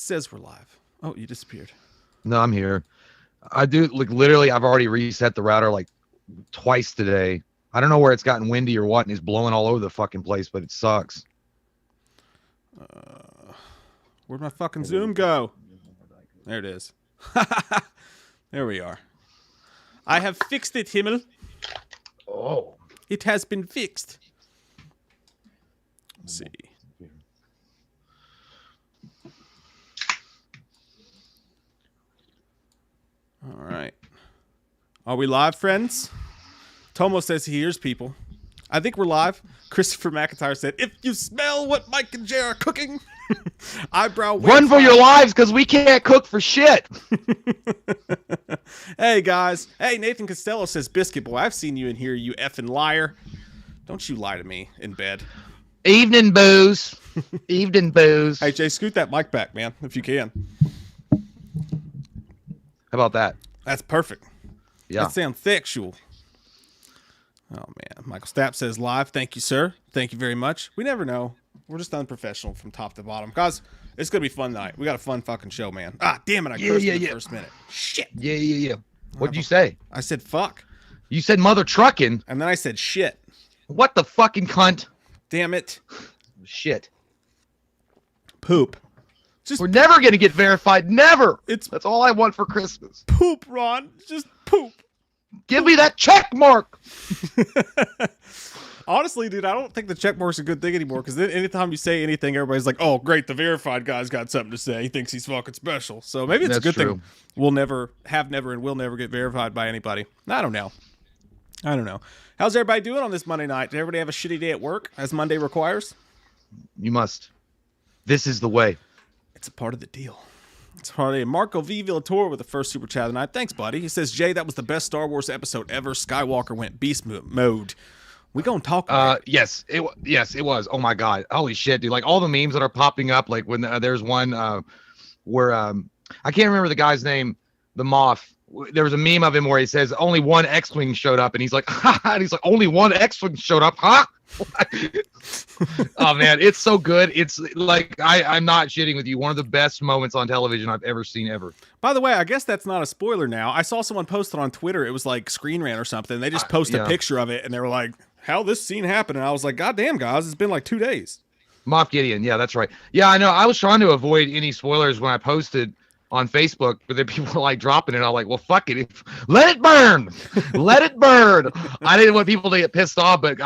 says we're live. Oh, you disappeared. No, I'm here. I do, like, literally, I've already reset the router like twice today. I don't know where it's gotten windy or what, and it's blowing all over the fucking place, but it sucks. Where'd my fucking Zoom go? There it is. There we are. I have fixed it, Himmel. Oh. It has been fixed. Let's see. All right. Are we live, friends? Tomo says he hears people. I think we're live. Christopher McIntyre said, if you smell what Mike and Jay are cooking, eyebrow run for your lives, because we can't cook for shit. Hey, guys. Hey, Nathan Costello says, Biscuit Boy, I've seen you in here, you effing liar. Don't you lie to me in bed. Evening booze. Evening booze. Hey, Jay, scoot that mic back, man, if you can. How about that? That's perfect. Yeah. That sounds sexual. Oh, man. Michael Stapp says, live. Thank you, sir. Thank you very much. We never know. We're just unprofessional from top to bottom. Guys, it's going to be a fun night. We got a fun fucking show, man. Ah, damn it. I cursed in the first minute. Shit. Yeah. What'd you say? I said fuck. You said mother trucking. And then I said shit. What the fucking cunt? Damn it. Shit. Poop. We're never going to get verified. Never. That's all I want for Christmas. Poop, Ron. Just poop. Give me that check mark. Honestly, dude, I don't think the check mark's a good thing anymore, because then anytime you say anything, everybody's like, oh, great, the verified guy's got something to say. He thinks he's fucking special. So maybe it's a good thing we'll never and will never get verified by anybody. I don't know. How's everybody doing on this Monday night? Did everybody have a shitty day at work, as Monday requires? You must. This is the way. It's a part of the deal. It's hard. Marco V. Villator with the first super chat of the night. Thanks, buddy. He says, Jay, that was the best Star Wars episode ever. Skywalker went beast mode. We gonna talk about it. Yes, it was. Oh my god. Holy shit, dude. Like all the memes that are popping up, like when there's one where I can't remember the guy's name, the Moth. There was a meme of him where he says only one X-Wing showed up, and he's like, and he's like, only one X-Wing showed up, huh? Oh man, it's so good. It's like I'm not shitting with you. One of the best moments on television I've ever seen ever. By the way, I guess that's not a spoiler now. I saw someone post it on Twitter. It was like Screen Rant or something. They just posted a picture of it, and they were like, how this scene happened? And I was like, God damn, guys, it's been like 2 days. Moff Gideon, yeah, that's right. Yeah, I know. I was trying to avoid any spoilers when I posted on Facebook, but then people were like dropping it. I'm like, well, fuck it. Let it burn. Let it burn. I didn't want people to get pissed off, but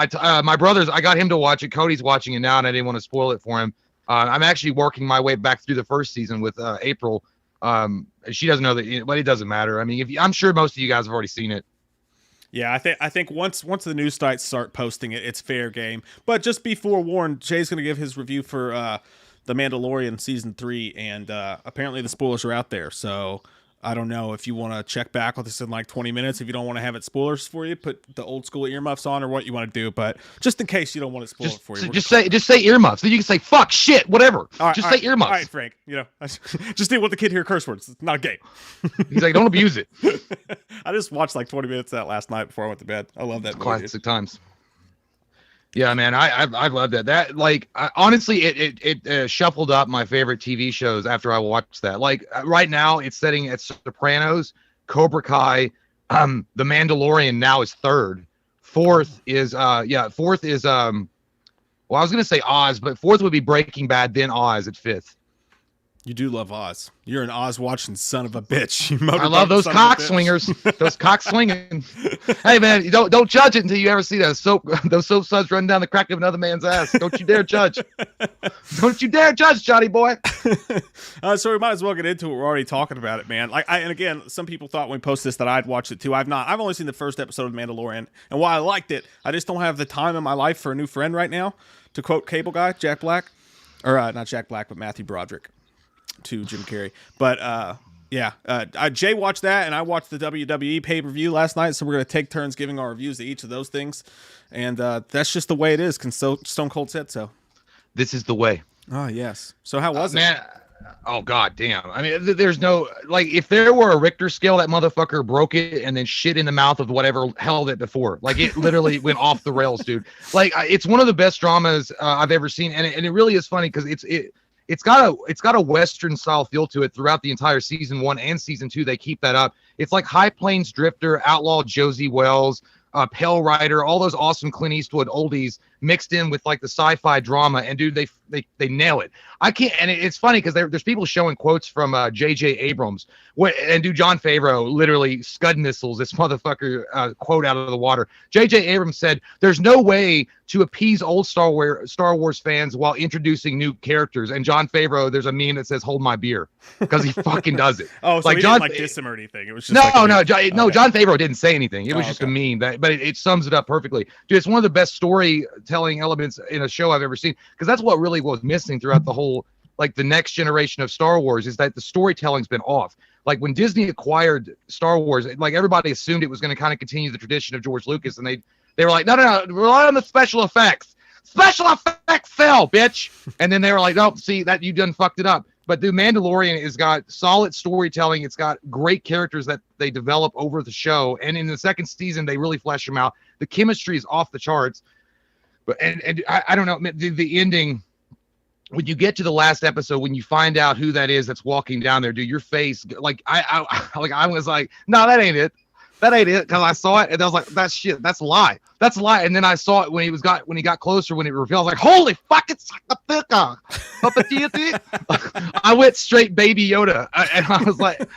my brother's, I got him to watch it. Cody's watching it now, and I didn't want to spoil it for him. I'm actually working my way back through the first season with April. She doesn't know that, but it doesn't matter. I mean, I'm sure most of you guys have already seen it. Yeah, I think once the news sites start posting it, it's fair game. But just be forewarned, Jay's going to give his review for The Mandalorian Season 3, and apparently the spoilers are out there. So I don't know if you want to check back with us in like 20 minutes. If you don't want to have it spoilers for you, put the old school earmuffs on or what you want to do. But just in case you don't want it spoiled for you. Just say earmuffs. Then you can say fuck, shit, whatever. Just say earmuffs. All right, Frank. You know, I just didn't want the kid to hear curse words. It's not a game. He's like, don't abuse it. I just watched like 20 minutes of that last night before I went to bed. I love that movie. Classic times. Yeah, man, I love that. That like honestly, it shuffled up my favorite TV shows after I watched that. Like right now, it's setting at Sopranos, Cobra Kai, The Mandalorian now is third. Fourth is well, I was gonna say Oz, but fourth would be Breaking Bad, then Oz at fifth. You do love Oz. You're an Oz watching son of a bitch. I love those cock swingers. Those cock swinging. Hey man, don't judge it until you ever see those soap suds running down the crack of another man's ass. Don't you dare judge. Don't you dare judge, Johnny boy. So we might as well get into it. We're already talking about it, man. Like, and again, some people thought when we posted this that I'd watched it too. I've not. I've only seen the first episode of Mandalorian, and while I liked it, I just don't have the time in my life for a new friend right now. To quote Cable Guy, Jack Black, or not Jack Black, but Matthew Broderick. To Jim Carrey. But Jay watched that, and I watched the WWE pay-per-view last night, so we're going to take turns giving our reviews to each of those things, and that's just the way it is, because Stone Cold said so. This is the way. Oh, yes. So how was it? Man, oh, god damn. I mean, there's no, like, if there were a Richter scale, that motherfucker broke it and then shit in the mouth of whatever held it before. Like, it literally went off the rails, dude. Like, it's one of the best dramas I've ever seen, and it really is funny, because it's got a Western style feel to it throughout the entire season 1 and season 2. They keep that up. It's like High Plains Drifter, Outlaw Josie Wells, Pale Rider, all those awesome Clint Eastwood oldies mixed in with like the sci-fi drama, and dude, they nail it. I can't, and it's funny because there's people showing quotes from J.J. Abrams, and dude, Jon Favreau literally scud missiles this motherfucker quote out of the water. J.J. Abrams said, "There's no way to appease old Star Wars fans while introducing new characters." And Jon Favreau, there's a meme that says "Hold my beer" because he fucking does it. Oh, so like he John, didn't like diss him or anything. It was just no, Jon Favreau didn't say anything. It was just okay. a meme but it sums it up perfectly. Dude, it's one of the best storytelling elements in a show I've ever seen, because that's what really was missing throughout the whole, like the next generation of Star Wars, is that the storytelling's been off. Like when Disney acquired Star Wars, like everybody assumed it was going to kind of continue the tradition of George Lucas, and they were like, no, rely on the special effects. Special effects sell, bitch. And then they were like, "Oh, see that you done fucked it up." But the Mandalorian has got solid storytelling. It's got great characters that they develop over the show, and in the second season they really flesh them out. The chemistry is off the charts. But and I don't know, the ending, when you get to the last episode, when you find out who that is that's walking down there, dude, your face, like I was like, no, that ain't it. That ain't it, because I saw it and I was like, that's shit, that's a lie. That's a lie. And then I saw it when he got closer, when it revealed, I was like, holy fuck, it's the picker. I went straight Baby Yoda, and I was like,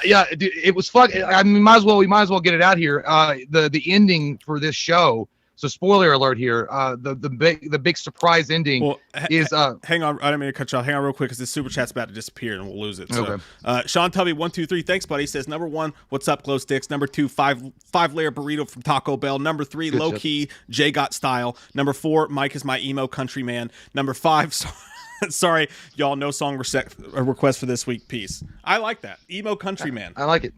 yeah, dude, it was fun. I mean, we might as well get it out here. The ending for this show. So spoiler alert here. The big surprise ending is hang on, I didn't mean to cut you off. Hang on real quick, because this super chat's about to disappear and we'll lose it. So, okay. Sean Tubby 123, thanks buddy, says number 1, what's up, glow sticks. Number 2, five layer burrito from Taco Bell. Number 3, good low shit. key J got style. Number 4, Mike is my emo country man. Number 5, sorry, y'all, no song request for this week. Peace. I like that. Emo country man. I like it.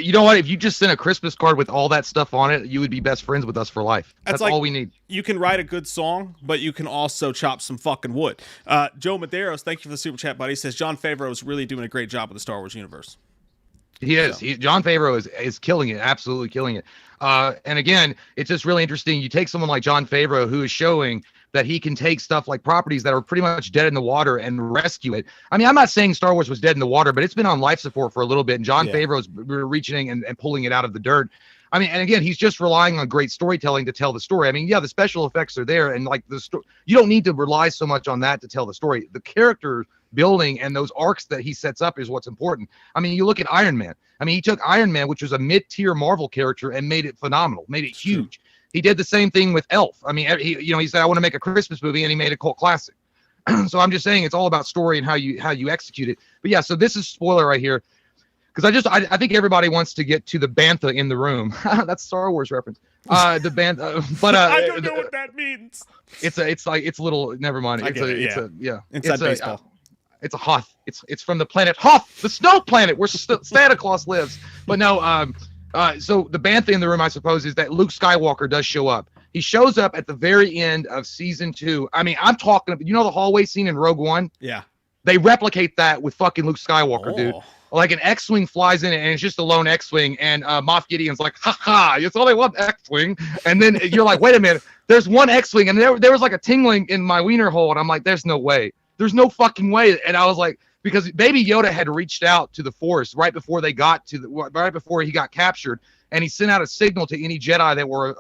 You know what? If you just sent a Christmas card with all that stuff on it, you would be best friends with us for life. That's like, all we need. You can write a good song, but you can also chop some fucking wood. Joe Medeiros, thank you for the super chat, buddy. Says Jon Favreau is really doing a great job with the Star Wars universe. He is. Jon Favreau is killing it, absolutely killing it. And again, it's just really interesting. You take someone like Jon Favreau, who is showing that he can take stuff like properties that are pretty much dead in the water and rescue it. I mean, I'm not saying Star Wars was dead in the water, but it's been on life support for a little bit, and Jon Favreau's reaching and pulling it out of the dirt. I mean, and again, he's just relying on great storytelling to tell the story. I mean, yeah, the special effects are there, and like you don't need to rely so much on that to tell the story. The character building and those arcs that he sets up is what's important. I mean, you look at Iron Man. I mean, he took Iron Man, which was a mid-tier Marvel character, and made it phenomenal, made it huge. True. He did the same thing with Elf. I mean, he said, I want to make a Christmas movie, and he made a cult classic. So I'm just saying, it's all about story and how you execute it. But yeah, so this is spoiler right here, because I think everybody wants to get to the bantha in the room. That's Star Wars reference. The bantha, but I don't know what that means. It's a little. Never mind. Inside baseball. It's a Hoth. It's from the planet Hoth, the snow planet where Santa Claus lives. But no, so the bantha in the room, I suppose, is that Luke Skywalker does show up. He shows up at the very end of season 2. I mean, I'm talking, you know, the hallway scene in Rogue One? Yeah. They replicate that with fucking Luke Skywalker, dude. Like an X-Wing flies in it, and it's just a lone X-Wing, and Moff Gideon's like, ha, it's only one X-Wing. And then you're like, wait a minute, there's one X-Wing, and there was like a tingling in my wiener hole, and I'm like, there's no way. There's no fucking way. And I was like, because Baby Yoda had reached out to the Force right before he got captured, and he sent out a signal to any Jedi that were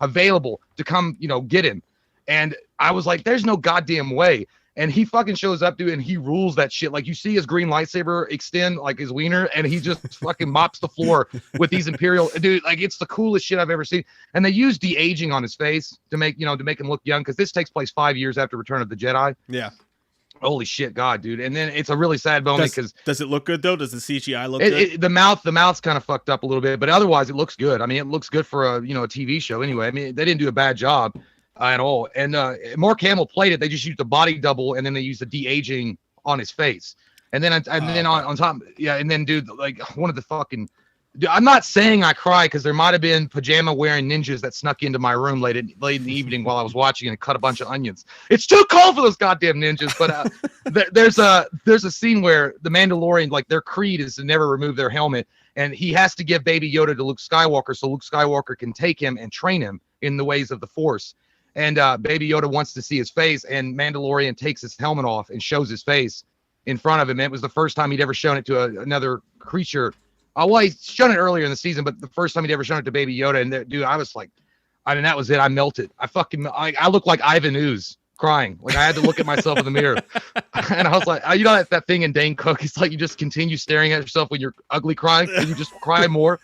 available to come, get him. And I was like, there's no goddamn way. And he fucking shows up, dude, and he rules that shit. Like, you see his green lightsaber extend, like his wiener, and he just fucking mops the floor with these Imperial, dude. Like, it's the coolest shit I've ever seen. And they use de-aging on his face to make him look young, because this takes place 5 years after Return of the Jedi. Yeah. Holy shit, God, dude. And then it's a really sad moment because does it look good though? Does the CGI look good? The mouth's kind of fucked up a little bit, but otherwise it looks good. I mean, it looks good for a TV show anyway. I mean, they didn't do a bad job at all. And Mark Hamill played it. They just used a body double, and then they used the de-aging on his face. And then on top, yeah. And then, dude, like one of the fucking. Dude, I'm not saying I cry, because there might have been pajama wearing ninjas that snuck into my room late in the evening while I was watching and cut a bunch of onions. It's too cold for those goddamn ninjas. But there's a scene where the Mandalorian, like, their creed is to never remove their helmet, and he has to give Baby Yoda to Luke Skywalker so Luke Skywalker can take him and train him in the ways of the Force. and Baby Yoda wants to see his face, and Mandalorian takes his helmet off and shows his face in front of him. It was the first time he'd ever shown it to another creature. Well, he's shown it earlier in the season, but the first time he'd ever shown it to Baby Yoda, and dude, I was like, I mean, that was it. I melted. I looked like Ivan Ooze crying. Like I had to look at myself in the mirror, and I was like, you know that thing in Dane Cook? It's like you just continue staring at yourself when you're ugly crying, and you just cry more.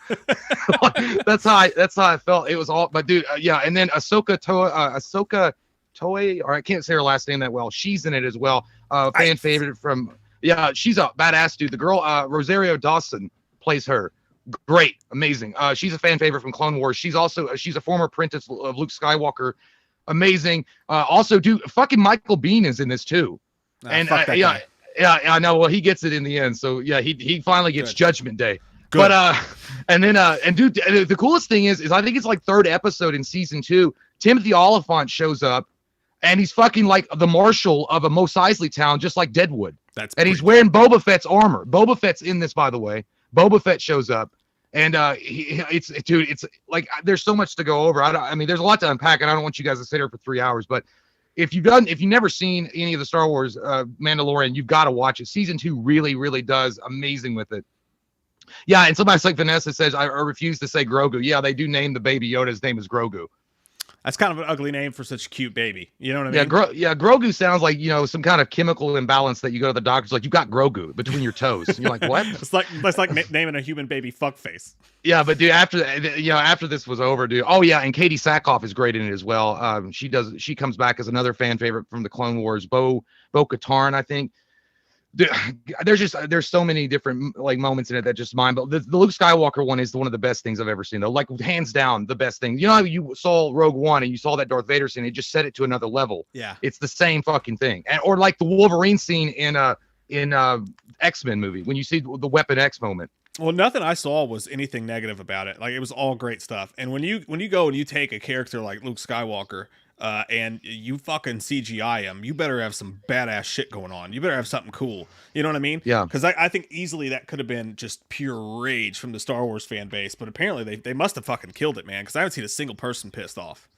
That's how I felt. It was all, but dude, yeah. And then Ahsoka Toei, or I can't say her last name that well. She's in it as well. Fan favorite from, yeah, she's a badass dude. The girl, Rosario Dawson plays her. Great, amazing. She's a fan favorite from Clone Wars. She's a former apprentice of Luke Skywalker. Amazing. Also, dude, fucking Michael Biehn is in this too. And yeah, I know. Well, he gets it in the end. So yeah, he finally gets Judgment Day. Good. But and dude, the coolest thing is I think it's like third episode in season 2. Timothy Olyphant shows up, and he's fucking like the marshal of a Mos Eisley town, just like Deadwood. And he's wearing Boba Fett's armor. Boba Fett's in this, by the way. Boba Fett shows up, and it's like there's so much to go over. I mean, there's a lot to unpack, and I don't want you guys to sit here for 3 hours. But if you've never seen any of the Star Wars Mandalorian, you've got to watch it. Season 2 really, really does amazing with it. Yeah, and somebody like Vanessa says, I refuse to say Grogu. Yeah, they do name the baby Yoda. His name is Grogu. That's kind of an ugly name for such a cute baby. You know what I mean? Grogu sounds like, some kind of chemical imbalance that you go to the doctor's like, you got Grogu between your toes. And you're like, what? It's like naming a human baby fuckface. Yeah, but dude, after this was over, dude. Oh yeah, and Katie Sackhoff is great in it as well. She comes back as another fan favorite from the Clone Wars. Bo-Katan, I think. Dude, there's so many different like moments in it that just mind. But the Luke Skywalker one is one of the best things I've ever seen, though. Like hands down, the best thing. You know how you saw Rogue One and you saw that Darth Vader scene, it just set it to another level. Yeah, it's the same fucking thing. Or like the Wolverine scene in X-Men movie when you see the Weapon X moment. Well, nothing I saw was anything negative about it. Like it was all great stuff. And when you go and you take a character like Luke Skywalker, and you fucking CGI him, you better have some badass shit going on. You better have something cool. You know what I mean? Yeah. Because I think easily that could have been just pure rage from the Star Wars fan base, but apparently they must have fucking killed it, man. Because I haven't seen a single person pissed off.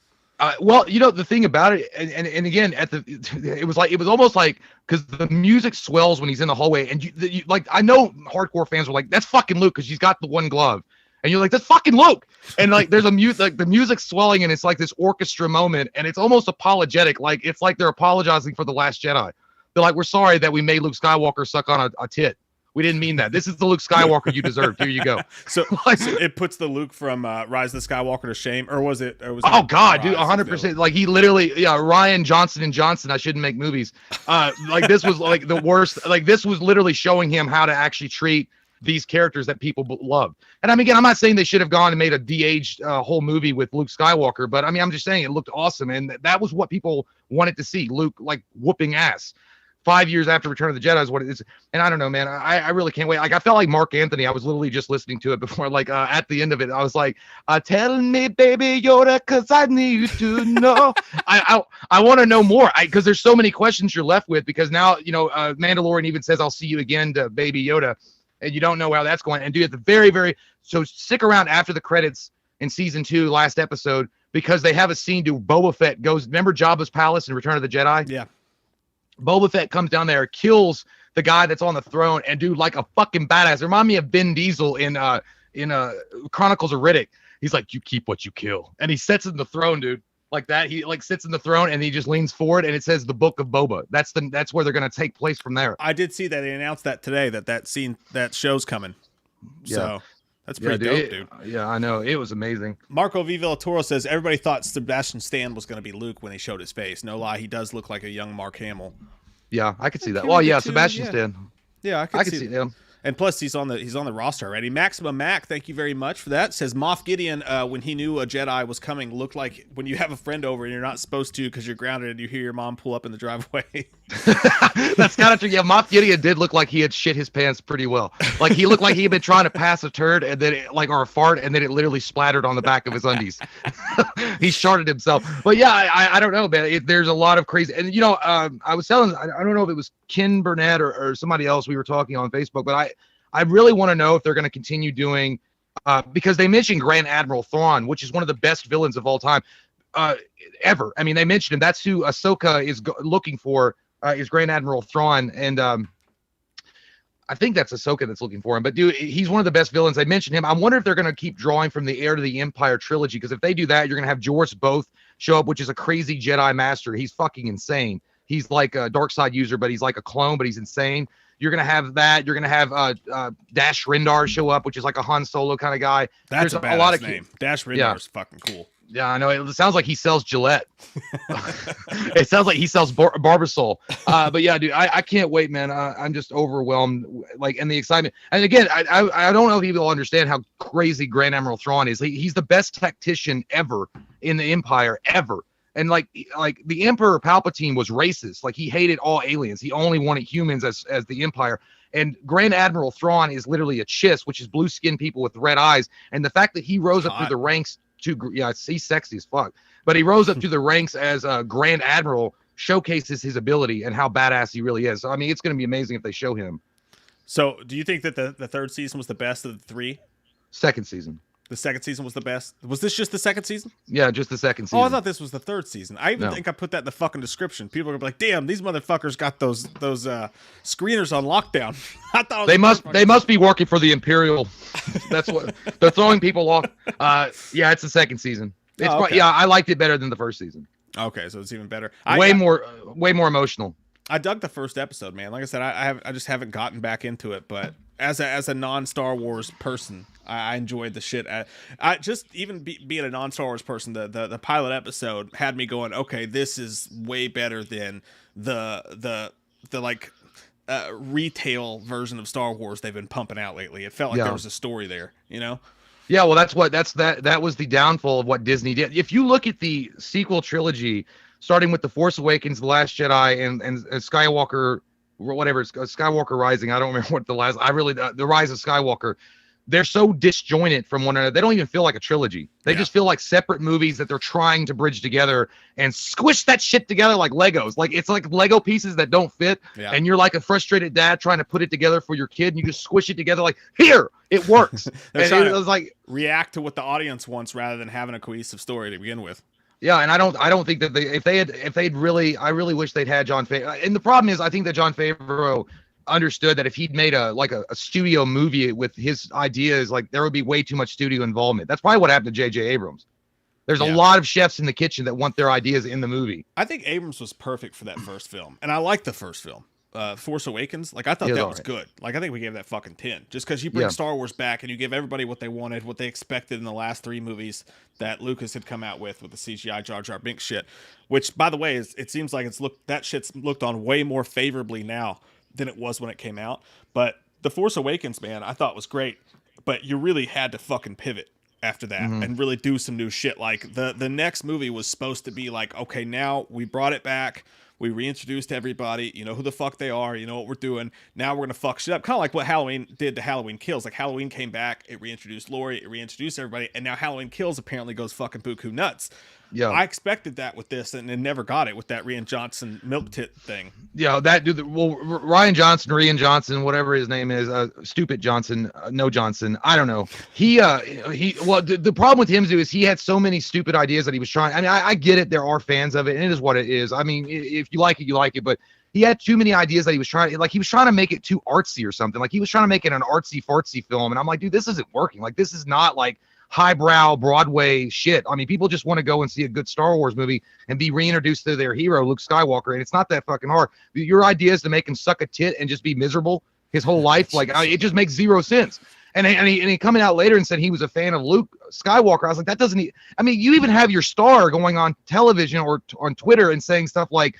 Well, the thing about it, and again, it was almost like, because the music swells when he's in the hallway, and you like, I know hardcore fans were like, that's fucking Luke because he's got the one glove. And you're like, that's fucking Luke. And like, there's the music's swelling, and it's like this orchestra moment, and it's almost apologetic. Like, it's like they're apologizing for The Last Jedi. They're like, we're sorry that we made Luke Skywalker suck on a tit. We didn't mean that. This is the Luke Skywalker you deserved. Here you go. So it puts the Luke from Rise of the Skywalker to shame, or was it? Oh God, dude, 100%. Like he literally, Ryan Johnson & Johnson. I shouldn't make movies. Like this was like the worst. Like this was literally showing him how to actually treat these characters that people love. And I mean, again, I'm not saying they should have gone and made a de-aged whole movie with Luke Skywalker, but I mean, I'm just saying it looked awesome, and that was what people wanted to see. Luke like whooping ass. 5 years after Return of the Jedi is what it is. And I don't know, man. I really can't wait. Like I felt like Mark Anthony. I was literally just listening to it before, like at the end of it, I was like, tell me, baby Yoda, cause I need to know. I want to know more. Because there's so many questions you're left with, because now, Mandalorian even says, I'll see you again to baby Yoda. And you don't know how that's going. And dude, at the very, very, so stick around after the credits in season 2, last episode, because they have a scene to Boba Fett goes, remember Jabba's palace in Return of the Jedi? Yeah. Boba Fett comes down there, kills the guy that's on the throne, and dude, like a fucking badass. Remind me of Vin Diesel in Chronicles of Riddick. He's like, you keep what you kill. And he sits in the throne, dude. Like that. He like sits in the throne and he just leans forward, and it says the Book of Boba. That's where they're gonna take place from there. I did see that they announced that today, that show's coming. Yeah. So that's pretty dope, dude. Yeah, I know. It was amazing. Marco V. Villatoro says everybody thought Sebastian Stan was gonna be Luke when he showed his face. No lie, he does look like a young Mark Hamill. Yeah, I could see that. Well, yeah, Sebastian Stan. Yeah, I could see him. And plus, he's on the roster already. Maximum Mac, thank you very much for that. Says Moff Gideon, when he knew a Jedi was coming, looked like when you have a friend over and you're not supposed to because you're grounded and you hear your mom pull up in the driveway. That's kind of true. Yeah, Moff Gideon did look like he had shit his pants pretty well. Like he looked like he had been trying to pass a turd and then or a fart, and then it literally splattered on the back of his undies. He sharted himself. But yeah, I don't know, man. There's a lot of crazy. And I was telling, I don't know if it was Ken Burnett or somebody else we were talking on Facebook, but I really want to know if they're going to continue doing, because they mentioned Grand Admiral Thrawn, which is one of the best villains of all time. ever. I mean, they mentioned him. That's who Ahsoka is looking for, is Grand Admiral Thrawn, and I think that's Ahsoka that's looking for him. But dude, he's one of the best villains. I mentioned him. I wonder if they're going to keep drawing from the Heir to the Empire trilogy, because if they do that, you're going to have Jorus Both show up, which is a crazy Jedi master. He's fucking insane. He's like a dark side user, but he's like a clone, but he's insane. You're going to have that. You're going to have Dash Rendar show up, which is like a Han Solo kind of guy. There's a lot of name. Dash Rendar is fucking cool. Yeah, I know. It sounds like he sells Gillette. It sounds like he sells Barbasol. But yeah, dude, I can't wait, man. I'm just overwhelmed, like, and the excitement. And again, I don't know if people understand how crazy Grand Admiral Thrawn is. He's the best tactician ever in the Empire, ever. And like the Emperor Palpatine was racist. Like, he hated all aliens. He only wanted humans as the Empire. And Grand Admiral Thrawn is literally a chiss, which is blue-skinned people with red eyes. And the fact that he rose up through the ranks he's sexy as fuck. But he rose up through the ranks as a Grand Admiral, showcases his ability and how badass he really is. So, I mean, it's going to be amazing if they show him. So, do you think that the third season was the best of the three? Second season. The second season was the best? Was this just the second season? Yeah, just the second season. Oh, I thought this was the third season. I even think I put that in the fucking description. People are gonna be like, "Damn, these motherfuckers got those screeners on lockdown." I thought they must be working for the Imperial. That's what they're throwing people off. Yeah, it's the second season. It's okay. Yeah, I liked it better than the first season. Okay, so it's even better. Way more emotional. I dug the first episode, man. Like I said, I just haven't gotten back into it, but as a non-Star Wars person, I enjoyed the shit. I just even being a non-Star Wars person, the pilot episode had me going, okay, this is way better than the retail version of Star Wars they've been pumping out lately. It felt like there was a story there, you know? Yeah, well, that was the downfall of what Disney did. If you look at the sequel trilogy, starting with The Force Awakens, The Last Jedi, and Skywalker, whatever, it's Skywalker Rising. I don't remember what the Rise of Skywalker. They're so disjointed from one another. They don't even feel like a trilogy. They just feel like separate movies that they're trying to bridge together and squish that shit together like Legos. Like, it's like Lego pieces that don't fit. Yeah. And you're like a frustrated dad trying to put it together for your kid, and you just squish it together like, here, it works. And it was like, react to what the audience wants rather than having a cohesive story to begin with. Yeah, and I don't think that I really wish they'd had Jon Favreau. And the problem is, I think that Jon Favreau understood that if he'd made a studio movie with his ideas, like, there would be way too much studio involvement. That's probably what happened to J.J. Abrams. There's a lot of chefs in the kitchen that want their ideas in the movie. I think Abrams was perfect for that first film, and I like the first film. Force Awakens, like, I thought that was good. Like, I think we gave that fucking 10, just because you bring Star Wars back and you give everybody what they wanted, what they expected in the last three movies that Lucas had come out with the CGI Jar Jar Binks shit, which, by the way, it seems like that shit's looked on way more favorably now than it was when it came out. But The Force Awakens, man, I thought was great, but you really had to fucking pivot after that and really do some new shit. Like, the next movie was supposed to be like, okay, now we brought it back. We reintroduced everybody. You know who the fuck they are. You know what we're doing. Now we're going to fuck shit up. Kind of like what Halloween did to Halloween Kills. Like, Halloween came back. It reintroduced Laurie. It reintroduced everybody. And now Halloween Kills apparently goes fucking buku nuts. Yeah, I expected that with this, and never got it with that Rian Johnson milk tit thing. Yeah, that dude. Well, Rian Johnson, whatever his name is, stupid Johnson, no Johnson. I don't know. The problem with him is he had so many stupid ideas that he was trying. I mean, I get it. There are fans of it, and it is what it is. I mean, if you like it, you like it. But he had too many ideas that he was trying to make it too artsy or something. Like, he was trying to make it an artsy fartsy film, and I'm like, dude, this isn't working. Like, this is not like highbrow Broadway shit. I mean, people just want to go and see a good Star Wars movie and be reintroduced to their hero, Luke Skywalker, and it's not that fucking hard. Your idea is to make him suck a tit and just be miserable his whole life. Like, it just makes zero sense. And he coming out later and said he was a fan of Luke Skywalker. I was like, that doesn't. I mean, you even have your star going on television or on Twitter and saying stuff like,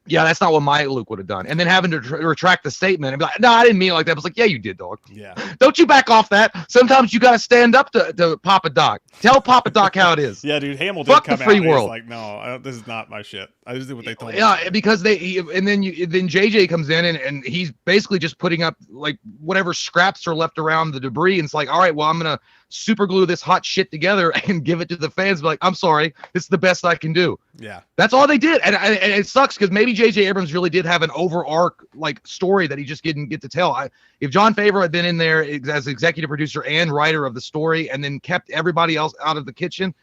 yeah, that's not what my Luke would have done. And then having to retract the statement and be like, no, I didn't mean it like that. I was like, yeah, you did, dog. Yeah. Don't you back off that. Sometimes you got to stand up to Papa Doc. Tell Papa Doc how it is. Yeah, dude. Hamill did come out and he's like, no, this is not my shit. I just did what they told me. Yeah, because then JJ comes in and he's basically just putting up like whatever scraps are left around the debris. And it's like, all right, well, I'm going to super glue this hot shit together and give it to the fans. Be like, I'm sorry, this is the best I can do. Yeah, that's all they did, and it sucks because maybe J.J. Abrams really did have an over-arc like story that he just didn't get to tell. If Jon Favreau had been in there as executive producer and writer of the story, and then kept everybody else out of the kitchen,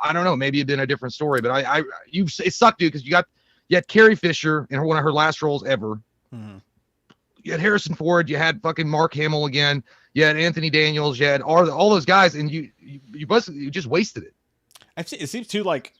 I don't know, maybe it'd been a different story. But it sucked, dude, because you had Carrie Fisher in one of her last roles ever. Mm-hmm. You had Harrison Ford, you had fucking Mark Hamill again, you had Anthony Daniels, you had all those guys, and you just wasted it. It seems too like,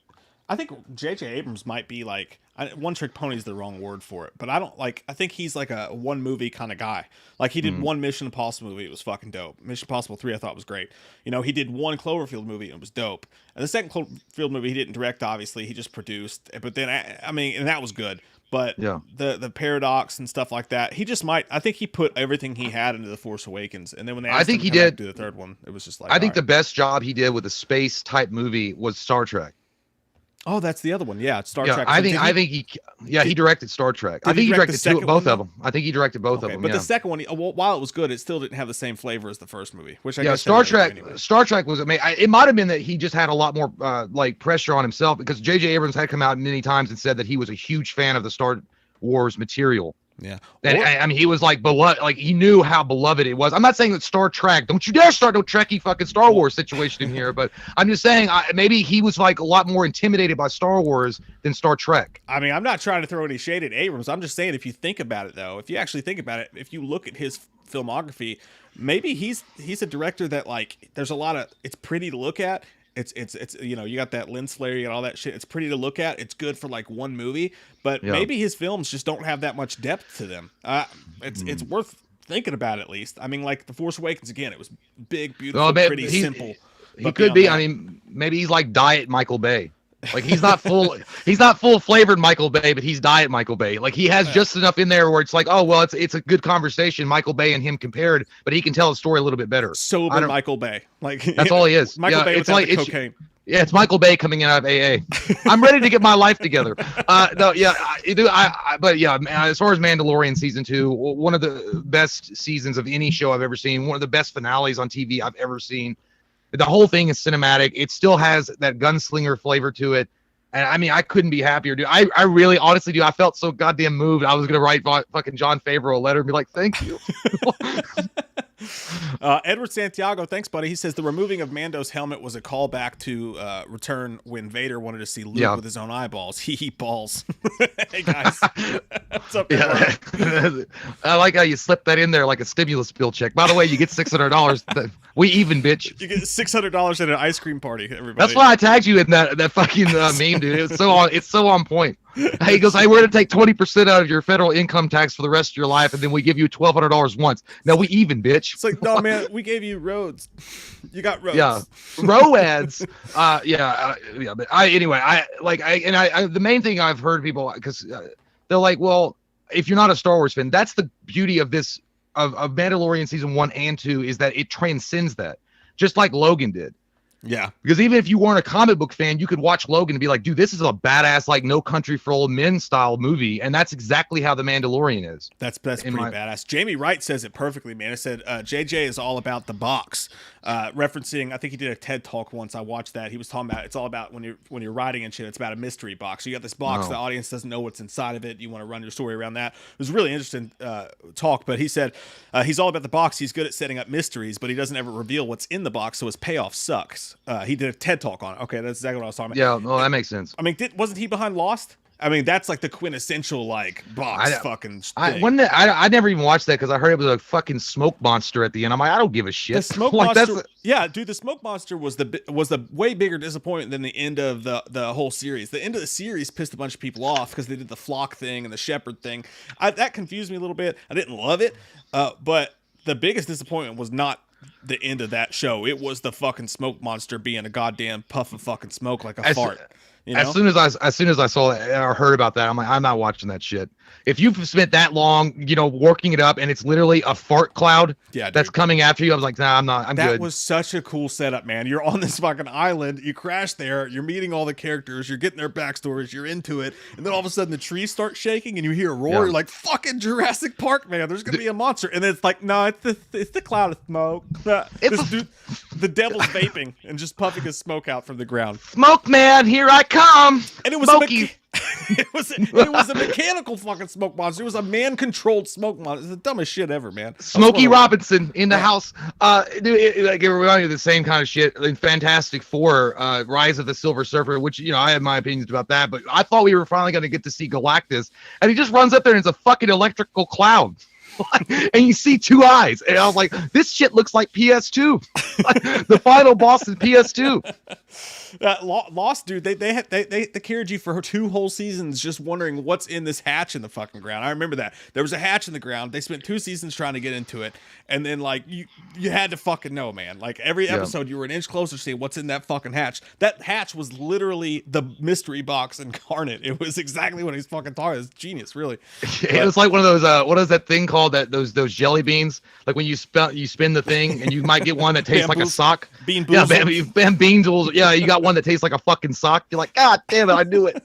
I think J.J. Abrams might be like, one trick pony is the wrong word for it, but I think he's like a one movie kind of guy. Like he did one Mission Impossible movie, it was fucking dope. Mission Impossible 3 I thought was great. You know, he did one Cloverfield movie and it was dope. And the second Cloverfield movie he didn't direct, obviously, he just produced. But then and that was good. But yeah, the paradox and stuff like that, he just might. I think he put everything he had into The Force Awakens, and then when they asked him to come back to do the third one, it was just like, I think the best job he did with a space type movie was Star Trek. Oh, that's the other one. Yeah, Star Trek. I think he directed Star Trek. I think he directed both of them. I think he directed both of them. But the second one, while it was good, it still didn't have the same flavor as the first movie. Which I guess Star Trek was amazing. It might have been that he just had a lot more like pressure on himself, because J.J. Abrams had come out many times and said that he was a huge fan of the Star Wars material. Yeah, and I mean, he was like beloved, like he knew how beloved it was. I'm not saying that Star Trek, don't you dare start no Trekkie fucking Star Wars situation in here, but I'm just saying maybe he was like a lot more intimidated by Star Wars than Star Trek. I mean, I'm not trying to throw any shade at Abrams. I'm just saying, if you think about it, though, if you actually think about it, if you look at his filmography, maybe he's a director that, like, there's a lot of, it's pretty to look at. It's you know, you got that lens flare, you got all that shit. It's pretty to look at. It's good for like one movie, but maybe his films just don't have that much depth to them. It's worth thinking about at least. I mean, like The Force Awakens, again, it was big, beautiful, pretty, simple. He could be. I mean, maybe he's like diet Michael Bay. Like he's not full flavored Michael Bay, but he's diet Michael Bay. Like he has just enough in there where it's like, oh well, it's a good conversation, Michael Bay and him compared, but he can tell the story a little bit better. Sober Michael Bay, like that's all he is. Michael Bay without the cocaine. It's Michael Bay coming in out of AA. I'm ready to get my life together. But yeah, as far as Mandalorian season 2, one of the best seasons of any show I've ever seen. One of the best finales on TV I've ever seen. The whole thing is cinematic. It still has that gunslinger flavor to it. And I mean, I couldn't be happier, dude. I really, honestly, dude, I felt so goddamn moved. I was going to write fucking Jon Favreau a letter and be like, thank you. Edward Santiago, thanks, buddy. He says the removing of Mando's helmet was a callback to Return, when Vader wanted to see Luke with his own eyeballs. He balls. Hey, guys. What's up, I like how you slipped that in there like a stimulus bill check. By the way, you get $600. We even, bitch. You get $600 at an ice cream party, everybody. That's why I tagged you in that fucking meme, dude. It's so on point. He goes, hey, we're going to take 20% out of your federal income tax for the rest of your life, and then we give you $1,200 once. Now we even, bitch. It's like, no, man, we gave you roads. You got roads. Yeah, ROADs. But the main thing I've heard people, because they're like, well, if you're not a Star Wars fan, that's the beauty of this of Mandalorian season 1 and 2, is that it transcends that, just like Logan did. Yeah, because even if you weren't a comic book fan, you could watch Logan and be like, dude, this is a badass, like, No Country for Old Men style movie. And that's exactly how The Mandalorian is. That's pretty badass. Jamie Wright says it perfectly, man. It said, JJ is all about the box, referencing, I think he did a TED talk once. I watched that. He was talking about, it's all about when you're writing and shit, it's about a mystery box. So you got this box, the audience doesn't know what's inside of it. You want to run your story around that. It was a really interesting talk, but he said he's all about the box. He's good at setting up mysteries, but he doesn't ever reveal what's in the box, so his payoff sucks. He did a TED talk on it. Okay, that's exactly what I was talking about. Yeah, well, that makes sense. I mean, wasn't he behind Lost? I mean, that's like the quintessential like box fucking thing. I never even watched that because I heard it was a fucking smoke monster at the end. I'm like, I don't give a shit. The smoke monster, dude, the smoke monster was the way bigger disappointment than the end of the whole series. The end of the series pissed a bunch of people off because they did the flock thing and the shepherd thing. That confused me a little bit. I didn't love it, but the biggest disappointment was not the end of that show. It was the fucking smoke monster being a goddamn puff of fucking smoke like a fart. You know? As soon as I saw it or heard about that, I'm like, I'm not watching that shit. If you've spent that long, working it up, and it's literally a fart cloud that's coming after you, I was like, nah, I'm not. I'm good. That was such a cool setup, man. You're on this fucking island, you crash there, you're meeting all the characters, you're getting their backstories, you're into it, and then all of a sudden the trees start shaking and you hear a roar. You're like, fucking Jurassic Park, man. There's gonna be a monster, and then it's like, no, it's the cloud of smoke. The devil's vaping and just puffing his smoke out from the ground. Smoke man, here I come. And it was Smokey. It was a mechanical fucking smoke monster. It was a man-controlled smoke monster. It's the dumbest shit ever, man. Smokey Robinson in the house. Dude, it reminded me of the same kind of shit in Fantastic Four, Rise of the Silver Surfer, which, you know, I have my opinions about that, but I thought we were finally going to get to see Galactus, and he just runs up there and it's a fucking electrical cloud. And you see two eyes, and I was like, this shit looks like PS2. The final boss in PS2. Lost, dude. They carried you for 2 whole seasons just wondering what's in this hatch in the fucking ground. I remember that there was a hatch in the ground. They spent 2 seasons trying to get into it, and then like you had to fucking know, man. Like every episode, you were an inch closer to seeing what's in that fucking hatch. That hatch was literally the mystery box incarnate. It was exactly what he's fucking talking. It's genius, really. It was like one of those. What is that thing called? That those jelly beans? Like when you spin the thing, and you might get one that tastes like a sock. Bean boozled. Yeah, bean boozled. Yeah, you got one that tastes like a fucking sock. You're like, God damn it, I knew it.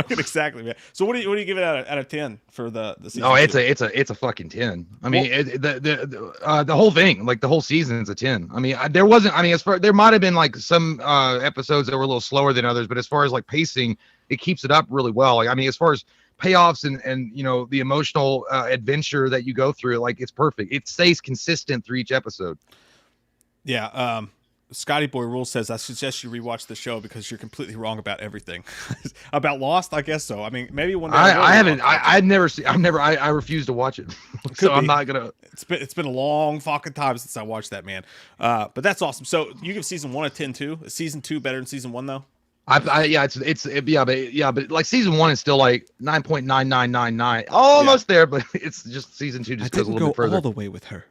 Exactly, man. So what do you give it out of 10 for the season? Oh, it's a fucking 10. I mean, the whole thing, like the whole season is a 10. I mean, there wasn't. I mean, there might have been like some episodes that were a little slower than others, but as far as like pacing, it keeps it up really well. Like, I mean, as far as payoffs and you know, the emotional adventure that you go through, like, it's perfect. It stays consistent through each episode. Yeah. Scotty Boy Rule says, I suggest you rewatch the show because you're completely wrong about everything. About Lost, I guess so. I mean, maybe one day. I refuse to watch it. So I'm not gonna. It's been a long fucking time since I watched that, man. But that's awesome. So you give season 1 a 10 too. Is season 2 better than season 1 though? But season 1 is still like 9.9999, almost there, but it's just season 2 just goes a little bit further. All the way with her.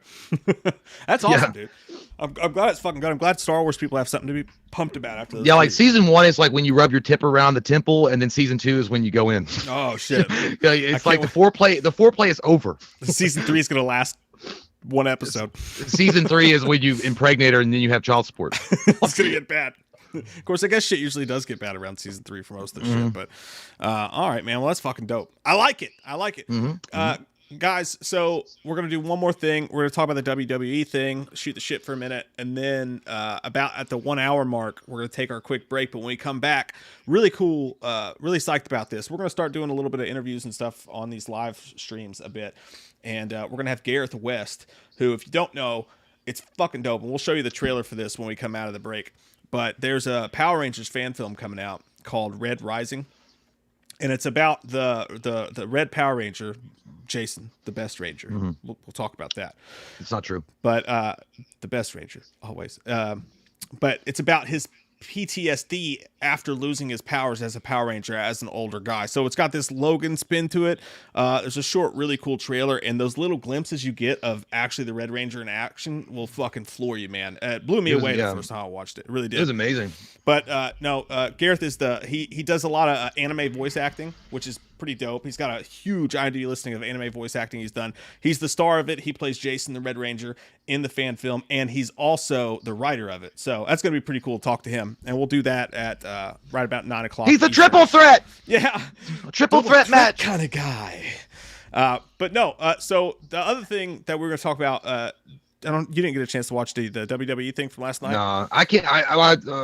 That's awesome, dude. I'm glad it's fucking good. I'm glad Star Wars people have something to be pumped about after this. Yeah, like season 1 is like when you rub your tip around the temple, and then season 2 is when you go in. Oh shit! Yeah, it's like the foreplay. The foreplay is over. Season 3 is gonna last 1 episode. Season 3 is when you impregnate her, and then you have child support. It's gonna get bad. Of course, I guess shit usually does get bad around season 3 for most of the shit. But all right, man. Well, that's fucking dope. I like it. Guys, so we're going to do one more thing. We're going to talk about the WWE thing, shoot the shit for a minute, and then about at the 1 hour mark, we're going to take our quick break. But when we come back, really cool, really psyched about this. We're going to start doing a little bit of interviews and stuff on these live streams a bit. And we're going to have Gareth West, who, if you don't know, it's fucking dope. And we'll show you the trailer for this when we come out of the break. But there's a Power Rangers fan film coming out called Red Rising. And it's about the Red Power Ranger, Jason, the best Ranger. We'll talk about that. It's not true. But the best Ranger, always. But it's about his PTSD after losing his powers as a Power Ranger as an older guy. So it's got this Logan spin to it. There's a short, really cool trailer, and those little glimpses you get of actually the Red Ranger in action will fucking floor you, man. It blew me away the first time I watched it. It really did. It was amazing. But Gareth is he does a lot of anime voice acting, which is pretty dope. He's got a huge IMDb listing of anime voice acting he's done. He's the star of it. He plays Jason the Red Ranger in the fan film, and he's also the writer of it. So that's going to be pretty cool to talk to him, and we'll do that at right about 9 o'clock. He's a triple threat. Yeah. A triple threat match. Kind of guy. But no, so the other thing that we're going to talk about, you didn't get a chance to watch the WWE thing from last night? No, I can't.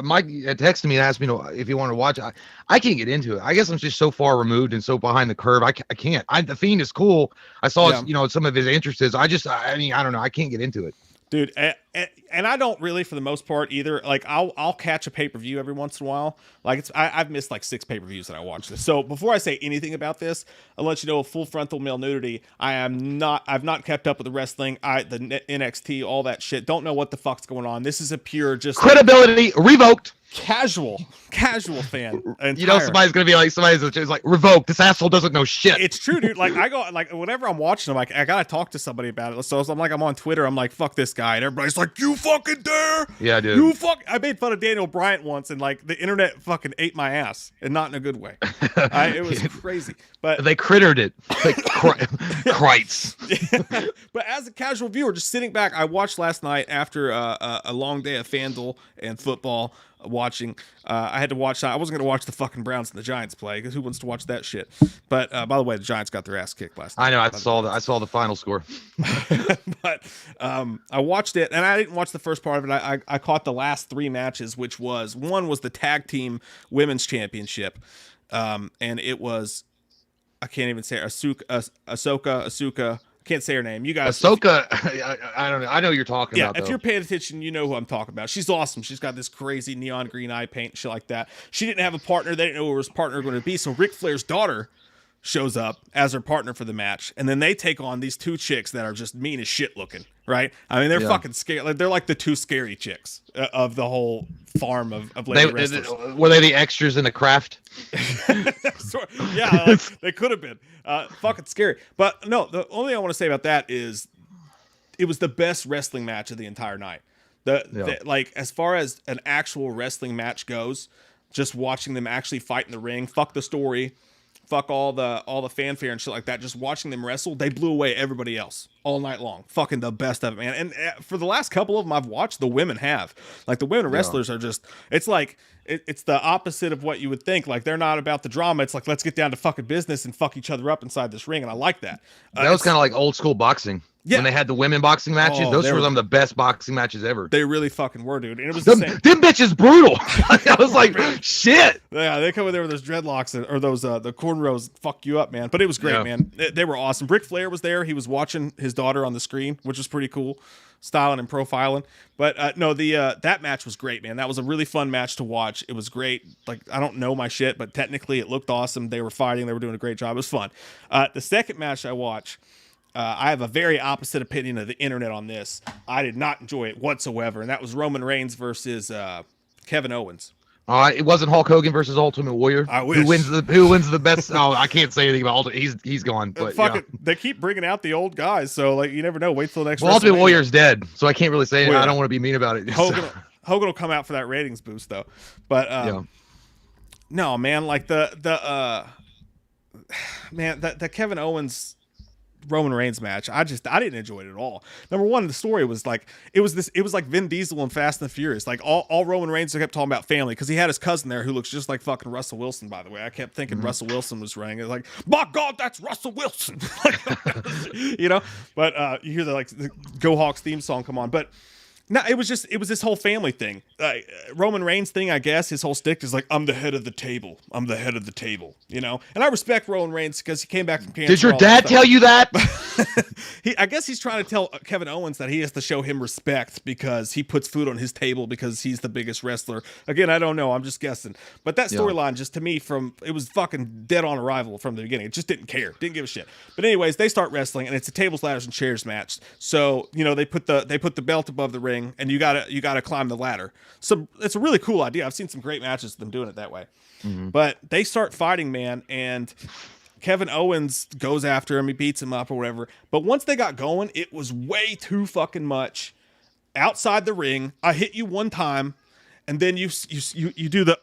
Mike texted me and asked me if he wanted to watch it. I can't get into it. I guess I'm just so far removed and so behind the curve. I can't. The Fiend is cool. I saw some of his interests. I don't know. I can't get into it. Dude, and I don't really, for the most part, either. Like, I'll catch a pay-per-view every once in a while. Like, I've missed like 6 pay-per-views that I watched this. So before I say anything about this, I'll let you know, full frontal male nudity. I've not kept up with the wrestling, the NXT, all that shit. Don't know what the fuck's going on. This is a pure just credibility revoked. Casual fan. You know, somebody's gonna be like, somebody's like, revoked. This asshole doesn't know shit. It's true, dude. Like, I go, like, whenever I'm watching, I'm like, I gotta talk to somebody about it. So I'm on Twitter. I'm like, fuck this guy, and everybody's like, you fucking dare? Yeah, dude. I made fun of Daniel Bryant once, and like the internet fucking ate my ass, and not in a good way. It was crazy. But they crittered it. Like Christ. But as a casual viewer, just sitting back, I watched last night after a long day of FanDuel and football. Watching, I had to watch. I wasn't going to watch the fucking Browns and the Giants play because who wants to watch that shit? But by the way, the Giants got their ass kicked last night. I know. I saw the final score. But I watched it, and I didn't watch the first part of it. I caught the last 3 matches, which one was the tag team women's championship. And it was, I can't even say Ahsoka. I can't say her name. You guys, Ahsoka, I don't know. I know who you're talking about. If though. you're paying attention, you know who I'm talking about. She's awesome. She's got this crazy neon green eye paint and shit like that. She didn't have a partner. They didn't know who her partner was going to be. So Ric Flair's daughter shows up as her partner for the match, and then they take on these two chicks that are just mean as shit looking, right? I mean, they're fucking scary. Like, they're like the two scary chicks of the whole farm of lady wrestlers. Were they the extras in the craft? Yeah, like, they could have been. Fucking scary. But no, the only thing I want to say about that is it was the best wrestling match of the entire night. Like, as far as an actual wrestling match goes, just watching them actually fight in the ring, fuck the story, fuck all the fanfare and shit like that. Just watching them wrestle, they blew away everybody else all night long. Fucking the best of it, man. And for the last couple of them I've watched, the women have. Like, the women wrestlers are just, it's like, it's the opposite of what you would think. Like, they're not about the drama. It's like, let's get down to fucking business and fuck each other up inside this ring. And I like that. That was kind of like old school boxing. Yeah. When they had the women boxing matches, those were some of the best boxing matches ever. They really fucking were, dude. And it was the same. Them bitches brutal. I was like, shit. Yeah, they come in there with those dreadlocks or those the cornrows, fuck you up, man. But it was great, man. They were awesome. Ric Flair was there. He was watching his daughter on the screen, which was pretty cool, styling and profiling. But no, that match was great, man. That was a really fun match to watch. It was great. Like, I don't know my shit, but technically it looked awesome. They were fighting. They were doing a great job. It was fun. The second match I watched, I have a very opposite opinion of the internet on this. I did not enjoy it whatsoever, and that was Roman Reigns versus Kevin Owens. It wasn't Hulk Hogan versus Ultimate Warrior. I wish. Who wins the best? Oh, I can't say anything about Ultimate. He's gone. But they keep bringing out the old guys, so like you never know. Wait till the next. Well, Ultimate Warrior's dead, so I can't really say it. I don't want to be mean about it. Hogan will come out for that ratings boost though. But no, man, like the Kevin Owens Roman Reigns match, I didn't enjoy it at all. Number one, the story was like it was like Vin Diesel and Fast and the Furious. Like all Roman Reigns kept talking about family because he had his cousin there who looks just like fucking Russell Wilson. By the way, I kept thinking Russell Wilson was running. It's like, my God, that's Russell Wilson. You know. But you hear the Go Hawks theme song come on, but. No, it was this whole family thing. Roman Reigns thing, I guess, his whole stick is like, I'm the head of the table. I'm the head of the table, you know? And I respect Roman Reigns because he came back from cancer. Did your dad tell you that? I guess he's trying to tell Kevin Owens that he has to show him respect because he puts food on his table because he's the biggest wrestler. Again, I don't know. I'm just guessing. But that storyline just to me it was fucking dead on arrival from the beginning. It just didn't care. Didn't give a shit. But anyways, they start wrestling and it's a tables, ladders, and chairs match. So, you know, they put the belt above the ring. And you gotta climb the ladder. So it's a really cool idea. I've seen some great matches of them doing it that way. Mm-hmm. But they start fighting, man, and Kevin Owens goes after him. He beats him up or whatever. But once they got going, it was way too fucking much. Outside the ring, I hit you one time, and then you do the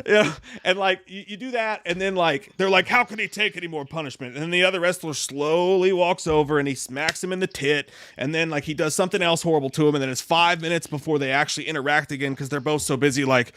yeah, and like you do that, and then like they're like, how can he take any more punishment? And then the other wrestler slowly walks over and he smacks him in the tit, and then like he does something else horrible to him, and then it's 5 minutes before they actually interact again because they're both so busy like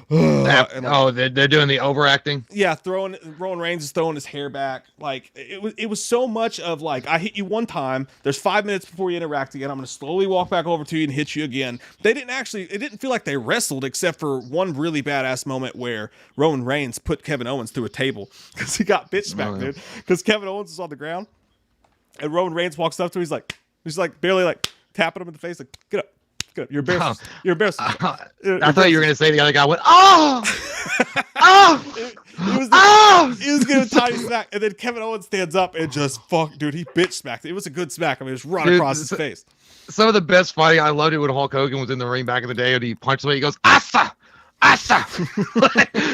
they're doing the overacting. Yeah, Roman Reigns is throwing his hair back. Like it was so much of like, I hit you one time, there's 5 minutes before you interact again, I'm gonna slowly walk back over to you and hit you again. It didn't feel like they wrestled except for one really badass moment where Roman Reigns put Kevin Owens through a table because he got bitch smacked, dude. Because Kevin Owens is on the ground and Roman Reigns walks up to him, he's like barely like tapping him in the face, like, get up. Good. You're embarrassed. You're embarrassed. I thought you were going to say the other guy went, oh! He was getting a tiny smack, and then Kevin Owens stands up and just dude, he bitch smacked. It was a good smack. I mean, it was right across his face. Some of the best fighting, I loved it when Hulk Hogan was in the ring back in the day, and he punched him, he goes, Asa! Asa!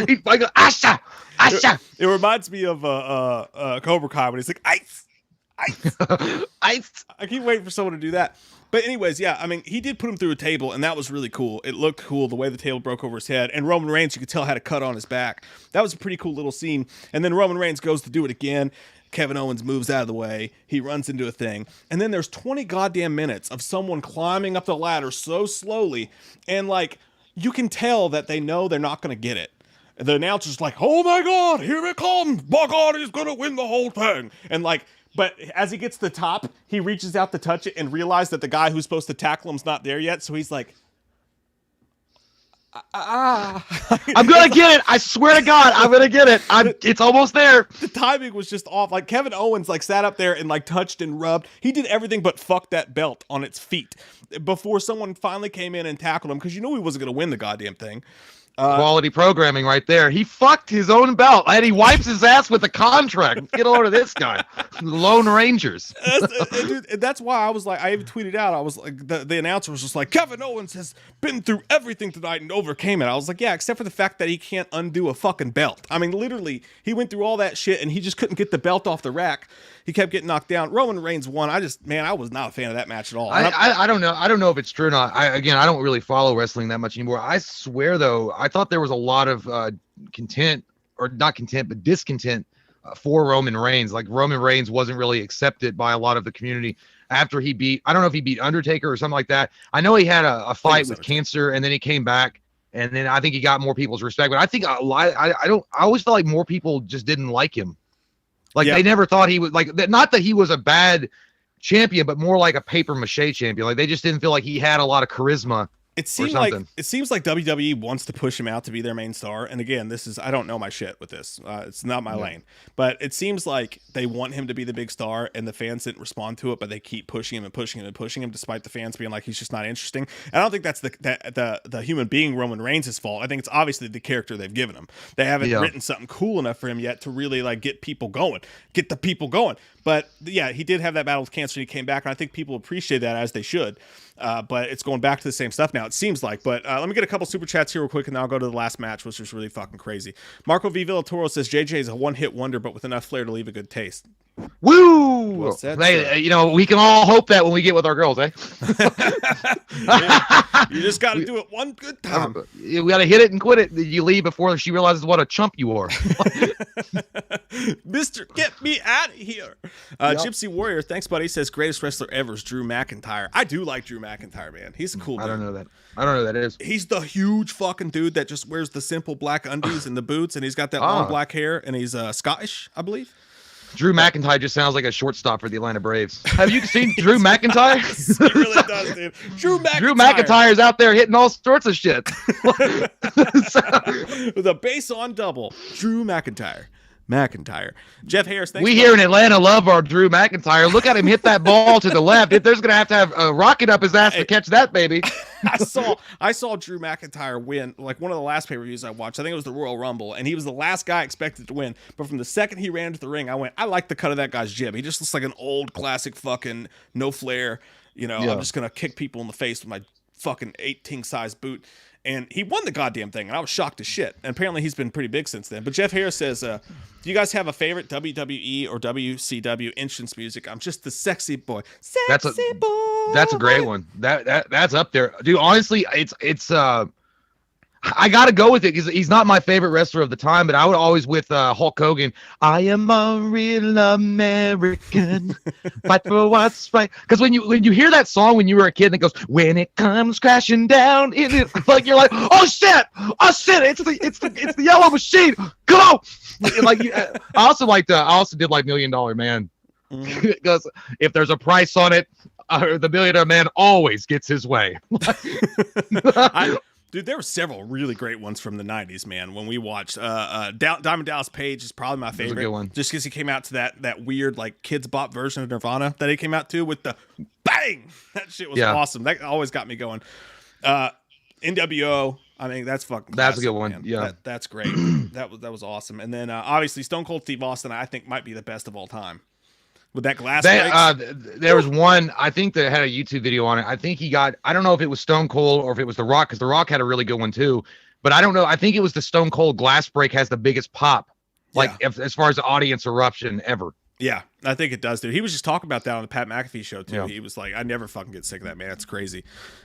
He goes, Asa! Asa! It reminds me of Cobra Kai when he's like, ice! Ice! I keep waiting for someone to do that. But anyways, yeah, I mean, he did put him through a table, and that was really cool. It looked cool, the way the table broke over his head. And Roman Reigns, you could tell, had a cut on his back. That was a pretty cool little scene. And then Roman Reigns goes to do it again. Kevin Owens moves out of the way. He runs into a thing. And then there's 20 goddamn minutes of someone climbing up the ladder so slowly. And, like, you can tell that they know they're not going to get it. And the announcer's like, oh, my God, here it comes. My God, he's going to win the whole thing. And, like... But as he gets to the top, he reaches out to touch it and realizes that the guy who's supposed to tackle him's not there yet. So he's like, I'm gonna get it. I swear to God, I'm gonna get it. It's almost there. The timing was just off. Like Kevin Owens like sat up there and like touched and rubbed. He did everything but fuck that belt on its feet before someone finally came in and tackled him, because you knew he wasn't gonna win the goddamn thing. Quality programming right there. He fucked his own belt and he wipes his ass with a contract. Get over to this guy. Lone Rangers. Dude, that's why I was like, I even tweeted out, I was like, the announcer was just like, Kevin Owens has been through everything tonight and overcame it. I was like, yeah, except for the fact that he can't undo a fucking belt. I mean, literally, he went through all that shit and he just couldn't get the belt off the rack. He kept getting knocked down. Roman Reigns won. I was not a fan of that match at all. I don't know. I don't know if it's true or not. I don't really follow wrestling that much anymore. I swear though, I thought there was a lot of discontent for Roman Reigns. Like Roman Reigns wasn't really accepted by a lot of the community after he beat, I don't know if he beat Undertaker or something like that. I know he had a fight with cancer and then he came back and then I think he got more people's respect. But I think I always felt like more people just didn't like him. Like they never thought he was like, not that he was a bad champion, but more like a paper mache champion. Like they just didn't feel like he had a lot of charisma. It seems like WWE wants to push him out to be their main star. And again, I don't know my shit with this. It's not my lane, but it seems like they want him to be the big star and the fans didn't respond to it, but they keep pushing him and pushing him and pushing him despite the fans being like, he's just not interesting. And I don't think that's the human being Roman Reigns' fault. I think it's obviously the character they've given him. They haven't written something cool enough for him yet to really like get the people going. But yeah, he did have that battle with cancer and he came back. And I think people appreciate that, as they should. But it's going back to the same stuff now, it seems like. But let me get a couple super chats here real quick, and then I'll go to the last match, which was really fucking crazy. Marco V. Villatoro says, JJ is a one-hit wonder, but with enough flair to leave a good taste. Woo! Hey, we can all hope that when we get with our girls, eh? You just got to do it one good time. We got to hit it and quit it. You leave before she realizes what a chump you are. Mister, get me out of here. Gypsy Warrior, thanks, buddy. Says, greatest wrestler ever is Drew McIntyre. I do like Drew McIntyre, man. He's a cool dude. I don't know that. I don't know who that is. He's the huge fucking dude that just wears the simple black undies and the boots, and he's got that long black hair, and he's Scottish, I believe. Drew McIntyre just sounds like a shortstop for the Atlanta Braves. Have you seen Drew McIntyre? He really does, dude. Drew McIntyre's out there hitting all sorts of shit. With a base on double. Drew McIntyre. Jeff Harris, thanks. We here in Atlanta love our Drew McIntyre. Look at him hit that ball to the left. If there's gonna have a rocket up his ass to catch that baby. I saw Drew McIntyre win like one of the last pay-per-views I watched. I think it was the Royal Rumble, and he was the last guy expected to win. But from the second he ran into the ring, I like the cut of that guy's jib. He just looks like an old classic fucking no flair. I'm just gonna kick people in the face with my fucking 18 size boot. And he won the goddamn thing, and I was shocked as shit. And apparently he's been pretty big since then. But Jeff Harris says, do you guys have a favorite WWE or WCW entrance music? I'm just the sexy boy. That's a great one. That's up there. Dude, honestly, it's I gotta go with it because he's not my favorite wrestler of the time, but I would always with Hulk Hogan. I am a real American, fight for what's right. Because when you hear that song when you were a kid, and it goes, when it comes crashing down, like you're like, oh shit, it's the Yellow Machine, go! I also did like $1 Million Man, because if there's a price on it, the $1 Million Man always gets his way. Dude, there were several really great ones from the 90s, man. When we watched Diamond Dallas Page is probably my favorite. That's a good one. Just because he came out to that weird like kids bop version of Nirvana that he came out to with the bang. That shit was awesome. That always got me going. NWO, I mean, that's fucking That's a good one. Man. Yeah. That's great. that was awesome. And then obviously Stone Cold Steve Austin, I think might be the best of all time. With that glass there was one, I think, that had a YouTube video on it. I think I don't know if it was Stone Cold or if it was The Rock, because The Rock had a really good one too. But I don't know. I think it was the Stone Cold glass break has the biggest pop, as far as the audience eruption ever. Yeah, I think it does, dude. He was just talking about that on the Pat McAfee show too. Yeah. He was like, I never fucking get sick of that, man. It's crazy.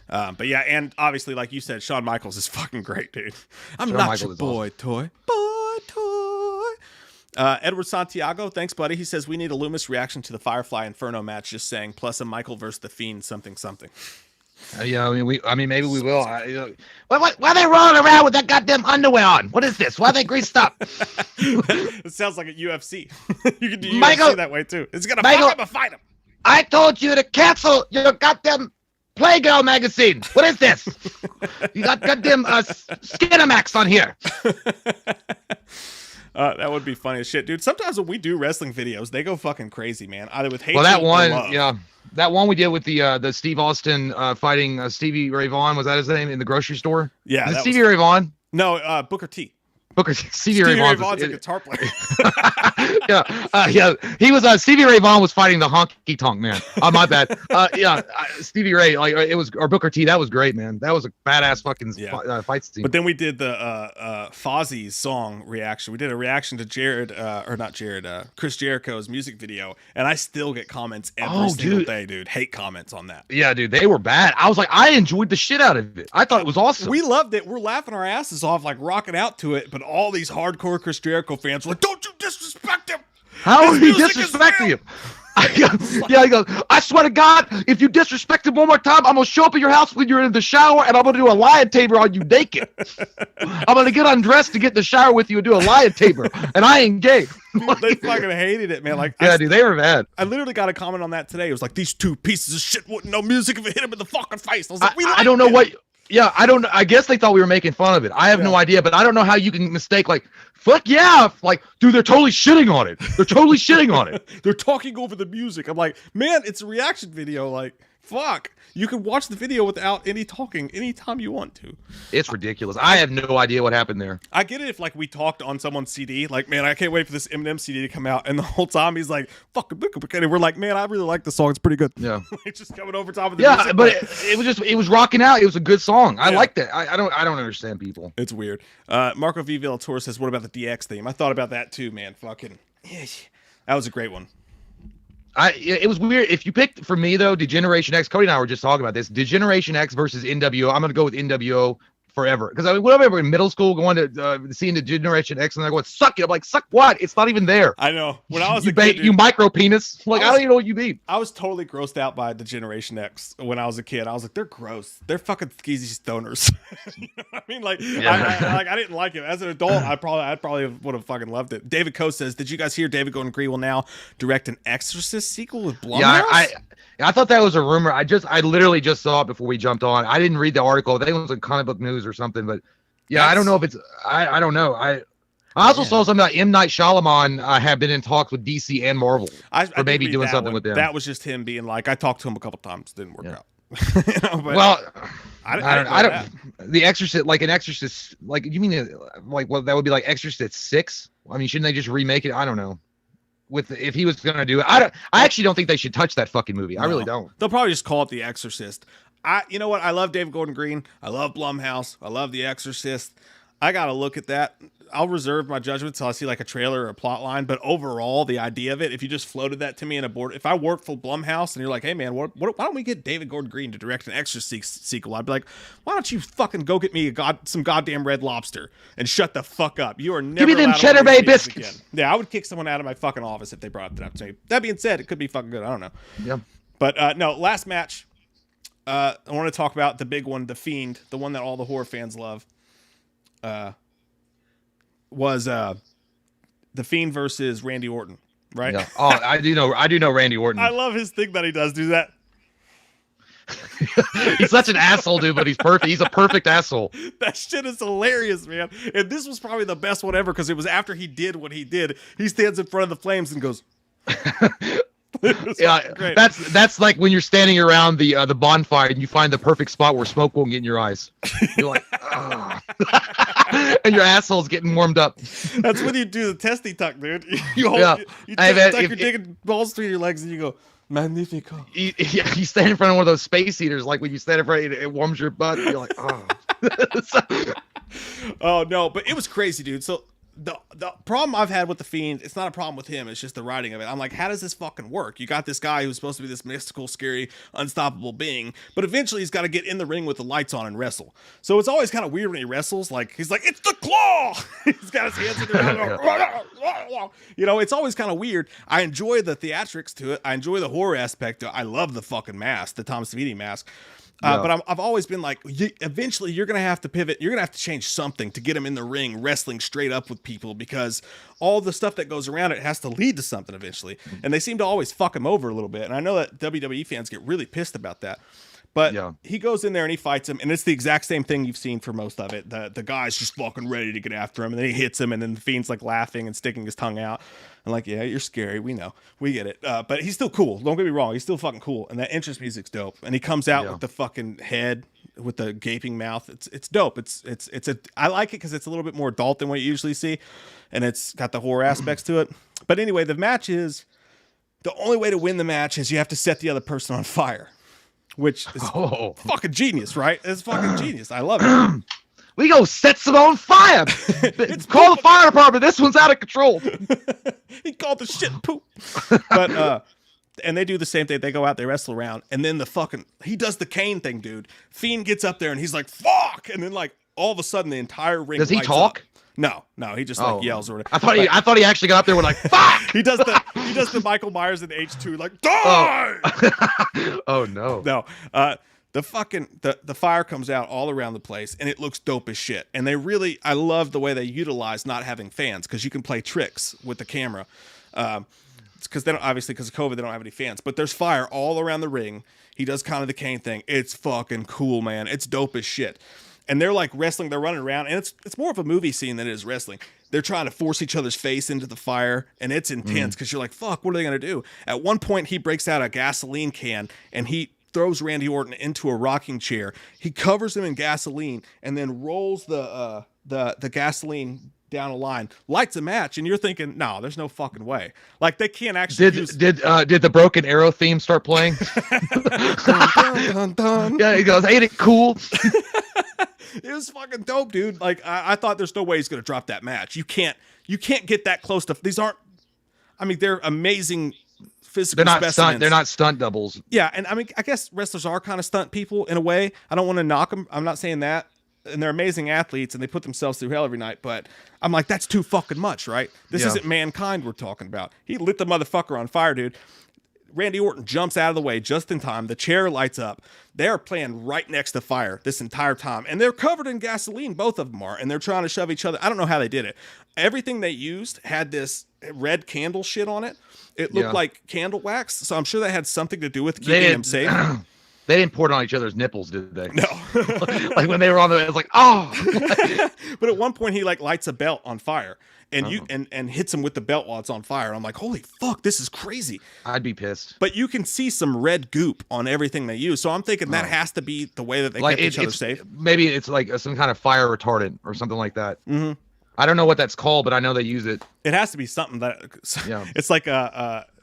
But yeah, and obviously, like you said, Shawn Michaels is fucking great, dude. I'm Shawn not Michaels your boy awesome. Toy. Boy toy. Edward Santiago, thanks, buddy. He says, we need a Loomis reaction to the Firefly Inferno match, just saying, plus a Michael versus the Fiend something. Yeah, maybe we will. Why are they rolling around with that goddamn underwear on? What is this? Why are they greased up? It sounds like a UFC. You can do Michael, UFC that way too. It's gonna fuck him or fight him. I told you to cancel your goddamn Playgirl magazine. What is this? You got goddamn Skinamax on here. That would be funny as shit, dude. Sometimes when we do wrestling videos, they go fucking crazy, man. Either with hate. Well, that or one, love. yeah, that one we did with the Steve Austin fighting Stevie Ray Vaughan. Was that his name in the grocery store? Yeah, was it Stevie Ray Vaughan? No, Booker T. Stevie Ray Vaughan's a guitar player. Yeah. He was Stevie Ray Vaughan was fighting the honky tonk man. Oh, my bad. Stevie Ray, like it was, or Booker T. That was great, man. That was a badass fucking fight scene. But then we did the Fozzie's song reaction. We did a reaction to Chris Jericho's music video, and I still get comments every single day, dude. Hate comments on that. Yeah, dude, they were bad. I was like, I enjoyed the shit out of it. I thought it was awesome. We loved it. We're laughing our asses off, like rocking out to it. But all these hardcore Chris Jericho fans were like, "Don't you disrespect him? How are you disrespecting him?" He goes, I swear to God, if you disrespect him one more time, I'm gonna show up at your house when you're in the shower and I'm gonna do a lion tamer on you naked. I'm gonna get undressed to get in the shower with you and do a lion tamer, and I ain't gay. Dude, they fucking hated it, man. Like, dude, they were bad. I literally got a comment on that today. It was like, these two pieces of shit wouldn't know music if it hit him in the fucking face. I was like, I don't know what. Yeah, I guess they thought we were making fun of it. I have no idea, but I don't know how you can mistake, like, fuck yeah, like, dude, they're totally shitting on it. They're totally shitting on it. They're talking over the music. I'm like, man, it's a reaction video. Like, fuck. You can watch the video without any talking anytime you want to. It's ridiculous. I have no idea what happened there. I get it if, like, we talked on someone's CD. Like, man, I can't wait for this Eminem CD to come out. And the whole time he's like, fucking, and we're like, man, I really like the song. It's pretty good. Yeah. It's just coming over top of the music. Yeah, but it was rocking out. It was a good song. I liked it. I don't understand people. It's weird. Marco V. Villator says, what about the DX theme? I thought about that too, man. Fucking, that was a great one. It was weird. If you picked, for me though, Degeneration X, Cody and I were just talking about this. Degeneration X versus NWO. I'm gonna go with NWO forever. Because I mean, when I remember in middle school going to seeing Degeneration X and they're going, suck it. I'm like, suck what? It's not even there. I know. When I was you micro penis. Like, I don't even know what you mean. I was totally grossed out by Degeneration X when I was a kid. I was like, they're gross. They're fucking skeezy stoners. You know what I mean? Like, I didn't like it. As an adult, I probably would have fucking loved it. David Coe says, did you guys hear David Gordon Green will now direct an Exorcist sequel with Blumhouse? Yeah, I thought that was a rumor. I literally just saw it before we jumped on. I didn't read the article. I think it was in Comic Book News or something, but yeah, I don't know if it's, I don't know. I also saw something about M. Night Shyamalan had been in talks with DC and Marvel for maybe doing something with them. That was just him being like, I talked to him a couple times, didn't work out. Well, I don't. The Exorcist, like an Exorcist, like you mean like what that would be like Exorcist 6? I mean, shouldn't they just remake it? I don't know. If he was gonna do it, I actually don't think they should touch that fucking movie. I really don't. They'll probably just call it The Exorcist. You know what? I love David Gordon Green. I love Blumhouse. I love The Exorcist. I gotta look at that. I'll reserve my judgment till I see like a trailer or a plot line. But overall, the idea of it, if you just floated that to me in a board, if I worked for Blumhouse and you're like, hey man, why don't we get David Gordon Green to direct an Exorcist sequel? I'd be like, why don't you fucking go get me some goddamn Red Lobster and shut the fuck up? You are never give me them Cheddar Bay biscuits again. Yeah, I would kick someone out of my fucking office if they brought that up to me. That being said, it could be fucking good. I don't know. Yeah. But no, last match. I want to talk about the big one, the Fiend, the one that all the horror fans love. Was the Fiend versus Randy Orton, right? Yeah. Oh, I do know Randy Orton. I love his thing that he does. Do that. He's such an asshole, dude, but he's perfect. He's a perfect asshole. That shit is hilarious, man. And this was probably the best one ever because it was after he did what he did. He stands in front of the flames and goes. Yeah, that's like when you're standing around the bonfire and you find the perfect spot where smoke won't get in your eyes. You're like, oh. And your asshole's getting warmed up. That's when you do the testy tuck, dude. You tuck your dick and balls through your legs and you go, magnifico. You stand in front of one of those space heaters, like when you stand in front, it warms your butt. You're like, oh. Oh no, but it was crazy, dude. So the problem I've had with the Fiend, it's not a problem with him, it's just the writing of it. I'm like, how does this fucking work? You got this guy who's supposed to be this mystical, scary, unstoppable being, but eventually he's got to get in the ring with the lights on and wrestle. So it's always kind of weird when he wrestles. Like, he's like, it's the claw! He's got his hands in the air. You know, it's always kind of weird. I enjoy the theatrics to it. I enjoy the horror aspect to it. I love the fucking mask, the Tom Savini mask. But I've always been like, eventually you're going to have to pivot. You're going to have to change something to get him in the ring, wrestling straight up with people, because all the stuff that goes around it has to lead to something eventually. And they seem to always fuck him over a little bit. And I know that WWE fans get really pissed about that. But Yeah. he goes in there and he fights him, and it's the exact same thing you've seen for most of it. The guy's just fucking ready to get after him, and then he hits him, and then the Fiend's like laughing and sticking his tongue out. And like, yeah, you're scary. We know. We get it. But he's still cool. Don't get me wrong. He's still fucking cool. And that entrance music's dope. And he comes out with the fucking head with the gaping mouth. It's dope. I like it because it's a little bit more adult than what you usually see. And it's got the horror aspects to it. But anyway, the match is, the only way to win the match is you have to set the other person on fire. Which is fucking genius, right? It's fucking genius. I love it. We go set some on fire. Call the fire department. This one's out of control. He called the shit poop. But and they do the same thing. They go out, they wrestle around, and then he does the cane thing, dude. Fiend gets up there and he's like, "Fuck!" And then like all of a sudden the entire ring. Does he talk? Up. No, he just like yells or whatever. I thought he actually got up there with like, "Fuck!" He does the Michael Myers in H2 like, "Die!" Oh no. No. The fire comes out all around the place and it looks dope as shit. And I love the way they utilize not having fans, because you can play tricks with the camera. It's because because of COVID, they don't have any fans, but there's fire all around the ring. He does kind of the cane thing. It's fucking cool, man. It's dope as shit. And they're like wrestling, they're running around, and it's more of a movie scene than it is wrestling. They're trying to force each other's face into the fire, and it's intense because you're like, fuck, what are they going to do? At one point, he breaks out a gasoline can, and he throws Randy Orton into a rocking chair. He covers him in gasoline, and then rolls the gasoline down a line, lights a match, and you're thinking, no, there's no fucking way. Like, they can't actually did the Broken Arrow theme start playing? Dun, dun, dun, dun. Yeah, he goes, ain't it cool? It was fucking dope, dude. Like, I thought there's no way he's gonna drop that match. You can't get that close to these. They're amazing physical specimens. They're not stunt doubles. Yeah, and I guess wrestlers are kind of stunt people in a way. I don't want to knock them. I'm not saying that. And they're amazing athletes and they put themselves through hell every night, but I'm like, that's too fucking much, right? This isn't Mankind we're talking about. He lit the motherfucker on fire, dude. Randy Orton jumps out of the way just in time. The chair lights up. They're playing right next to fire this entire time. And they're covered in gasoline, both of them are. And they're trying to shove each other. I don't know how they did it. Everything they used had this red candle shit on it. It looked like candle wax. So I'm sure that had something to do with keeping them safe. They didn't pour it on each other's nipples, did they? No. Like when they were on the, it was like, oh. But at one point he like lights a belt on fire. And and hits him with the belt while it's on fire. I'm like, holy fuck, this is crazy. I'd be pissed. But you can see some red goop on everything they use. So I'm thinking that has to be the way that they kept each other safe. Maybe it's like some kind of fire retardant or something like that. Mm-hmm. I don't know what that's called, but I know they use it. It has to be something that it's like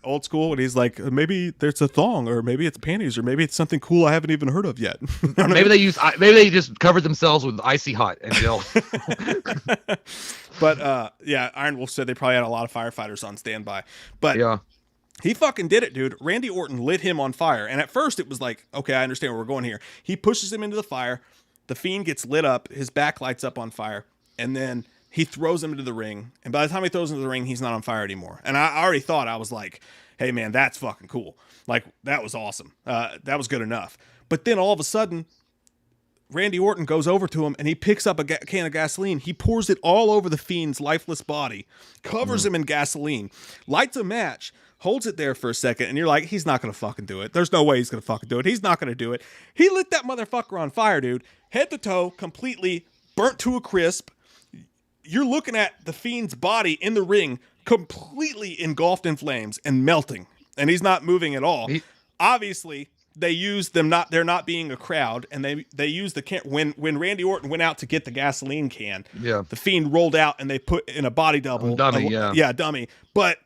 old school when he's like, maybe there's a thong, or maybe it's panties, or maybe it's something cool I haven't even heard of yet. Maybe they just covered themselves with icy hot and gel. But Iron Wolf said they probably had a lot of firefighters on standby. But he fucking did it, dude. Randy Orton lit him on fire. And at first it was like, okay, I understand where we're going here. He pushes him into the fire. The Fiend gets lit up. His back lights up on fire. And then he throws him into the ring. And by the time he throws him into the ring, he's not on fire anymore. And I already thought, I was like, hey, man, that's fucking cool. Like, that was awesome. That was good enough. But then all of a sudden, Randy Orton goes over to him and he picks up a can of gasoline. He pours it all over the Fiend's lifeless body, covers him in gasoline, lights a match, holds it there for a second, and you're like, he's not going to fucking do it. There's no way he's going to fucking do it. He's not going to do it. He lit that motherfucker on fire, dude. Head to toe, completely burnt to a crisp. You're looking at the Fiend's body in the ring, completely engulfed in flames and melting, and he's not moving at all. Obviously, they used them there not being a crowd, and they used the can when Randy Orton went out to get the gasoline can. Yeah, the Fiend rolled out and they put in a body double, dummy. Dummy. But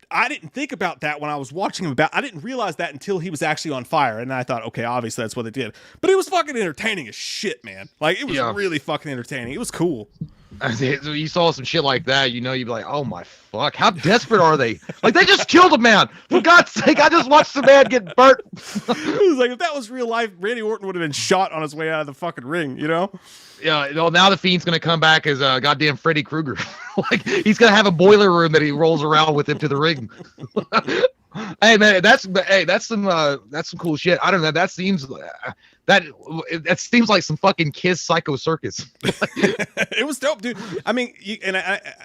I didn't think about that when I was watching him. I didn't realize that until he was actually on fire, and I thought, okay, obviously that's what they did. But it was fucking entertaining as shit, man. Like, it was really fucking entertaining. It was cool. You saw some shit like that, you'd be like, oh my fuck, how desperate are they? Like, they just killed a man. For God's sake, I just watched the man get burnt. It was like, if that was real life, Randy Orton would have been shot on his way out of the fucking ring, you know? Yeah, now the Fiend's gonna come back as goddamn Freddy Krueger. Like, he's gonna have a boiler room that he rolls around with him to the ring. Hey man, that's some cool shit. I don't know. That seems like some fucking Kiss Psycho Circus. It was dope, dude. I mean,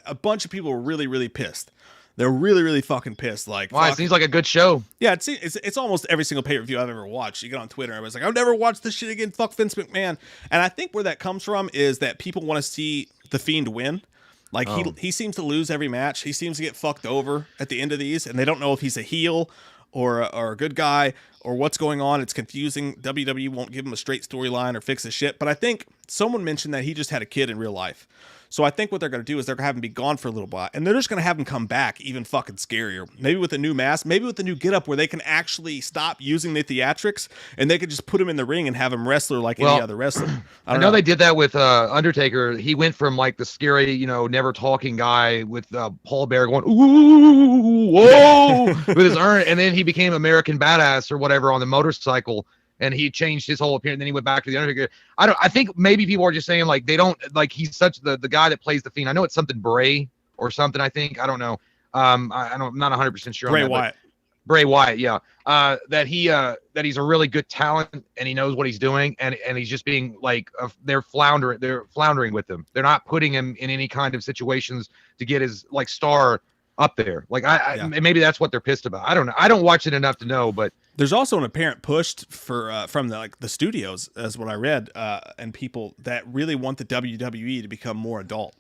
a bunch of people were really, really pissed They're really, really fucking pissed. Like, Why? It seems like a good show. Yeah, it's almost every single pay-per-view I've ever watched. You get on Twitter, and everybody's like, I'll never watch this shit again. Fuck Vince McMahon. And I think where that comes from is that people want to see the Fiend win. Like, he seems to lose every match. He seems to get fucked over at the end of these, and they don't know if he's a heel or a good guy or what's going on. It's confusing. WWE won't give him a straight storyline or fix his shit. But I think someone mentioned that he just had a kid in real life. So I think what they're going to do is they're going to have him be gone for a little while, and they're just going to have him come back even fucking scarier. Maybe with a new mask, maybe with a new getup where they can actually stop using the theatrics, and they could just put him in the ring and have him wrestler like any other wrestler. I know they did that with Undertaker. He went from like the scary, never talking guy with Paul Bear going, ooh, whoa, with his urn, and then he became American Badass or whatever on the motorcycle. And he changed his whole appearance. Then he went back to the Undertaker. I think maybe people are just saying like they don't like he's such the guy that plays the Fiend. I know it's something Bray or something. I think I don't know. I'm not 100% sure. Bray Wyatt. Bray Wyatt, yeah. That he's a really good talent and he knows what he's doing and he's just being like they're floundering with him. They're not putting him in any kind of situations to get his like star up there. Like maybe that's what they're pissed about. I don't know. I don't watch it enough to know, but there's also an apparent push for from the studios, as what I read, and people that really want the WWE to become more adult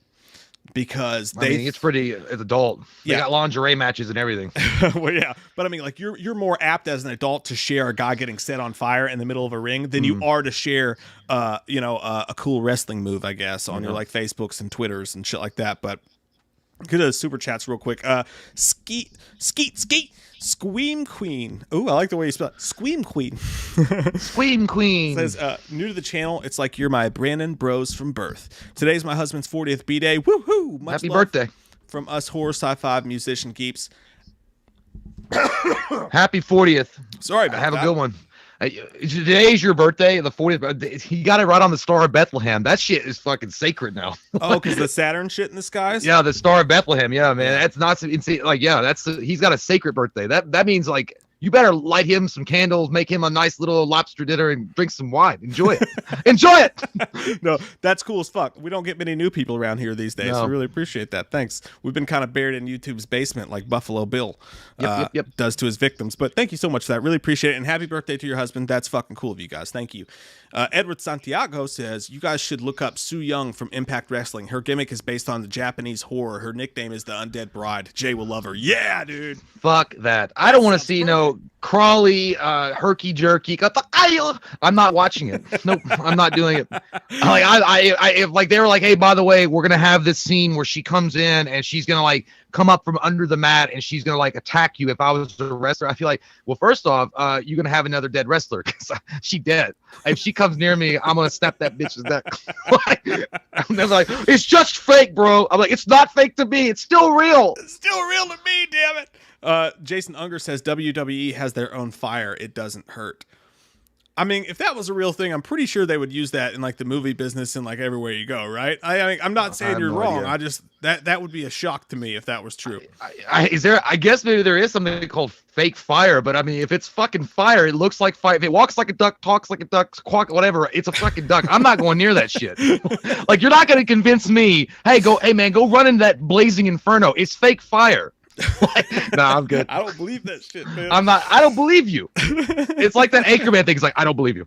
because it's adult. They got lingerie matches and everything. Well, yeah, but I mean, like you're more apt as an adult to share a guy getting set on fire in the middle of a ring than you are to share, a cool wrestling move, I guess, on your like Facebooks and Twitters and shit like that. But get to super chats real quick. Skeet. Squeam Queen. Ooh, I like the way you spell it. Squeam Queen. Squeam Queen. Says, new to the channel, it's like you're my Brandon bros from birth. Today's my husband's 40th B-Day. Woohoo! Much Happy love birthday. From us horror sci-fi musician geeks. Happy 40th. Sorry about Have that. a good one. Today's your birthday, the 40th. He got it right on the Star of Bethlehem. That shit is fucking sacred now. Oh, because the Saturn shit in the skies? Yeah, the Star of Bethlehem. Yeah, man. That's not like, yeah, he's got a sacred birthday. That means like you better light him some candles, make him a nice little lobster dinner, and drink some wine. Enjoy it. Enjoy it. No, that's cool as fuck. We don't get many new people around here these days. No. We really appreciate that. Thanks. We've been kind of buried in YouTube's basement like Buffalo Bill does to his victims. But thank you so much for that. Really appreciate it. And happy birthday to your husband. That's fucking cool of you guys. Thank you. Edward Santiago says, you guys should look up Su Yung from Impact Wrestling. Her gimmick is based on the Japanese horror. Her nickname is the Undead Bride. Jay will love her. Yeah, dude. Fuck that. I don't want to see no crawly, herky jerky. I'm not watching it. Nope, I'm not doing it. If like they were like, hey, by the way, we're gonna have this scene where she comes in and she's gonna like come up from under the mat and she's gonna like attack you. If I was a wrestler, I feel like, well, first off, you're gonna have another dead wrestler because she dead. If she comes near me, I'm gonna snap that bitch's neck. They're like, it's just fake, bro. I'm like, it's not fake to me. It's still real. It's still real to me, damn it. Jason Unger says WWE has their own fire. It doesn't hurt. I mean, if that was a real thing, I'm pretty sure they would use that in like the movie business and like everywhere you go, right? I mean, I'm not saying you're wrong. Idea. I just that would be a shock to me if that was true. I guess maybe there is something called fake fire, but I mean, if it's fucking fire, it looks like fire. If it walks like a duck, talks like a duck, quack, whatever, it's a fucking duck. I'm not going near that shit. Like, you're not going to convince me, hey man, go run into that blazing inferno. It's fake fire. Nah, I'm good. I don't believe that shit, man. I don't believe you. It's like that Anchorman thing. It's like, I don't believe you.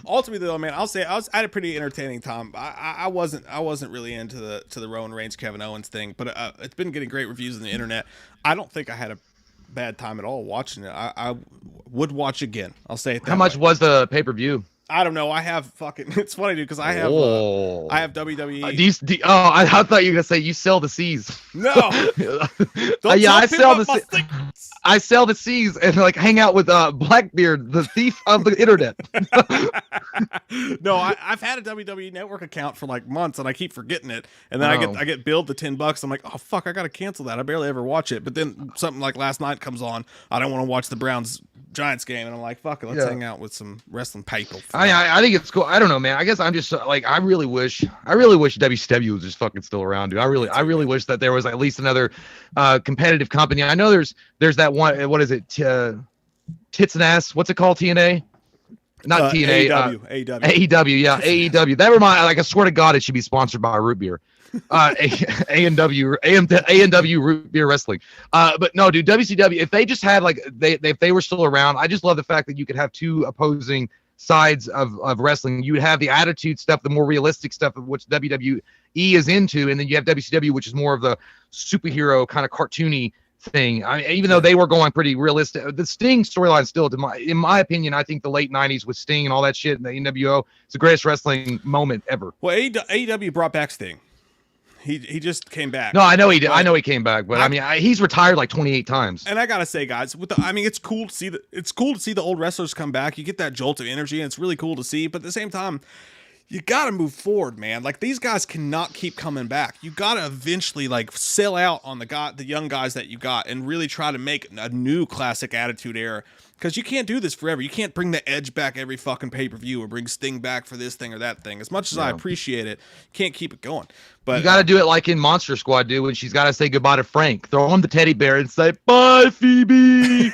Ultimately, though, man, I'll say I had a pretty entertaining time. I wasn't really into the Roman Reigns Kevin Owens thing, but it's been getting great reviews on the internet. I don't think I had a bad time at all watching it. I would watch again. I'll say it that How much way. was the pay-per-view? I don't know. I have fucking. It's funny, dude, because I have WWE. I thought you were gonna say you sell the C's. No. Yeah, I sell the. I sell the C's and like hang out with Blackbeard, the thief of the internet. No, I've had a WWE Network account for like months, and I keep forgetting it. And then I get billed the $10. I'm like, oh fuck, I gotta cancel that. I barely ever watch it. But then something like last night comes on. I don't want to watch the Browns Giants game, and I'm like, fuck it, let's hang out with some wrestling people. I think it's cool. I don't know, man. I guess I'm just like, I really wish WCW was just fucking still around, dude. I really wish that there was at least another competitive company. I know there's that one. What is it? Tits and ass. What's it called? TNA. Not TNA. AEW. AEW. Yeah, AEW. That reminds. Like, I swear to God, it should be sponsored by root beer. A&W Root Beer Wrestling. But no, dude, WCW, if they just had like if they were still around, I just love the fact that you could have two opposing sides of wrestling. You would have the attitude stuff, the more realistic stuff of which WWE is into, and then you have WCW, which is more of the superhero kind of cartoony thing. I mean, even though they were going pretty realistic, the Sting storyline still, in my opinion, I think the late '90s with Sting and all that shit and the NWO, it's the greatest wrestling moment ever. Well, AEW brought back Sting. He just came back. No, I know he did. I know he came back, but I mean, he's retired like 28 times. And I gotta say, guys, it's cool to see the old wrestlers come back. You get that jolt of energy, and it's really cool to see. But at the same time, you gotta move forward, man. Like, these guys cannot keep coming back. You gotta eventually like sell out on the young guys that you got, and really try to make a new classic Attitude Era. Because you can't do this forever. You can't bring the Edge back every fucking pay-per-view or bring Sting back for this thing or that thing. As much as I appreciate it, you can't keep it going. But you got to do it like in Monster Squad, dude, when she's got to say goodbye to Frank. Throw him the teddy bear and say, bye, Phoebe.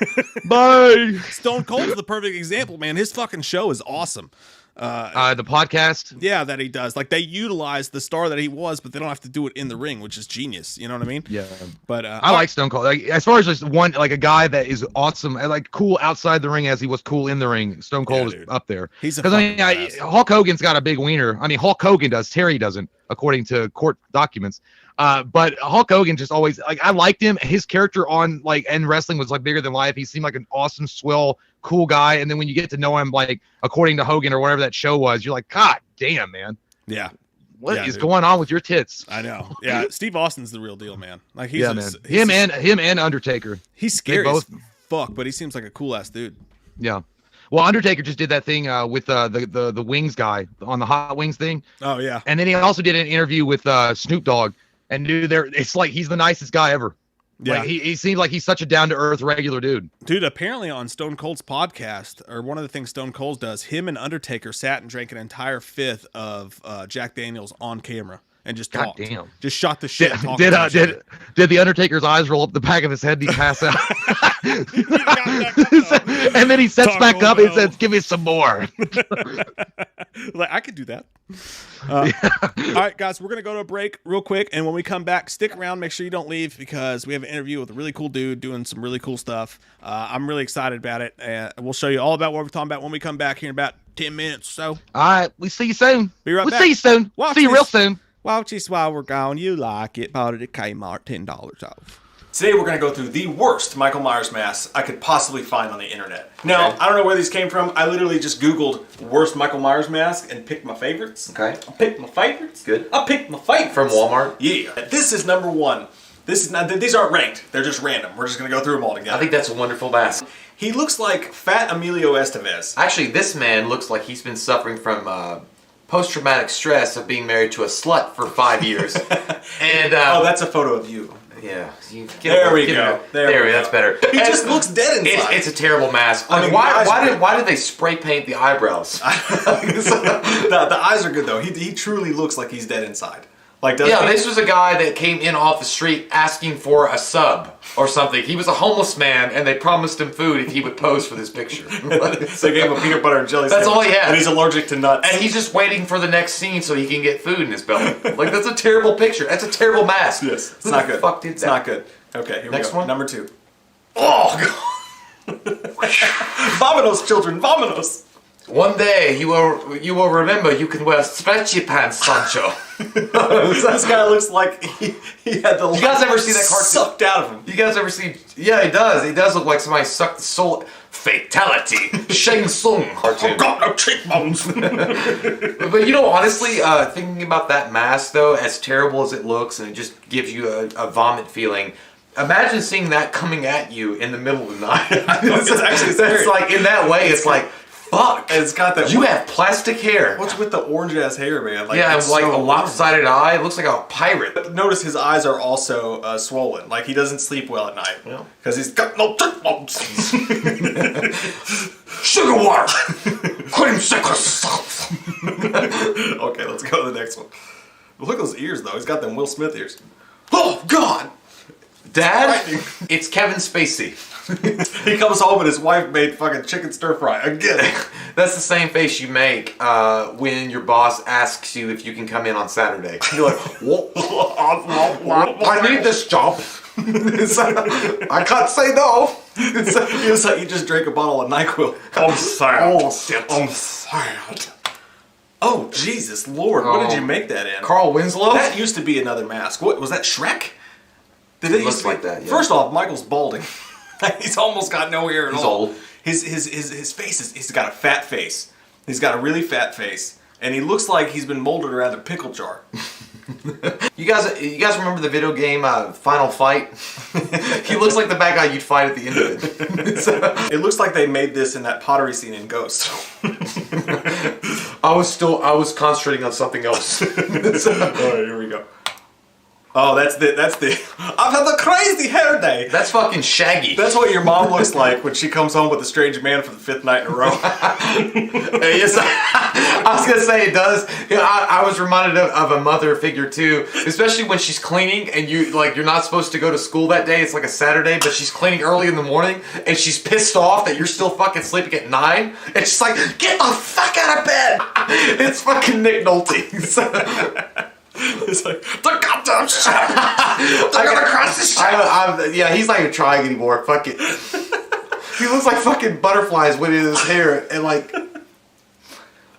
Bye. Stone Cold's the perfect example, man. His fucking show is awesome. The podcast, that he does, like, they utilize the star that he was, but they don't have to do it in the ring, which is genius. You know what I mean? Yeah. But I like Stone Cold. Like, as far as just one, like a guy that is awesome, like cool outside the ring as he was cool in the ring. Stone Cold is up there. He's Hulk Hogan's got a big wiener. I mean, Hulk Hogan does. Terry doesn't, according to court documents. But Hulk Hogan just always, like, I liked him. His character on like in wrestling was like bigger than life. He seemed like an awesome, swell, cool guy. And then when you get to know him, like according to Hogan or whatever that show was, you're like, God damn, man. Yeah. What is going on with your tits? I know. Yeah, Steve Austin's the real deal, man. Like, he's him and Undertaker. He's scary as fuck, but he seems like a cool ass dude. Yeah. Well, Undertaker just did that thing with the Wings guy on the Hot Wings thing. Oh yeah. And then he also did an interview with Snoop Dogg. And dude, it's like he's the nicest guy ever. Yeah, like, he seems like he's such a down to earth regular dude. Dude, apparently on Stone Cold's podcast, or one of the things Stone Cold does, him and Undertaker sat and drank an entire fifth of Jack Daniels on camera and just talked. Damn. Just shot the shit. Did the Undertaker's eyes roll up the back of his head and he pass out? And then he sets back up and says, "Give me some more." Like, I could do that. All right, guys, we're gonna go to a break real quick, and when we come back, stick around. Make sure you don't leave, because we have an interview with a really cool dude doing some really cool stuff. I'm really excited about it, and we'll show you all about what we're talking about when we come back here in about 10 minutes. So, all right, we see you soon. We'll see you soon. See you real soon. Watch this while we're gone. You like it? Bought it at Kmart, $10 off. Today we're going to go through the worst Michael Myers masks I could possibly find on the internet. Now, I don't know where these came from. I literally just Googled worst Michael Myers mask and picked my favorites. Okay. I picked my favorites. Good. I picked my favorites. From Walmart? Yeah. This is number one. This is not. These aren't ranked. They're just random. We're just going to go through them all together. I think that's a wonderful mask. He looks like fat Emilio Estevez. Actually, this man looks like he's been suffering from post-traumatic stress of being married to a slut for 5 years. And oh, that's a photo of you. Yeah. There we go. That's better. He just looks dead inside. It's a terrible mask. I mean, why did they spray paint the eyebrows? The eyes are good though. He truly looks like he's dead inside. Like, this was a guy that came in off the street asking for a sub or something. He was a homeless man, and they promised him food if he would pose for this picture. So they gave him a peanut butter and jelly That's sandwich, all he had. and he's allergic to nuts. And he's just waiting for the next scene so he can get food in his belly. Like, that's a terrible picture. That's a terrible mask. Yes, it's Who not the good. Fuck did it's that? not good. Okay, here Next we go. one? Number 2. Oh, God. Vamonos, children, vamonos. One day you will remember you can wear stretchy pants, Sancho. This guy looks like he had the. You guys ever see that cartoon sucked out of him? You guys ever see? Yeah, he does. He does look like somebody sucked the soul. Fatality, Shang Tsung cartoon. I've got no cheekbones. But you know, honestly, thinking about that mask though, as terrible as it looks, and it just gives you a vomit feeling. Imagine seeing that coming at you in the middle of the night. It's actually scary. It's like, in that way, it's like, fuck. And it's got that. You have plastic hair. What's with the orange ass hair, man? Like, yeah, it's like so a lopsided eye. It looks like a pirate. Notice his eyes are also swollen. Like, he doesn't sleep well at night. Because he's got no cheekbones. Sugar water. Cream sickles. Okay, let's go to the next one. Look at those ears, though. He's got them Will Smith ears. Oh, God! Dad, it's Kevin Spacey. He comes home and his wife made fucking chicken stir fry again. That's the same face you make when your boss asks you if you can come in on Saturday. You're like, what? I need this job. I can't say no. It was like you just drank a bottle of NyQuil. I'm sad. Oh, shit. I'm sad. Oh, Jesus Lord. What did you make that in? Carl Winslow? That used to be another mask. What was that, Shrek? Did It looks like that, yeah. First off, Michael's balding. He's almost got no hair at all. He's old. His face he's got a fat face. He's got a really fat face. And he looks like he's been molded around a pickle jar. You guys remember the video game Final Fight? He looks like the bad guy you'd fight at the end of it. It looks like they made this in that pottery scene in Ghost. I was concentrating on something else. Oh, here we go. Oh, that's the I've had the crazy hair day. That's fucking Shaggy. That's what your mom looks like when she comes home with a strange man for the 5th night in a row. Yes, I was gonna say it does. You know, I was reminded of a mother figure too, especially when she's cleaning and you're not supposed to go to school that day. It's like a Saturday, but she's cleaning early in the morning and she's pissed off that you're still fucking sleeping at 9. And she's like, "Get the fuck out of bed!" It's fucking Nick Nolte. It's like, the goddamn shit! They're gonna cross the shit! Yeah, he's not even trying anymore. Fuck it. He looks like fucking butterflies with his hair and like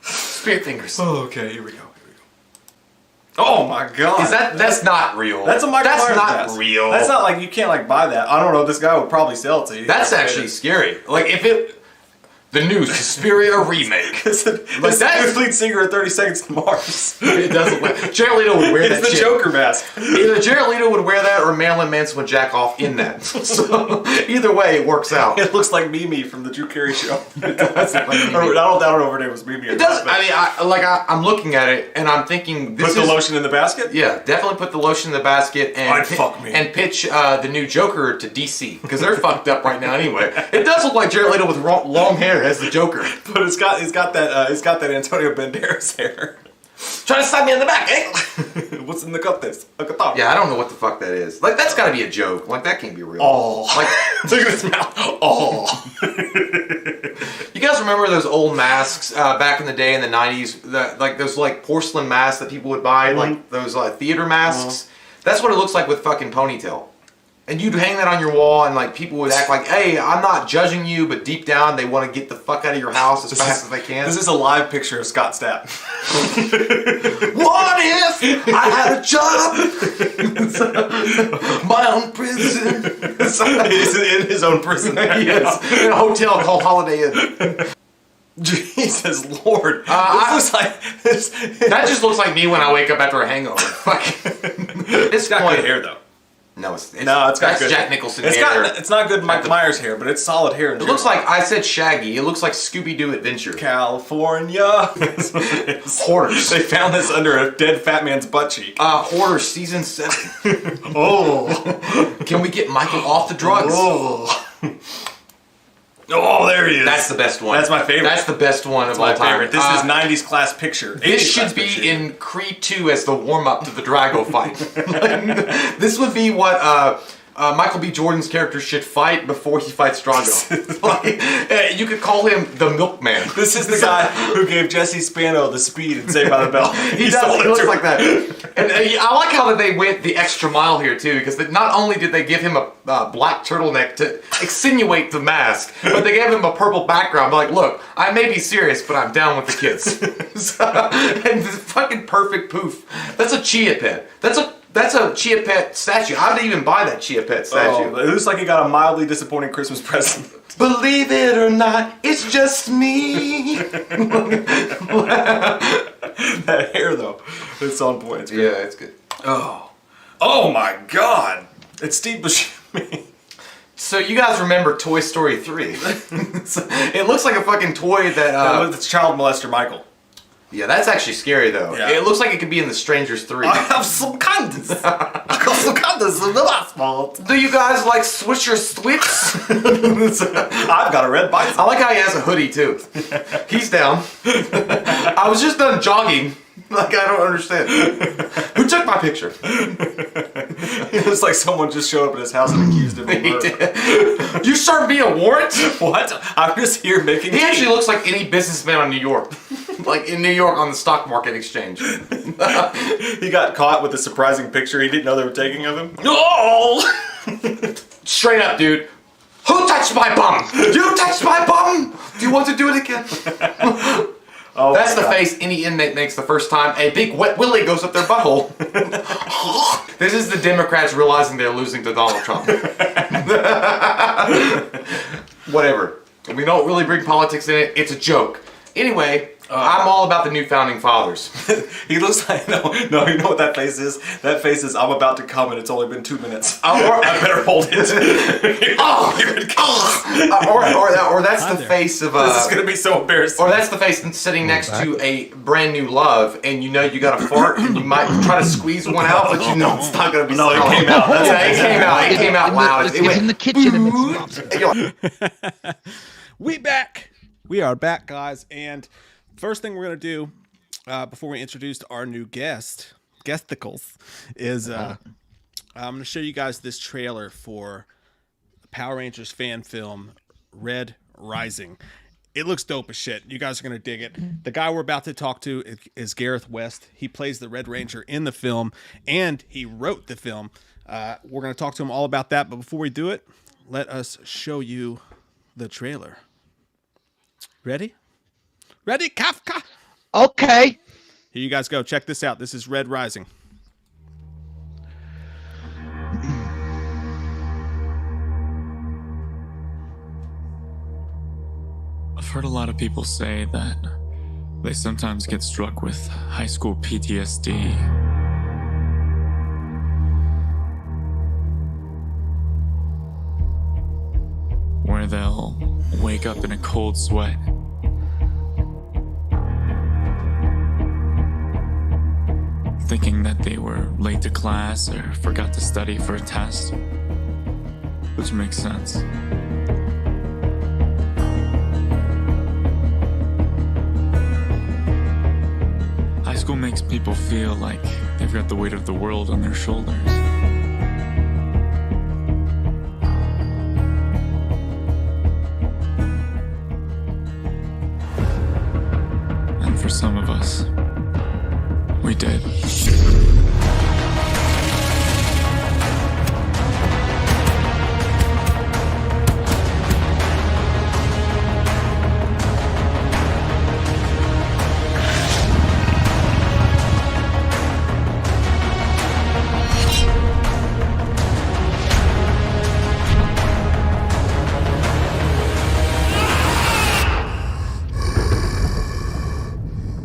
spirit fingers. Oh, okay, here we go. Oh my god! That's not real? That's a Michael That's Myers not mask. real. That's not like you can't like buy that. I don't know. This guy would probably sell it to you. That's actually scary. Like if it. The new Suspiria remake. It's the lead singer of 30 Seconds to Mars. It doesn't look. Jared Leto would wear that It's the shit. Joker mask. Either Jared Leto would wear that or Marilyn Manson would jack off in that. So either way, it works out. It looks like Mimi from the Drew Carey show. It does look like Mimi. I don't know if her name was Mimi. It does. I mean, I'm looking at it and I'm thinking. Put the lotion in the basket? Yeah, definitely put the lotion in the basket and fuck me. And pitch the new Joker to DC because they're fucked up right now anyway. It does look like Jared Leto with long hair as the Joker. But it's got that Antonio Banderas hair. Trying to stab me in the back, eh? What's in the cup? This a guitar. Yeah, I don't know what the fuck that is. Like that's got to be a joke. Like that can't be real. Oh, like look at his mouth. Oh. You guys remember those old masks back in the day in the 90s? Like those like porcelain masks that people would buy, like those theater masks. That's what it looks like with fucking ponytail. And you'd hang that on your wall, and like people would act like, "Hey, I'm not judging you," but deep down they want to get the fuck out of your house as fast as they can. This is a live picture of Scott Stapp. What if I had a job? My own prison. He's in his own prison. Yes, in a hotel called Holiday Inn. Jesus Lord. This looks like that just looks like me when I wake up after a hangover. Fuck. It's got good hair though. No, it's got that's good Jack Nicholson hair. hair. It's not good Mike Myers hair, but it's solid hair. It looks like I said Shaggy. It looks like Scooby-Doo Adventure. California. Hoarders. They found this under a dead fat man's butt cheek. Hoarders season 7. Oh. Can we get Michael off the drugs? Oh. Oh, there he is. That's the best one. That's my favorite. That's the best one of all time. Favorite. This is 90s class picture. This should be in Creed 2 as the warm-up to the Drago fight. This would be what Michael B. Jordan's character should fight before he fights Drago. Like, you could call him the Milkman. This is the guy who gave Jesse Spano the speed in Saved by the Bell. He does. He looks like that. And I like how that they went the extra mile here too, because not only did they give him a black turtleneck to extenuate the mask, but they gave him a purple background. Like, look, I may be serious, but I'm down with the kids. And this fucking perfect poof. That's a Chia Pet. That's a Chia Pet statue. I would even buy that Chia Pet statue. Oh, it looks like he got a mildly disappointing Christmas present. Believe it or not, it's just me. That hair, though, it's on point. It's yeah, it's good. Oh my God! It's Steve Buscemi. So you guys remember Toy Story 3? It looks like a fucking toy that... it's child molester Michael. Yeah, that's actually scary though. Yeah. It looks like it could be in The Strangers 3. I have some candies. I got some candies in the last vault. Do you guys like Swisher Swifts? I've got a red bison. I like how he has a hoodie too. He's down. I was just done jogging. Like, I don't understand. Who took my picture? It looks like someone just showed up at his house and accused him of murder. You served me a warrant? What? I'm just here making He actually looks like any businessman on New York. Like in New York on the stock market exchange. He got caught with a surprising picture he didn't know they were taking of him. Oh! Straight up, dude. Who touched my bum? You touched my bum? Do you want to do it again? Oh, that's the face any inmate makes the first time a big wet willy goes up their butthole. This is the Democrats realizing they're losing to Donald Trump. Whatever. We don't really bring politics in it. It's a joke. Anyway, I'm all about the new founding fathers. He looks like, no, you know what that face is? That face is, I'm about to come and it's only been 2 minutes. I better hold it. Or that's the face of this is going to be so embarrassing. Or that's the face sitting next to a brand new love, and you know you got a fart, and you might try to squeeze one out, but you know it's not going to be. No, it came out. It came out loud. It was in the kitchen and it's We back. We are back, guys. And first thing we're going to do before we introduce our new guesticles, is I'm going to show you guys this trailer for the Power Rangers fan film, Red Rising. It looks dope as shit. You guys are going to dig it. The guy we're about to talk to is Gareth West. He plays the Red Ranger in the film, and he wrote the film. We're going to talk to him all about that. But before we do it, let us show you the trailer. Ready? Ready, Kafka? okay. Here you guys go. Check this out. This is Red Rising. I've heard a lot of people say that they sometimes get struck with high school PTSD. Where they'll wake up in a cold sweat. Thinking that they were late to class or forgot to study for a test. Which makes sense. High school makes people feel like they've got the weight of the world on their shoulders. And for some of us, we did.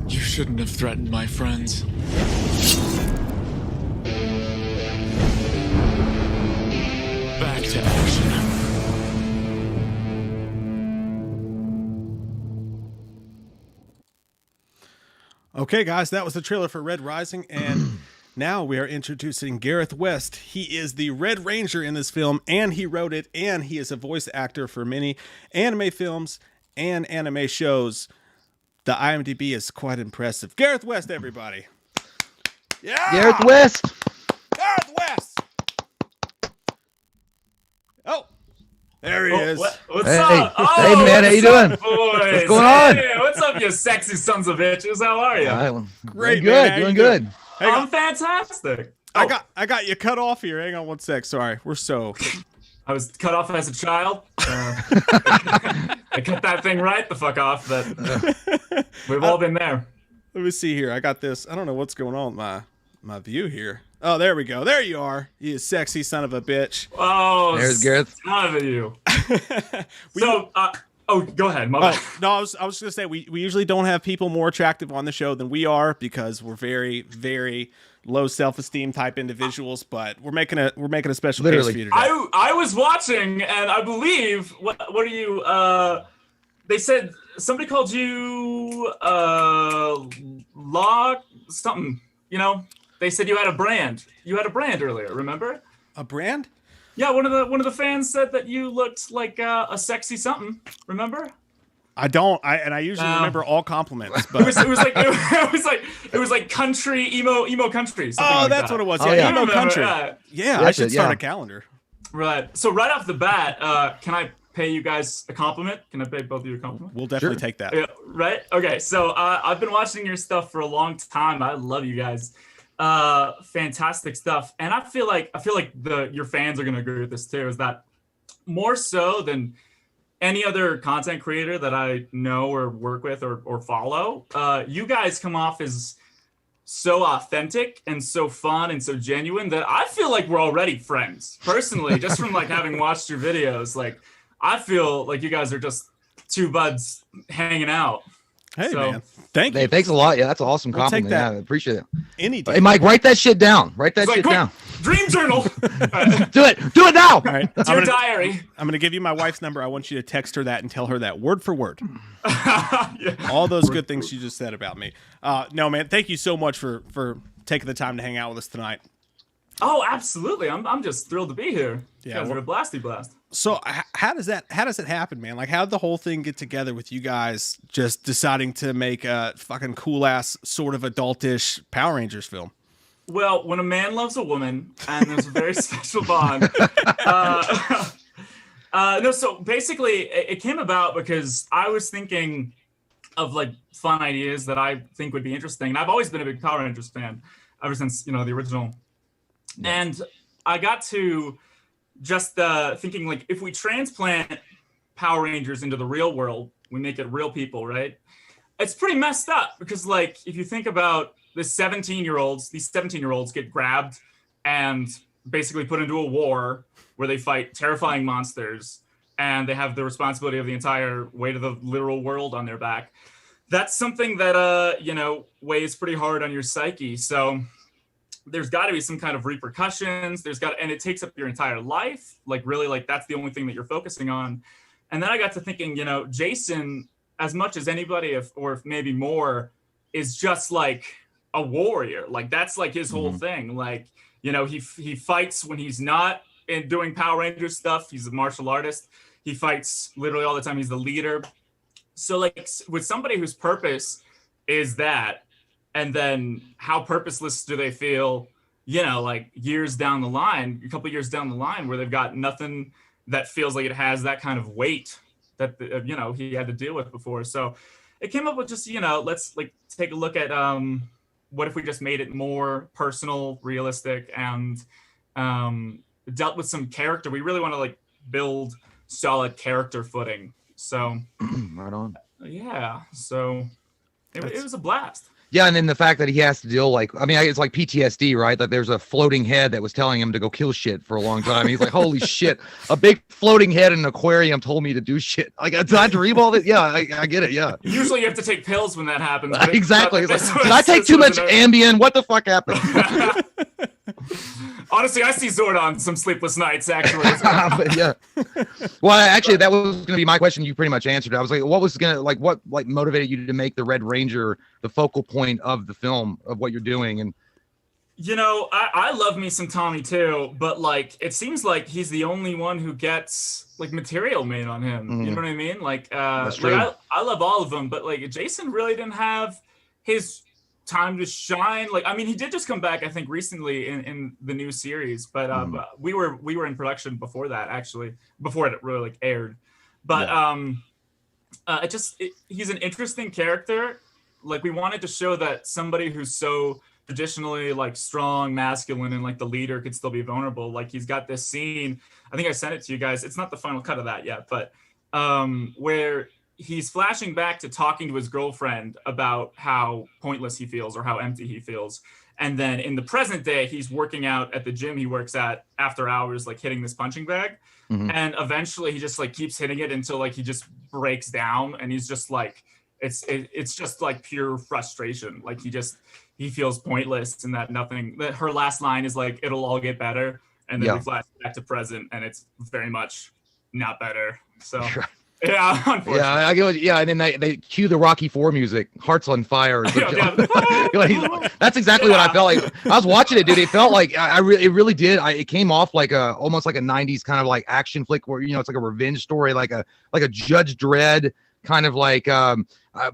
You shouldn't have threatened my friends. Back to action. Okay, guys, that was the trailer for Red Rising, and now we are introducing Gareth West. He is the Red Ranger in this film, and he wrote it, and he is a voice actor for many anime films and anime shows. The IMDb is quite impressive. Gareth West, everybody. Yeah! Gareth West. Gareth West! Oh, there he is. What's Hey, up? hey, man, how you doing? Boys? What's going on? Hey, what's up, you sexy sons of bitches? How are you? Great, Doing man. good. How you Doing good. Hang I'm on. fantastic. I got you cut off here. Hang on one sec. Sorry. We're so... I was cut off as a child. I cut that thing right the fuck off, but we've all been there. Let me see here. I got this. I don't know what's going on with my view here. Oh, there we go. There you are. You sexy son of a bitch. Oh, There's Gareth. Son of you. Go ahead. My bad. No, I was just gonna say we usually don't have people more attractive on the show than we are because we're very, very low self-esteem type individuals. But we're making a special case for you today. I was watching, and I believe what are you? They said somebody called you log something. You know, they said you had a brand. You had a brand earlier. Remember? A brand? Yeah, one of the fans said that you looked like a sexy something. Remember? I don't. I usually remember all compliments. But It was like country emo country. Oh, Like that's that. what it was. Oh, Yeah, yeah. emo Remember, country. yeah. Yeah, I That's should it, start yeah. a calendar. Right. So right off the bat, can I pay you guys a compliment? Can I pay both of you a compliment? We'll definitely take that. Yeah, right? Okay, so I've been watching your stuff for a long time. I love you guys. Fantastic stuff. And I feel like your fans are gonna agree with this too, is that more so than any other content creator that I know or work with or follow, you guys come off as so authentic and so fun and so genuine that I feel like we're already friends. Personally, just from like having watched your videos, like I feel like you guys are just two buds hanging out. Hey, So- man. Thank you. Hey, thanks a lot. Yeah, that's an awesome We'll take compliment. that. Yeah, I appreciate it. Any day. Hey, Mike, write that shit down. Write that It's like, shit quick, down. dream journal. Do it. Do it now. All right. It's your diary. I'm gonna give you my wife's number. I want you to text her that and tell her that word for word. Yeah. All those good things she just said about me. No, man. Thank you so much for taking the time to hang out with us tonight. Oh, absolutely. I'm just thrilled to be here. Yeah, You guys are a blasty blast. So how does it happen, man? Like, how did the whole thing get together with you guys just deciding to make a fucking cool ass sort of adultish Power Rangers film? Well, when a man loves a woman, and there's a very special bond. No, so basically, it came about because I was thinking of like fun ideas that I think would be interesting, and I've always been a big Power Rangers fan ever since the original. And I got to just thinking like, if we transplant Power Rangers into the real world, we make it real people, right? It's pretty messed up because like if you think about these 17-year-olds get grabbed and basically put into a war where they fight terrifying monsters and they have the responsibility of the entire weight of the literal world on their back. That's something that weighs pretty hard on your psyche. So there's got to be some kind of repercussions. And it takes up your entire life. Like really, like that's the only thing that you're focusing on. And then I got to thinking, Jason, as much as anybody, if maybe more, is just like a warrior. Like that's like his whole thing. Like, he fights when he's not doing Power Rangers stuff. He's a martial artist. He fights literally all the time. He's the leader. So like with somebody whose purpose is that, and then how purposeless do they feel, like years down the line, a couple years down the line, where they've got nothing that feels like it has that kind of weight that, he had to deal with before. So it came up with just, let's like take a look at what if we just made it more personal, realistic, and dealt with some character. We really want to like build solid character footing. So Right on. yeah, so it was a blast. Yeah, and then the fact that he has to deal it's like PTSD, right? Like there's a floating head that was telling him to go kill shit for a long time. He's like, holy shit, a big floating head in an aquarium told me to do shit. Like, did I dream all this? Yeah, I get it. Yeah, Usually you have to take pills when that happens. but exactly. but It's like, did I take too much Ambien? What the fuck happened? Honestly, I see Zord on some sleepless nights, actually. But yeah. Well, actually, that was going to be my question. You pretty much answered it. I was like, what motivated you to make the Red Ranger the focal point of the film, of what you're doing? And I love me some Tommy too, but like it seems like he's the only one who gets like material made on him. You know what I mean? Like, That's true. I love all of them, but like Jason really didn't have his time to shine. Like, I mean, he did just come back, I think, recently in the new series, but we were in production before that, actually, before it really like aired. But he's an interesting character. Like, we wanted to show that somebody who's so traditionally like strong, masculine, and like the leader could still be vulnerable. Like, he's got this scene, I think I sent it to you guys. It's not the final cut of that yet, but where he's flashing back to talking to his girlfriend about how pointless he feels or how empty he feels. And then in the present day, he's working out at the gym he works at after hours, like hitting this punching bag. And eventually he just like keeps hitting it until like he just breaks down, and he's just like, it's just like pure frustration. Like he feels pointless, and that her last line is like, it'll all get better. And then we flash back to present, and it's very much not better. So yeah, unfortunately. Yeah, I get. And then they cue the Rocky IV music, "Hearts on Fire." That's exactly what I felt like. I was watching it, dude. It felt like it really did. It came off like almost like a '90s kind of like action flick, where it's like a revenge story, like a Judge Dredd kind of like.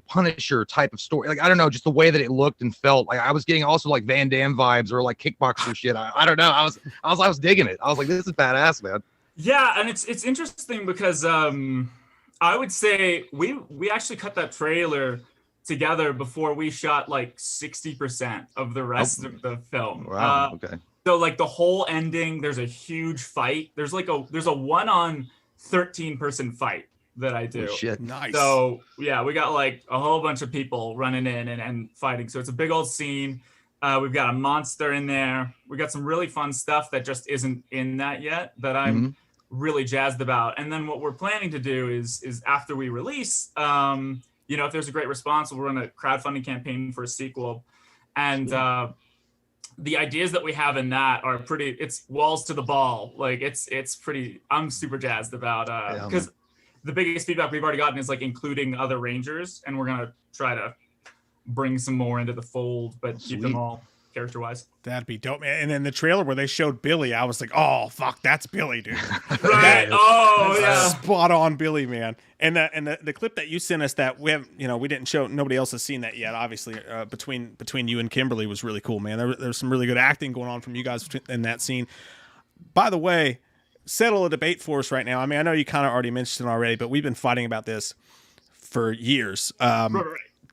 Punisher type of story. Like, I don't know, just the way that it looked and felt. Like I was getting also like Van Damme vibes or like kickboxer shit. I don't know. I was digging it. I was like, this is badass, man. Yeah, and it's interesting because I would say we actually cut that trailer together before we shot like 60% of the rest of the film. Wow. Okay. So like the whole ending, there's a huge fight. There's a 1-on-13-person fight that I do. Oh, shit. Nice. So yeah, we got like a whole bunch of people running in and fighting. So it's a big old scene. We've got a monster in there. We got some really fun stuff that just isn't in that yet that I'm really jazzed about. And then what we're planning to do is after we release, if there's a great response, we'll run a crowdfunding campaign for a sequel. And the ideas that we have in that are it's walls to the ball. Like it's pretty, I'm super jazzed about, because the biggest feedback we've already gotten is like including other Rangers, and we're going to try to bring some more into the fold, but keep them all character-wise. That'd be dope, man. And then the trailer where they showed Billy, I was like, oh, fuck, that's Billy, dude. Right. Oh, yeah. Spot on Billy, man. And the clip that you sent us that we haven't, we didn't show, nobody else has seen that yet, obviously, between you and Kimberly was really cool, man. There's some really good acting going on from you guys in that scene. By the way, settle a debate for us right now. I mean, I know you kind of already mentioned it already, but we've been fighting about this for years. Right.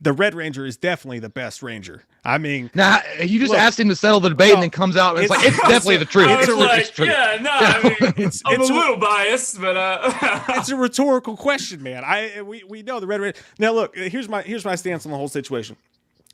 The Red Ranger is definitely the best Ranger. I mean, now you just asked him to settle the debate, and then comes out and it's like, it's definitely the truth. I mean, I'm a little biased, but it's a rhetorical question, man. We know the Red Ranger. Now look, here's my stance on the whole situation.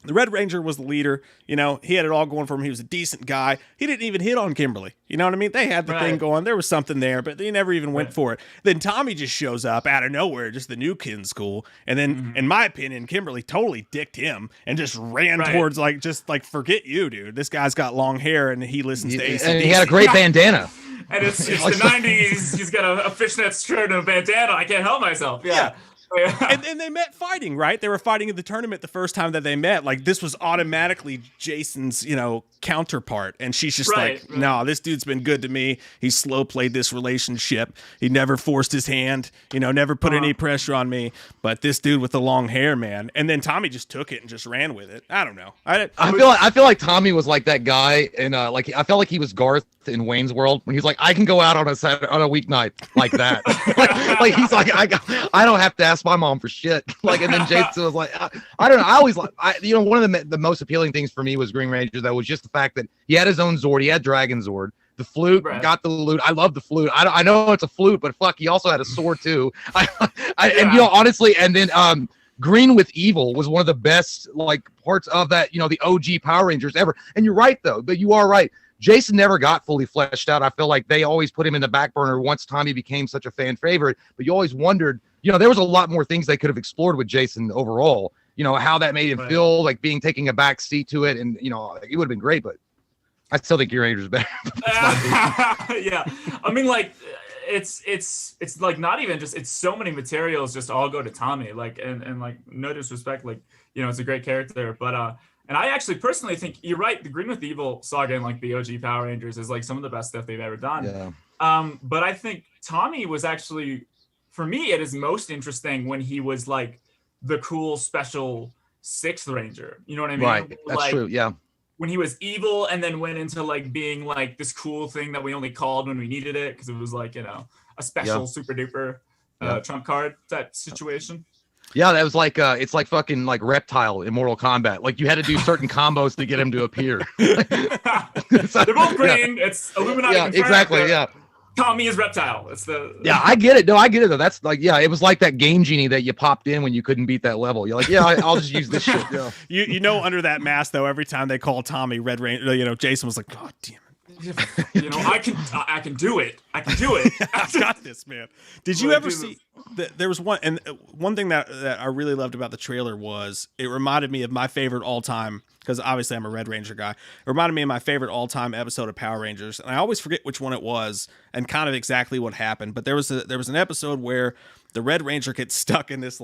The Red Ranger was the leader. He had it all going for him. He was a decent guy. He didn't even hit on Kimberly. You know what I mean? They had the thing going. There was something there, but they never even went for it. Then Tommy just shows up out of nowhere, just the new kid in school. And then, in my opinion, Kimberly totally dicked him and just ran towards forget you, dude. This guy's got long hair and he listens to AC/DC. And he had a great bandana. And it's the 90s. He's got a fishnet shirt and a bandana. I can't help myself. Yeah. And they met fighting, right? They were fighting at the tournament the first time that they met. Like, this was automatically Jason's, counterpart. And she's just no, this dude's been good to me. He slow played this relationship. He never forced his hand, never put any pressure on me. But this dude with the long hair, man. And then Tommy just took it and just ran with it. I don't know. I feel like Tommy was like that guy, and I felt like he was Garth in Wayne's World when he's like, I can go out on a weeknight like that. like he's like, I don't have to ask my mom for shit. And then Jason was like, I don't know. I always one of the most appealing things for me was Green Ranger, though, was just the fact that he had his own Zord. He had Dragon Zord. The flute, got the loot. I love the flute. I know it's a flute, but fuck, he also had a sword too. And honestly, and then Green with Evil was one of the best parts of that, the OG Power Rangers ever. And you're right though, but you are right. Jason never got fully fleshed out. I feel like they always put him in the back burner once Tommy became such a fan favorite. But you always wondered, there was a lot more things they could have explored with Jason overall. How that made him feel, like taking a back seat to it. And, it would have been great, but I still think Green Ranger's better. Yeah. I mean, it's like not even just, it's so many materials just all go to Tommy. And no disrespect, it's a great character. But, and I actually personally think you're right. The Green with Evil saga and the OG Power Rangers is some of the best stuff they've ever done. Yeah. But I think Tommy was actually, for me, it is most interesting when he was the cool special sixth Ranger. You know what I mean? Right. That's true. Yeah. When he was evil and then went into being this cool thing that we only called when we needed it because it was a special super duper trump card type situation. Yeah, that was it's like fucking Reptile in Mortal Kombat. You had to do certain combos to get him to appear. They're both green. Yeah. It's Illuminati. Yeah, exactly. Yeah. Tommy is Reptile. It's Yeah, I get it. No, I get it though. That's it was like that game genie that you popped in when you couldn't beat that level. You're like, I'll just use this shit. Yeah. Under that mask though, every time they call Tommy Red Ranger, Jason was like, God damn it. I can do it. I can do it. I've got this, man. Did you ever see there was one thing that I really loved about the trailer was it reminded me of my favorite all-time, because obviously I'm a Red Ranger guy. It reminded me of my favorite all-time episode of Power Rangers, and I always forget which one it was and kind of exactly what happened, but there was an episode where the Red Ranger gets stuck in this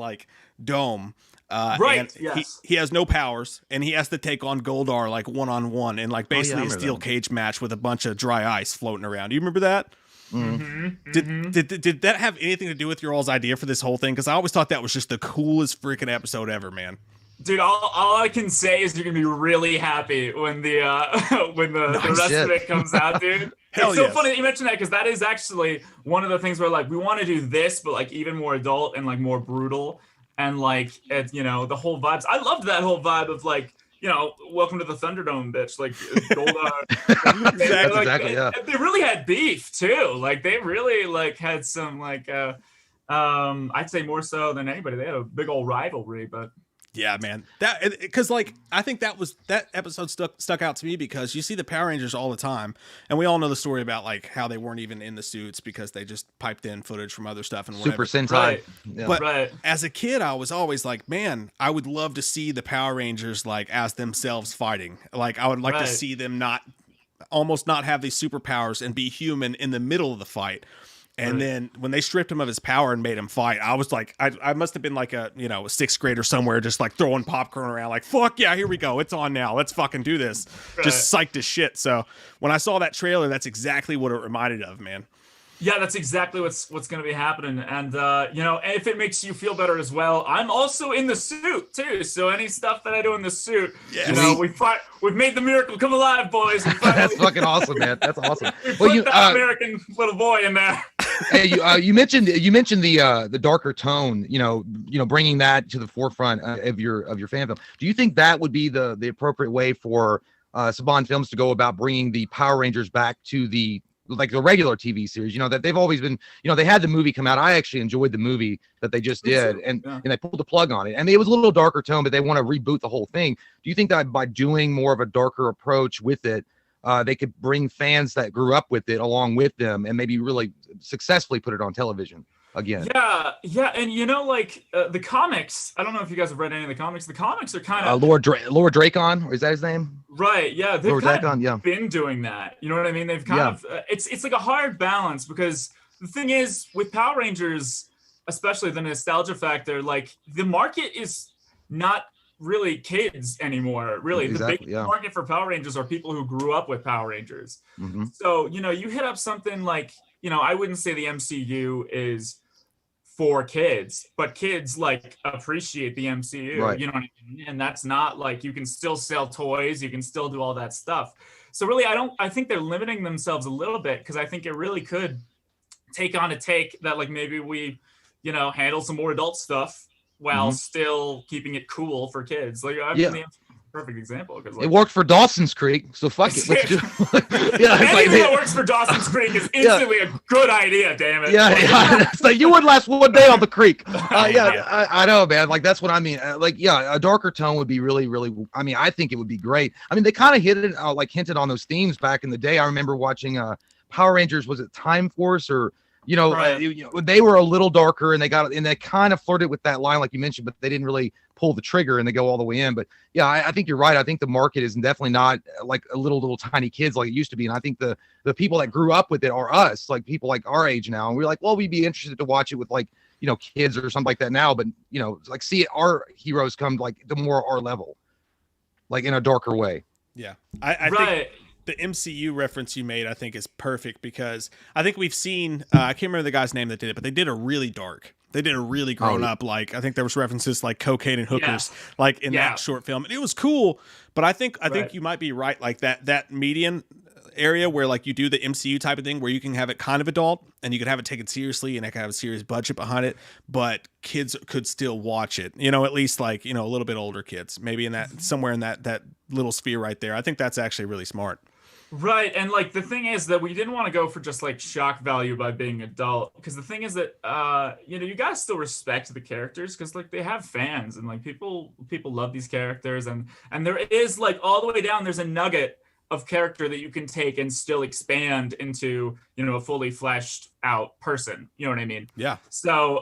dome. And yes. he has no powers, and he has to take on Goldar one-on-one in basically a steel cage match with a bunch of dry ice floating around. Do you remember that? Did that have anything to do with your all's idea for this whole thing? Because I always thought that was just the coolest freaking episode ever, man. Dude, all I can say is you're gonna be really happy when the the rest of it comes out, dude. Hell it's so yes. funny that you mentioned that, because that is actually one of the things where like we want to do this, but like even more adult and like more brutal, and like it's, you know, the whole vibes. I loved that whole vibe of like, you know, welcome to the Thunderdome, bitch. Like Gold. Exactly, yeah. They really had beef too. Like they really like had some like I'd say more so than anybody. They had a big old rivalry, but. Yeah, man. That because like I think that episode stuck out to me because you see the Power Rangers all the time, and we all know the story about like how they weren't even in the suits because they just piped in footage from other stuff and whatever. Super Sentai. Right. Yeah. But as a kid, I was always like, man, I would love to see the Power Rangers like as themselves fighting. Like I would like to see them almost not have these superpowers and be human in the middle of the fight. And then when they stripped him of his power and made him fight, I was like, I must have been like a sixth grader somewhere, just like throwing popcorn around, like, fuck yeah, here we go. It's on now. Let's fucking do this. Just psyched as shit. So when I saw that trailer, that's exactly what it reminded of, man. Yeah, that's exactly what's going to be happening. And, you know, if it makes you feel better as well, I'm also in the suit, too. So any stuff that I do in the suit, you know, we've made the miracle come alive, boys. That's fucking awesome, man. That's awesome. We put that American little boy in there. Hey, you mentioned the darker tone, you know, bringing that to the forefront of your fandom. Do you think that would be the appropriate way for Saban Films to go about bringing the Power Rangers back to the regular TV series? You know, that they've always been, you know, they had the movie come out. I actually enjoyed the movie that they just did, and they pulled the plug on it. And it was a little darker tone, but they want to reboot the whole thing. Do you think that by doing more of a darker approach with it, they could bring fans that grew up with it along with them and maybe really successfully put it on television again? Yeah. And you know, like the comics, I don't know if you guys have read any of the comics. The comics are kind of Lord Dracon, or is that his name? Right. Yeah. They've Lord kind Dracon, of been doing that. You know what I mean? They've kind of, it's like a hard balance, because the thing is with Power Rangers, especially the nostalgia factor, like the market is not really kids anymore. Really, exactly, the big market for Power Rangers are people who grew up with Power Rangers. So, you know, you hit up something like, you know, I wouldn't say the MCU is for kids, but kids like appreciate the MCU, right. You know what I mean? And that's not like, you can still sell toys, you can still do all that stuff. So really, I think they're limiting themselves a little bit, because I think it really could take on a take that like maybe we, you know, handle some more adult stuff while still keeping it cool for kids. Like I mean, the perfect example, because like, it worked for Dawson's Creek, so fuck it. Let's do anything that works for Dawson's Creek is instantly a good idea. Damn it. Yeah. It's like you wouldn't last one day on the creek. I know, man. Like that's what I mean. A darker tone would be really, really. I mean, I think it would be great. I mean, they kind of hinted on those themes back in the day. I remember watching Power Rangers. Was it Time Force or? You know, they were a little darker, and they kind of flirted with that line, like you mentioned, but they didn't really pull the trigger and they go all the way in. But yeah, I think you're right. I think the market is definitely not like a little tiny kids like it used to be. And I think the people that grew up with it are us, like people like our age now. And we're like, well, we'd be interested to watch it with like, you know, kids or something like that now. But, you know, like see our heroes come like the more our level, like in a darker way. Yeah. I think the MCU reference you made, I think, is perfect, because I think we've seen, I can't remember the guy's name that did it, but they did a really dark. They did a really grown up, like, I think there was references like cocaine and hookers, like in that short film. And it was cool, but I think you might be right. Like that median area where like you do the MCU type of thing where you can have it kind of adult and you could have it taken seriously and it can have a serious budget behind it, but kids could still watch it, you know, at least like, you know, a little bit older kids, maybe in that, somewhere in that little sphere right there. I think that's actually really smart. Right. And like the thing is that we didn't want to go for just like shock value by being adult, because the thing is that you know, you gotta still respect the characters, because like they have fans and like people love these characters, and there is like all the way down there's a nugget of character that you can take and still expand into, you know, a fully fleshed out person. You know what I mean? Yeah. So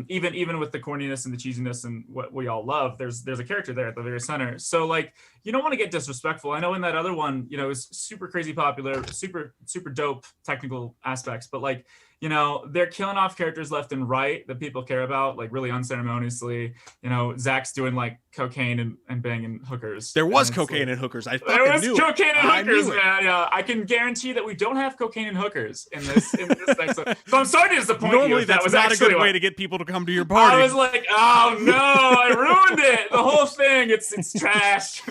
even with the corniness and the cheesiness and what we all love, there's a character there at the very center. So like, you don't want to get disrespectful. I know in that other one, you know, it was super crazy popular, super dope technical aspects, but like, you know, they're killing off characters left and right that people care about, like really unceremoniously. You know, Zach's doing like cocaine and banging hookers. There was cocaine and hookers. I fucking There was knew cocaine it. and I hookers, knew it. man. Yeah, I can guarantee that we don't have cocaine and hookers in this episode. So I'm sorry to disappoint you. Normally, if that that's was not a actually good what- way to get people to come to your party. I was like, oh no, I ruined it. The whole thing, it's trash.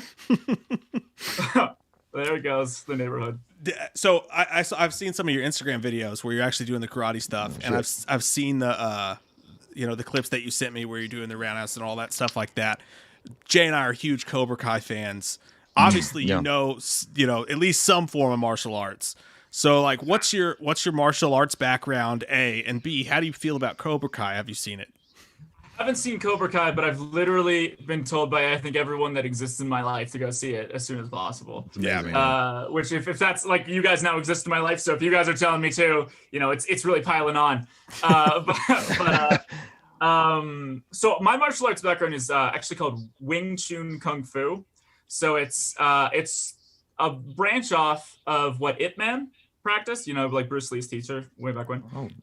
There it goes, the neighborhood. So I've seen some of your Instagram videos where you're actually doing the karate stuff, and I've seen the the clips that you sent me where you're doing the roundhouse and all that stuff like that. Jay and I are huge Cobra Kai fans. Obviously, you know at least some form of martial arts. So like, what's your martial arts background? A and B. How do you feel about Cobra Kai? Have you seen it? I haven't seen Cobra Kai, but I've literally been told by I think everyone that exists in my life to go see it as soon as possible. Yeah, man. Which if that's like, you guys now exist in my life, so if you guys are telling me too, you know, it's really piling on. So my martial arts background is actually called Wing Chun Kung Fu. So it's a branch off of what Ip Man practiced, you know, like Bruce Lee's teacher way back when.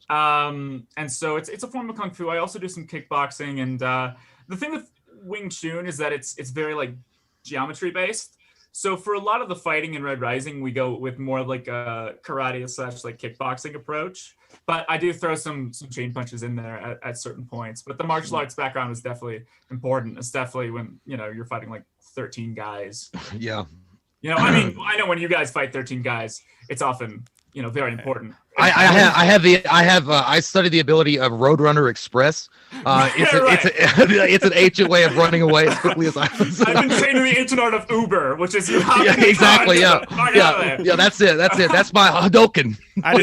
And so it's a form of kung fu. I also do some kickboxing, and the thing with Wing Chun is that it's very like geometry based. So for a lot of the fighting in Red Rising, we go with more like a karate / like kickboxing approach. But I do throw some chain punches in there at certain points. But the martial arts background is definitely important. It's definitely when, you know, you're fighting like 13 guys. Yeah. You know, I mean, I know when you guys fight 13 guys, it's often, you know, very important. I studied the ability of Roadrunner Express. It's an ancient way of running away as quickly as I can. I've been trained in the ancient art of Uber, which is you have Yeah, exactly. Yeah. That's it. That's my Hadoken. I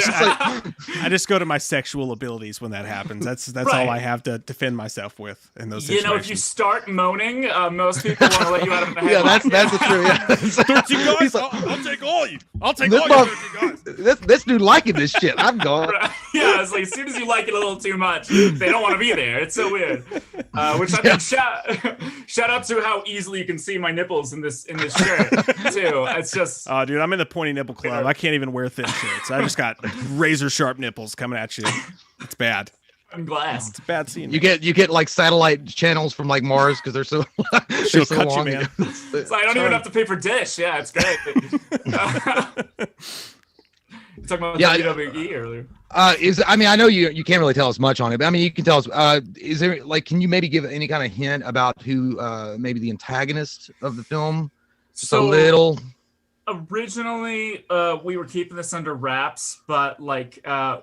just go to my sexual abilities when that happens. That's Right. all I have to defend myself with in those You situations. know, if you start moaning, most people want to let you out of the head. Yeah, that's the truth. Yeah. 13 guys, He's like, I'll take all you. I'll take This all you mother- 13 guys. this dude liking this shit. I'm gone. Yeah, it's like as soon as you like it a little too much, they don't want to be there. It's so weird. Which I think shout out to how easily you can see my nipples in this shirt too. It's just Oh, dude, I'm in the pointy nipple club. I can't even wear thin shirts. I just got razor sharp nipples coming at you. It's bad. I'm glass. It's a bad scene. You get like satellite channels from like Mars because they're so She'll so cut you, long. man. So I don't even have to pay for dish. Yeah, it's great. You talking about WWE earlier? I mean, I know you can't really tell us much on it, but I mean, you can tell us. Is there like, can you maybe give any kind of hint about who maybe the antagonist of the film? Just a little. Originally, we were keeping this under wraps, but like I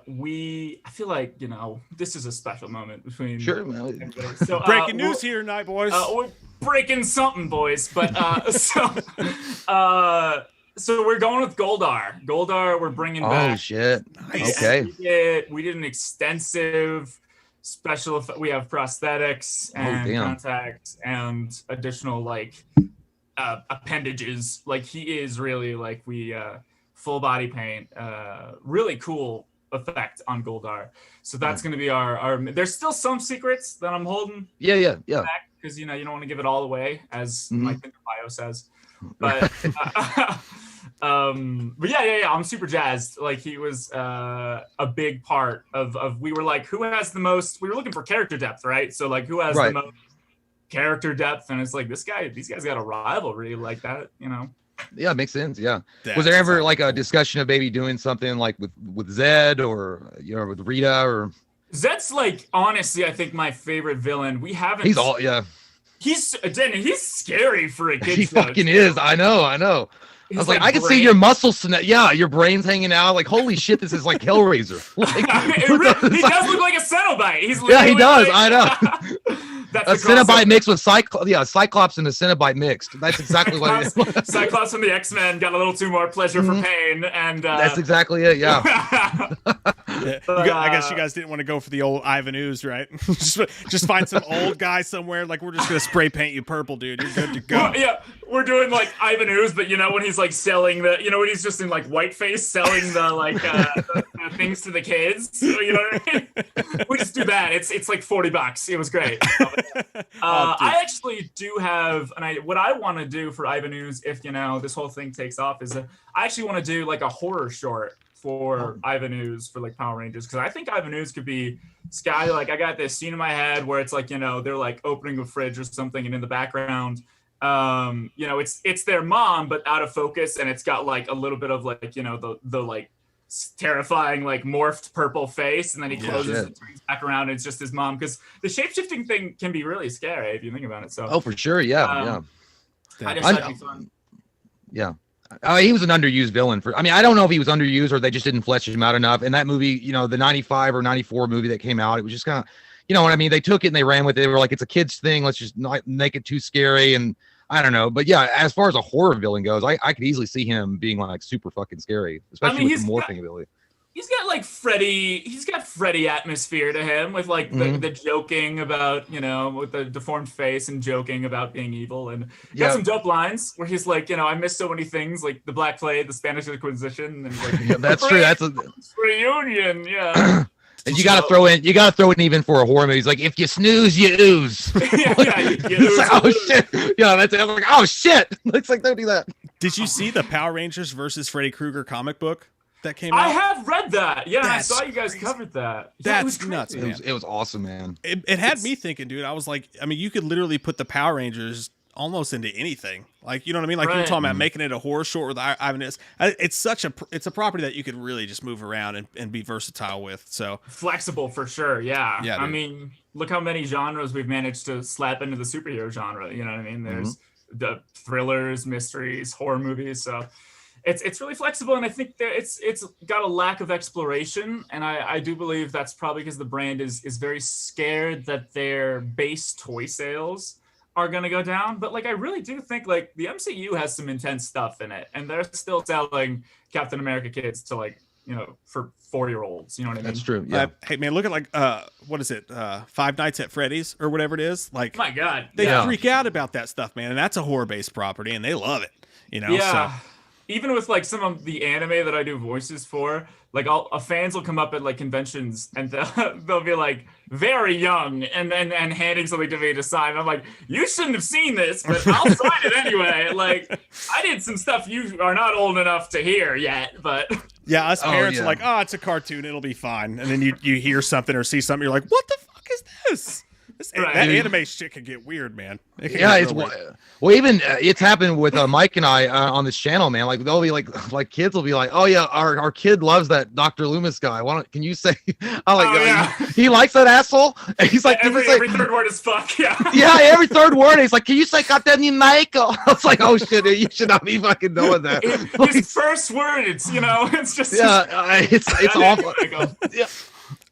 feel like, you know, this is a special moment between. Sure. Well, So, Breaking news here tonight, boys. We're breaking something, boys. But so we're going with Goldar. Goldar, we're bringing back. oh shit. Nice. Okay. We did an extensive special. We have prosthetics and damn. contacts and additional like appendages. Like he is really like full body paint. Really cool effect on Goldar. So that's going to be our. There's still some secrets that I'm holding Yeah. back because you know you don't want to give it all away, as my Thinker bio says. But but yeah, I'm super jazzed. Like he was a big part of we were like, who has the most? We were looking for character depth, right? So like, who has the most character depth? And it's like these guys got a rivalry like that, you know. Yeah, it makes sense. Yeah. That's Was there ever awesome. like a discussion of maybe doing something like with Zed or with Rita or? Zed's like honestly, I think my favorite villain. We haven't. He's all yeah. He's scary for a kid. He fucking is. I know. I was like, I can see brain- your muscles. Yeah, your brain's hanging out. Like, holy shit, this is like Hellraiser. Like, he does look like a Cenobite. He's yeah, he literally does. like- I know. That's A the crossover. Cenobite mixed with Cyclops. Yeah, Cyclops and a Cenobite mixed. That's exactly what it is. Cyclops from the X-Men got a little too more pleasure for pain, and That's exactly it. Yeah. Yeah. I guess you guys didn't want to go for the old Ivan Ooze, right? just find some old guy somewhere. Like, we're just gonna spray paint you purple, dude. You're good to go. Well, yeah, we're doing like Ivan Ooze, but you know when he's like selling the, you know when he's just in like whiteface selling the like the things to the kids. You know what I mean? We just do that. It's like $40. It was great. I actually do have, and what I want to do for Ivan Ooze, if you know this whole thing takes off, is I actually want to do like a horror short for Ivan Ooze for like Power Rangers, because I think Ivan Ooze could be Sky. Like I got this scene in my head where it's like, you know, they're like opening a fridge or something, and in the background, you know, it's their mom but out of focus, and it's got like a little bit of like, you know, the like terrifying like morphed purple face, and then he closes and turns back around and it's just his mom, because the shape-shifting thing can be really scary if you think about it. So for sure, yeah. I just thought it'd be fun. Yeah. He was an underused villain I mean, I don't know if he was underused or they just didn't flesh him out enough. In that movie, you know, the 95 or 94 movie that came out, it was just kind of, you know what I mean? They took it and they ran with it. They were like, it's a kid's thing. Let's just not make it too scary. And I don't know. But yeah, as far as a horror villain goes, I could easily see him being like super fucking scary, especially with the morphing ability. He's got like Freddy atmosphere to him, with like the joking about, you know, with the deformed face and joking about being evil, and got some dope lines where he's like, you know, I miss so many things, like the Black Plague, the Spanish Inquisition, and like, that's true. That's a reunion, yeah. And you gotta throw in even for a horror movie. He's like, if you snooze, you ooze. You ooze. Like, oh shit. Yeah, that's it. I'm like, oh shit. Looks like don't do that. Did you see the Power Rangers versus Freddy Krueger comic book that came out? I have read that. Yeah, I saw you guys covered that. That's nuts, man. It was awesome, man. It had me thinking, dude. I was like, I mean, you could literally put the Power Rangers almost into anything. Like, you know what I mean? Like you were talking about making it a horror short with Ivan. It's a property that you could really just move around and be versatile with. So flexible for sure. Yeah. Yeah. I mean, look how many genres we've managed to slap into the superhero genre. You know what I mean? There's the thrillers, mysteries, horror movies. So it's really flexible, and I think that it's got a lack of exploration, and I do believe that's probably because the brand is very scared that their base toy sales are going to go down. But like, I really do think like the MCU has some intense stuff in it, and they're still selling Captain America kits to like, you know, for 4-year-olds. You know what I mean? That's true. Yeah. Hey man, look at like what is it? Five Nights at Freddy's or whatever it is. Like, oh my God, they freak out about that stuff, man, and that's a horror-based property, and they love it. You know? Yeah. So. Even with like some of the anime that I do voices for, like fans will come up at like conventions and they'll be like very young and handing something to me to sign. I'm like, you shouldn't have seen this, but I'll sign it anyway. Like, I did some stuff you are not old enough to hear yet, but yeah, us parents are like, oh, it's a cartoon, it'll be fine. And then you hear something or see something, you're like, what the fuck is this? That anime shit can get weird, man. It's well, even it's happened with Mike and I on this channel, man. Like they'll be like kids will be like, oh yeah, our kid loves that Dr. Loomis guy. Can you say? I'm like, he likes that asshole. And he's like, every third word is fuck. Yeah. Yeah, every third word. He's like, can you say goddamn you Michael? I was like, oh shit, you should not be fucking doing that. His first word, it's, you know, it's just it's awful. Yeah.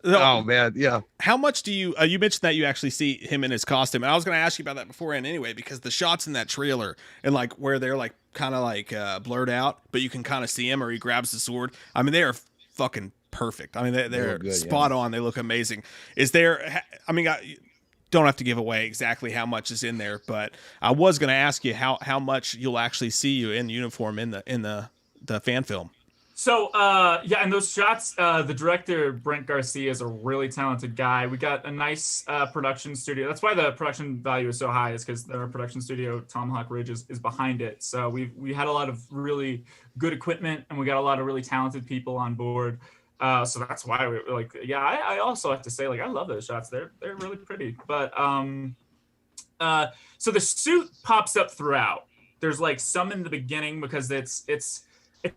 Oh man, yeah. How much do you mentioned that you actually see him in his costume, and I was going to ask you about that beforehand anyway, because the shots in that trailer and like where they're like kind of like blurred out, but you can kind of see him, or he grabs the sword. I mean, they are fucking perfect. I mean, they're good, spot on. They look amazing. Is there? I mean, I don't have to give away exactly how much is in there, but I was going to ask you how much you'll actually see you in uniform in the fan film. So, in those shots, the director, Brent Garcia, is a really talented guy. We got a nice production studio. That's why the production value is so high, is because our production studio, Tomahawk Ridge, is behind it. So we had a lot of really good equipment, and we got a lot of really talented people on board. So that's why we like, I also have to say, like, I love those shots. They're really pretty. But so the suit pops up throughout. There's like some in the beginning because it's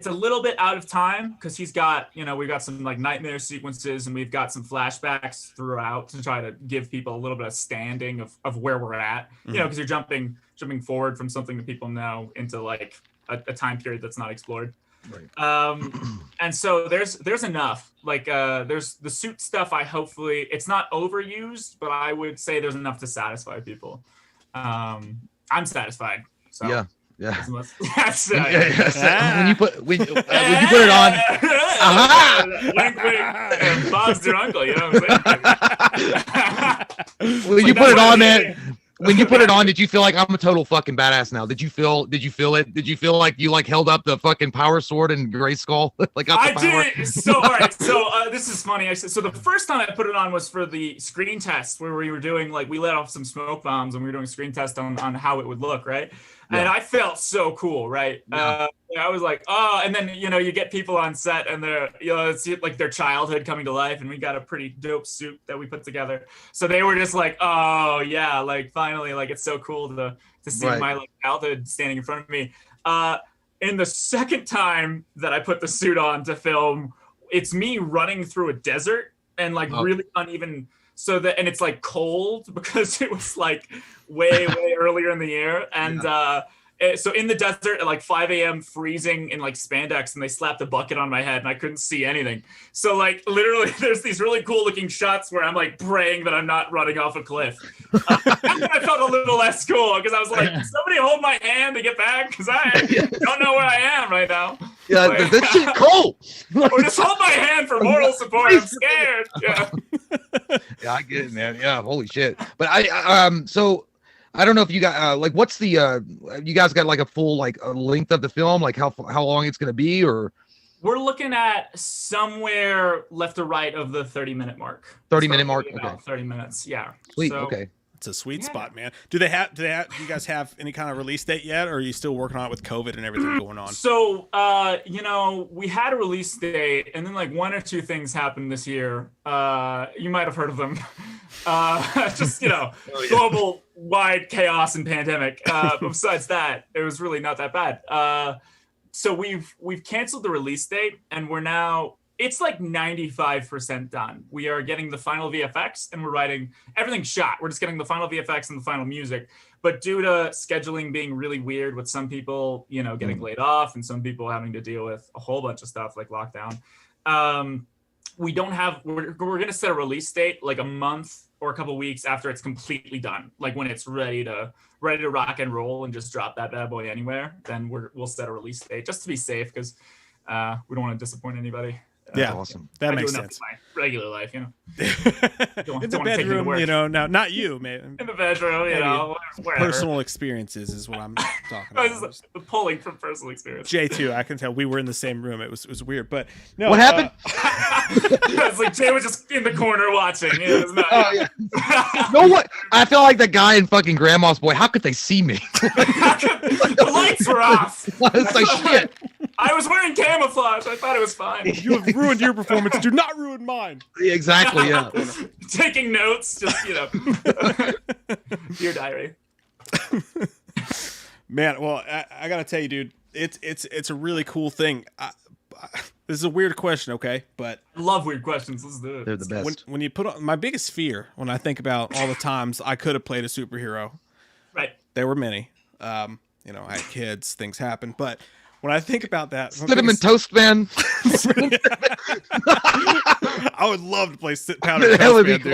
a little bit out of time because he's got, you know, we've got some like nightmare sequences and we've got some flashbacks throughout to try to give people a little bit of standing of where we're at, you know, because you're jumping forward from something that people know into like a time period that's not explored. Right. And so there's enough, like there's the suit stuff. Hopefully it's not overused, but I would say there's enough to satisfy people. I'm satisfied. So. Yeah. Yeah. That's when you put it on, wink, wink, and Bob's their uncle. You know what I'm saying? When you put it on, man. When you put it on, did you feel like I'm a total fucking badass now? Did you feel it? Did you feel like you like held up the fucking power sword in Grayskull? Like I did. So all right. So this is funny. So the first time I put it on was for the screen test where we were doing like we let off some smoke bombs and we were doing a screen test on how it would look, right? Yeah. And I felt so cool, right? Yeah. I was like, oh, and then you get people on set and they're it's like their childhood coming to life, and we got a pretty dope suit that we put together. So they were just like, oh yeah, like finally, like it's so cool to see my like childhood standing in front of me. In the second time that I put the suit on to film, it's me running through a desert and like really uneven. And it's like cold because it was like way earlier in the year, and so in the desert at like 5 a.m. freezing in like spandex, and they slapped a bucket on my head and I couldn't see anything. So like literally there's these really cool looking shots where I'm like praying that I'm not running off a cliff. I felt a little less cool because I was like, somebody hold my hand to get back because I don't know where I am right now. Yeah, like, that shit cold. Or just hold my hand for moral support. I'm scared. Yeah. Yeah, I get it, man. Yeah, holy shit. But so I don't know if you got like what's the you guys got like a full like a length of the film, like how long it's gonna be, or we're looking at somewhere left or right of the 30-minute mark. 30-minute mark. Okay. 30 minutes. Yeah. Sweet. So, okay. It's a sweet spot, man. Do you guys have any kind of release date yet, or are you still working on it with COVID and everything going on? So, we had a release date, and then like one or two things happened this year. You might have heard of them. Just global wide chaos and pandemic. But besides that, it was really not that bad. So we've canceled the release date, and we're now. It's like 95% done. We are getting the final VFX and we're writing everything shot. We're just getting the final VFX and the final music. But due to scheduling being really weird with some people, getting laid off and some people having to deal with a whole bunch of stuff like lockdown, we're going to set a release date like a month or a couple weeks after it's completely done. Like when it's ready to rock and roll and just drop that bad boy anywhere, then we'll set a release date just to be safe because we don't want to disappoint anybody. Yeah, awesome. That makes sense. In my regular life, in the bedroom, not you, man. In the bedroom, wherever. Personal experiences is what I'm talking about. Pulling from personal experience. Jay too. I can tell we were in the same room. It was weird, but no. What happened? It's like Jay was just in the corner watching. It was not. Oh yeah. You know what? I feel like that guy in fucking Grandma's Boy. How could they see me? The lights were off. It's like shit. I was wearing camouflage. I thought it was fine. You have ruined your performance. Do not ruin mine. Yeah, exactly. Yeah. Taking notes, just your diary. Man, well, I gotta tell you, dude, it's a really cool thing. This is a weird question, okay? But I love weird questions. Let's do it. They're the best. When you put on my biggest fear when I think about all the times I could have played a superhero, right? There were many. I had kids, things happened, but. When I think about that, cinnamon toast man. I would love to play powdered toast man, dude.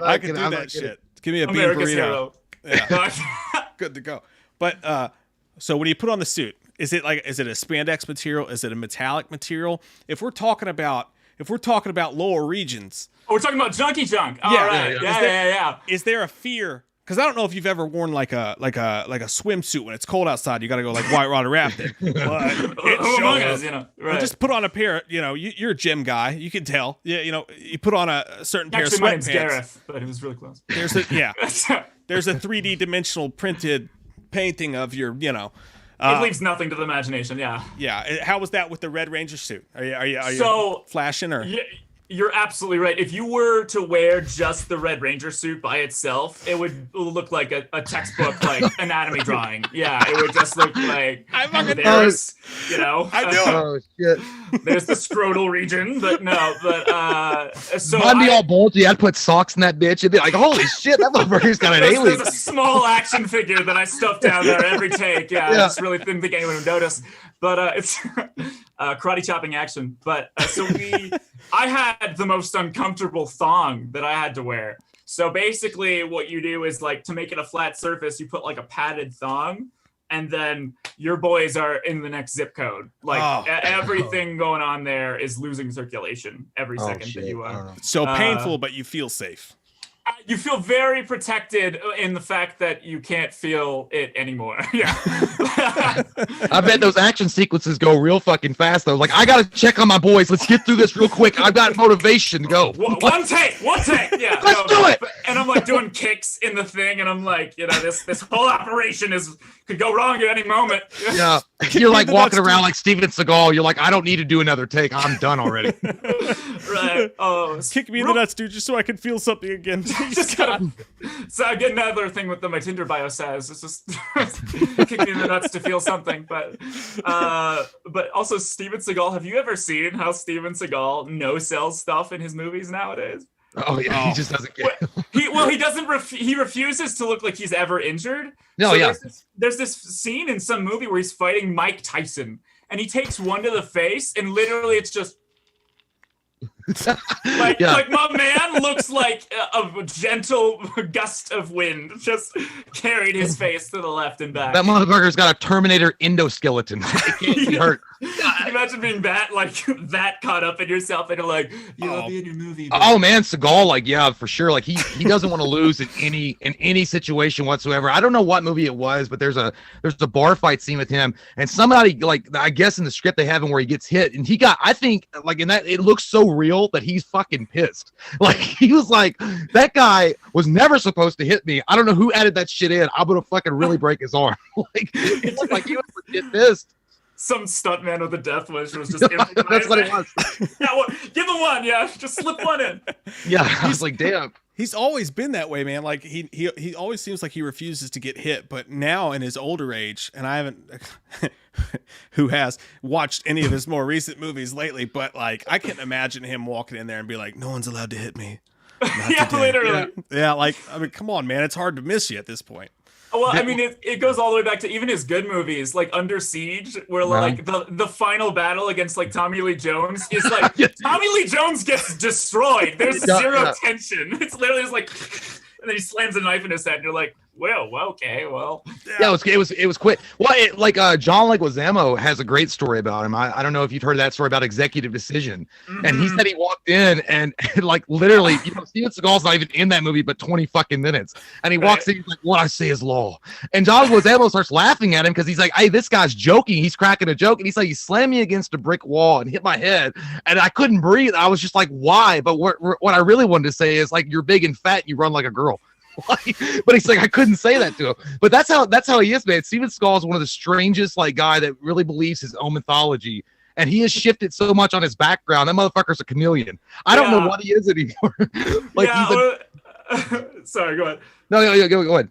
I could do that shit. Give me a bean burrito. Yeah. Good to go. But so when you put on the suit, is it a spandex material? Is it a metallic material? If we're talking about lower regions, we're talking about junky junk. Yeah. Is there a fear? Because I don't know if you've ever worn like a swimsuit when it's cold outside. You got to go like White Water Rafting. But right. Just put on a pair. You're a gym guy. You can tell. Yeah, you put on a certain pair of sweatpants. My name's Gareth, but it was really close. There's a 3D dimensional printed painting of your. It leaves nothing to the imagination. Yeah. Yeah. How was that with the Red Ranger suit? Are you flashing or? You're absolutely right. If you were to wear just the Red Ranger suit by itself, it would look like a textbook, like anatomy drawing. Yeah, it would just look like there's, I knew it. Oh shit. There's the scrotal region, so I'd be all bulgy. I'd put socks in that bitch. It'd be like, holy shit, that motherfucker's got an alien. There's a small action figure that I stuffed down there every take. Yeah, I just really didn't think anyone would notice. But it's karate chopping action. But I had the most uncomfortable thong that I had to wear. So basically what you do is like to make it a flat surface, you put like a padded thong and then your boys are in the next zip code. Like everything going on there is losing circulation every second that you are. So painful, but you feel safe. You feel very protected in the fact that you can't feel it anymore. Yeah. I bet those action sequences go real fucking fast though. Like, I gotta check on my boys. Let's get through this real quick. I've got motivation to go. One take. Yeah. Let's do it. And I'm like doing kicks in the thing, and I'm like, this whole operation could go wrong at any moment. Yeah. You're like walking around like Steven Seagal. You're like, I don't need to do another take. I'm done already. Right. Oh, kick me in the nuts, dude, just so I can feel something again. Just gotta. So I get another thing with my Tinder bio says. It's just kick me in the nuts to feel something. But also Steven Seagal. Have you ever seen how Steven Seagal no-sells stuff in his movies nowadays? Oh yeah, he just doesn't get. He doesn't. He refuses to look like he's ever injured. No, so yeah. There's this scene in some movie where he's fighting Mike Tyson, and he takes one to the face, and literally it's just. Like my man looks like a gentle gust of wind just carried his face to the left and back. That motherfucker's got a Terminator endoskeleton. It can't be hurt. Imagine being that caught up in yourself and you're like, I'll be in your movie. But... Oh man, Seagal, like, yeah, for sure. Like he doesn't want to lose in any situation whatsoever. I don't know what movie it was, but there's a bar fight scene with him, and somebody, like, I guess in the script they have him where he gets hit, and I think like in that, it looks so real that he's fucking pissed. Like he was like, that guy was never supposed to hit me. I don't know who added that shit in. I'm gonna fucking really break his arm. Like it looked like he was legit pissed. Some stuntman with a death wish was just that's what it was. Yeah, well, give him one. Yeah, just slip one in. Yeah, I was like, damn. He's always been that way, man. Like he always seems like he refuses to get hit, but now in his older age, and I haven't who has watched any of his more recent movies lately, but like I can't imagine him walking in there and be like, no one's allowed to hit me. Yeah, literally. Yeah, like, I mean, come on, man. It's hard to miss you at this point. Well, I mean, it goes all the way back to even his good movies, like Under Siege, where like the final battle against like Tommy Lee Jones is like Tommy Lee Jones gets destroyed. There's zero tension. It's literally just like, and then he slams a knife in his head, and you're like, well, okay, well. Yeah, it was quick. Well, John Leguizamo has a great story about him. I don't know if you've heard that story about Executive Decision, and he said he walked in and like literally, Steven Seagal's not even in that movie but 20 fucking minutes, and he walks in, he's like, "What I say is law," and John Leguizamo starts laughing at him because he's like, "Hey, this guy's joking. He's cracking a joke," and he's like, "He slammed me against a brick wall and hit my head, and I couldn't breathe." I was just like, "Why?" But what I really wanted to say is like, "You're big and fat. You run like a girl." But he's like, I couldn't say that to him. But that's how he is, man. Steven Seagal is one of the strangest like guy that really believes his own mythology, and he has shifted so much on his background. That motherfucker's a chameleon. I don't know what he is anymore. Like sorry, go ahead. No, go ahead.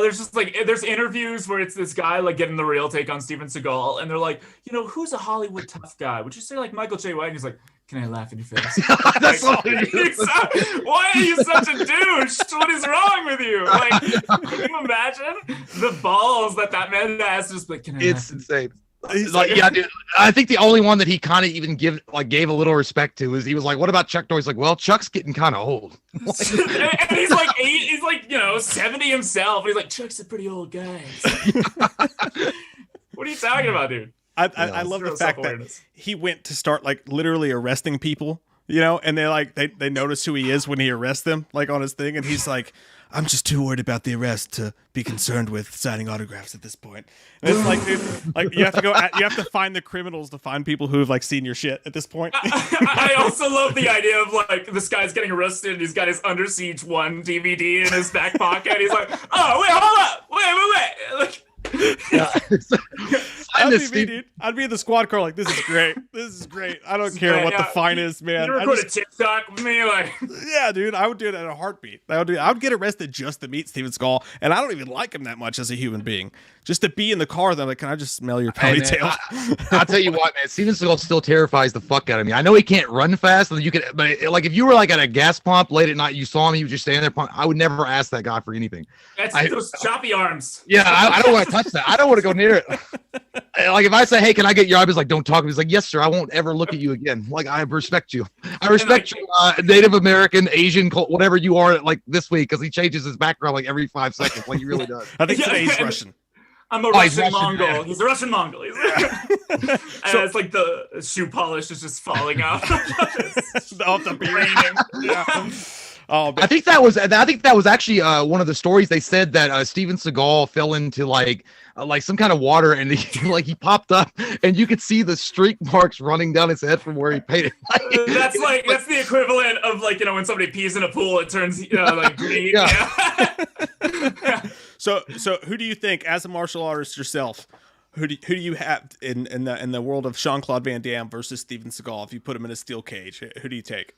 There's just like there's interviews where it's this guy like getting the real take on Steven Seagal, and they're like, who's a Hollywood tough guy? Would you say like Michael J. White? And he's like, can I laugh in your face? That's like, why are you such a douche? What is wrong with you? Like, can you imagine the balls that man has? Just like, can I? It's insane. He's like, yeah, dude. I think the only one that he kind of even gave a little respect to is he was like, "What about Chuck Norris?" Like, well, Chuck's getting kind of old. And he's like he's like 70 himself. And he's like, Chuck's a pretty old guy. What are you talking about, dude? I love the fact that he went to start like literally arresting people, and they notice who he is when he arrests them, like on his thing, and he's like, I'm just too worried about the arrest to be concerned with signing autographs at this point. And it's like, dude, like you have to find the criminals to find people who have like seen your shit at this point. I also love the idea of like this guy's getting arrested and he's got his Under Siege 1 DVD in his back pocket. He's like, oh wait, hold up, wait. Like, yeah. I'd be in the squad car like, this is great. I don't care what the fine is, man. You record a TikTok with me, like, yeah, dude, I would do it in a heartbeat. I would get arrested just to meet Steven Seagal, and I don't even like him that much as a human being. Just to be in the car, then I'm like, can I just smell your ponytail? I'll tell you what, man. Steven Seagal still terrifies the fuck out of me. I know he can't run fast, but like if you were like at a gas pump late at night, you saw him, he was just standing there. I would never ask that guy for anything. That's those choppy arms. Yeah, I don't want to touch that. I don't want to go near it. Like if I say, hey, can I get your eyes? Like, don't talk to me. He's like, yes, sir. I won't ever look at you again. Like, I respect you. I respect you, Native American, Asian, whatever you are. Like this week, because he changes his background like every 5 seconds. Like he really does. I think today's Russian. I'm a Russian Mongol. Man. He's a Russian Mongol. So it's like the shoe polish is just falling off. Off the raining. Yeah. Oh, I think that was actually one of the stories. They said that Steven Seagal fell into like some kind of water, and he popped up, and you could see the streak marks running down his head from where he painted. That's the equivalent of like, when somebody pees in a pool, it turns like green. Yeah. So who do you think, as a martial artist yourself, who do you have in the world of Jean-Claude Van Damme versus Steven Seagal? If you put him in a steel cage, who do you take?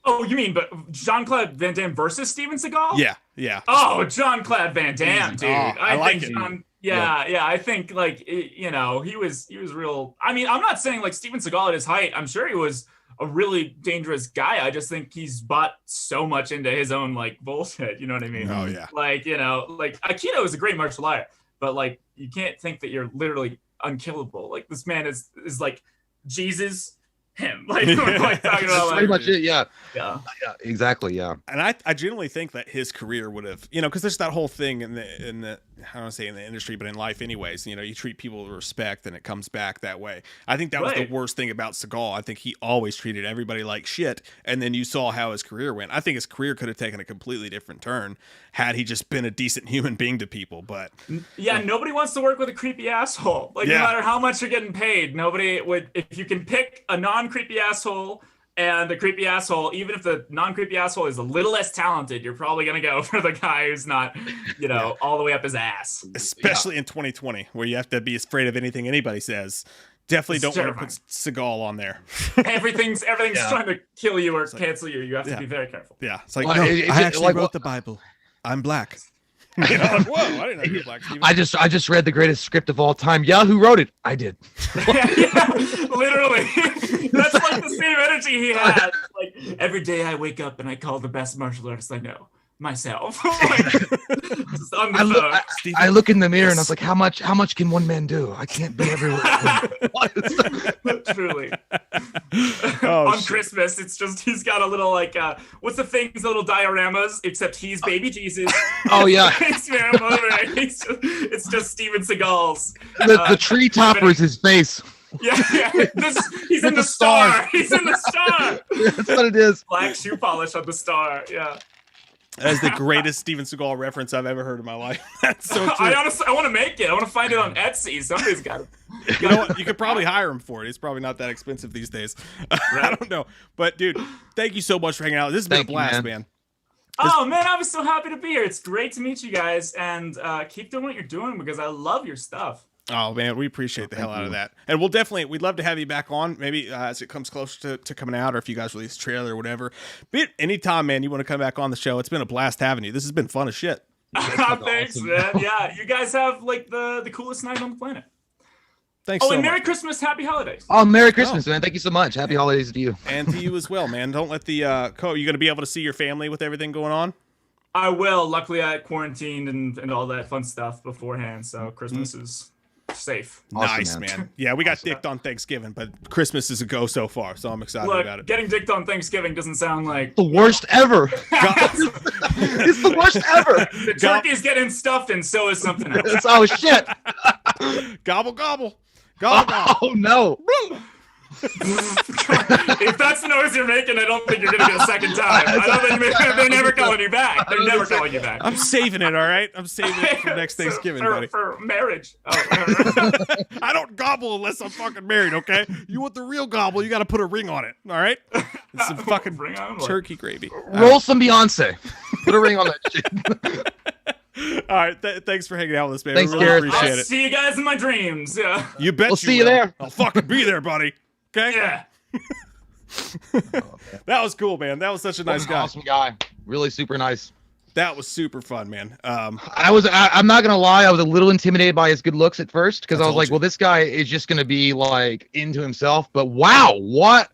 Oh, you mean but Jean-Claude Van Damme versus Steven Seagal? Yeah. Oh, Jean-Claude Van Damme, dude. I like think it. Yeah. I think like he was real. I mean, I'm not saying like Steven Seagal at his height. I'm sure he was a really dangerous guy. I just think he's bought so much into his own like bullshit. You know what I mean? Oh yeah. Like like Aikido is a great martial art, but like you can't think that you're literally unkillable. Like this man is like Jesus. Him like we're like talking about That's pretty much it. yeah Exactly. Yeah. And I genuinely think that his career would have, because there's that whole thing in the I don't want to say in the industry, but in life anyways, you treat people with respect and it comes back that way. I think that was the worst thing about Seagal. I think he always treated everybody like shit. And then you saw how his career went. I think his career could have taken a completely different turn had he just been a decent human being to people. But yeah, nobody wants to work with a creepy asshole. Like no matter how much you're getting paid, nobody would. If you can pick a non-creepy asshole and a creepy asshole, even if the non-creepy asshole is a little less talented, you're probably gonna go for the guy who's not, all the way up his ass. Especially in 2020, where you have to be afraid of anything anybody says. Definitely don't want to put Seagal on there. everything's trying to kill you or cancel you. You have to be very careful. Yeah, it's like Well, I actually wrote the Bible. I'm black. Whoa! I didn't know you were black, Steven. I just read the greatest script of all time. Yeah, who wrote it? I did. Literally. That's like the same energy he had. Like every day I wake up and I call the best martial artist I know myself. Just on the phone. I look in the mirror and I was like, how much can one man do? I can't be everywhere. Truly. On Christmas, it's just he's got a little like what's the thing? The little dioramas, except he's baby Jesus. Oh yeah. It's just Steven Seagal's. The tree topper is his face. Yeah. He's in the star. He's in the star. That's what it is. Black shoe polish on the star. Yeah. That is the greatest Steven Seagal reference I've ever heard in my life. That's so true. I want to make it. I want to find it on Etsy. Somebody's got it. You know what? You could probably hire him for it. It's probably not that expensive these days. I don't know. But, dude, thank you so much for hanging out. This has been a blast, man. Oh, man, I was so happy to be here. It's great to meet you guys. And keep doing what you're doing because I love your stuff. Oh, man, we appreciate the hell out of that. And we'd love to have you back on, maybe as it comes closer to coming out, or if you guys release a trailer or whatever. But anytime, man, you want to come back on the show, it's been a blast having you. This has been fun as shit. Thanks, awesome. Man. Yeah, you guys have like the coolest night on the planet. Thanks so much. And Merry Christmas, Happy Holidays. Oh, Merry Christmas, man. Thank you so much. Happy holidays to you. And to you as well, man. Don't let the you going to be able to see your family with everything going on? I will. Luckily, I quarantined and all that fun stuff beforehand, so Christmas is safe. Nice, awesome, man. Yeah, we got dicked on Thanksgiving, but Christmas is a go so far, so I'm excited about it. Getting dicked on Thanksgiving doesn't sound like the worst ever. It's the worst ever. The turkey's getting stuffed, and so is something else. Oh shit! Gobble gobble. Gobble gobble. Oh no. If that's the noise you're making, I don't think you're gonna get a second time. I don't think they're never calling you back. They're never calling you back. I'm saving it, all right? I'm saving it for next Thanksgiving, buddy. For marriage. Oh. I don't gobble unless I'm fucking married, okay? You want the real gobble, you got to put a ring on it, all right? It's some fucking turkey gravy. Roll some Beyonce. Put a ring on that shit. All right, thanks for hanging out with us, man. Thanks, we really Gareth. appreciate I'll it. see you guys in my dreams. Yeah. You bet. We'll see you there. I'll fucking be there, buddy. Okay. Yeah. That was cool, man. That was such a nice guy. Awesome guy. Really super nice. That was super fun, man. I'm not gonna lie, I was a little intimidated by his good looks at first because I was like, well, this guy is just gonna be like into himself. But wow, what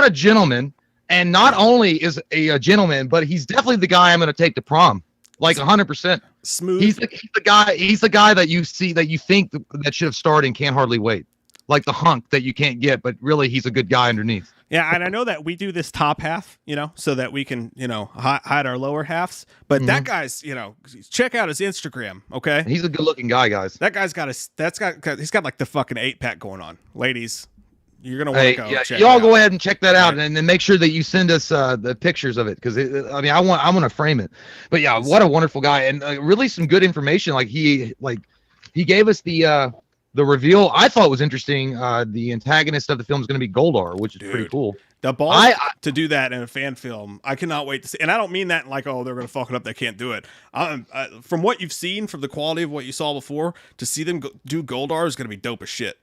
a gentleman! And not only is a gentleman, but he's definitely the guy I'm gonna take to prom. Like 100%. Smooth. He's the guy that you see that you think that should have started and can't hardly wait. Like the hunk that you can't get, but really he's a good guy underneath. Yeah, and I know that we do this top half, so that we can, hide our lower halves. But that guy's, check out his Instagram, okay? He's a good-looking guy, guys. That guy's he's got like the fucking 8-pack going on. Ladies, You're gonna want to Hey, go. yeah, check y'all it go out. ahead and check that out, Right. and then make sure that you send us the pictures of it, because I mean, I want to frame it. But yeah, what a wonderful guy, and really some good information. Like he gave us the reveal. I thought was interesting. The antagonist of the film is going to be Goldar, which is pretty Dude. cool. The balls to do that in a fan film, I cannot wait to see. And I don't mean that like, oh, they're going to fuck it up. They can't do it. From what you've seen, from the quality of what you saw before, to see them do Goldar is going to be dope as shit.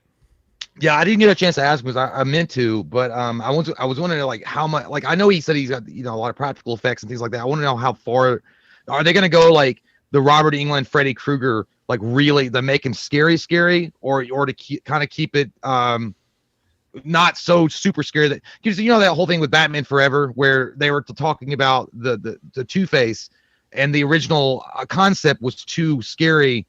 Yeah, I didn't get a chance to ask because I meant to, but I was wondering like how much. Like I know he said he's got a lot of practical effects and things like that. I want to know how far are they going to go, like the Robert Englund, Freddy Krueger, like really to make him scary, or to kind of keep it not so super scary, that because that whole thing with Batman Forever where they were talking about the Two-Face, and the original concept was too scary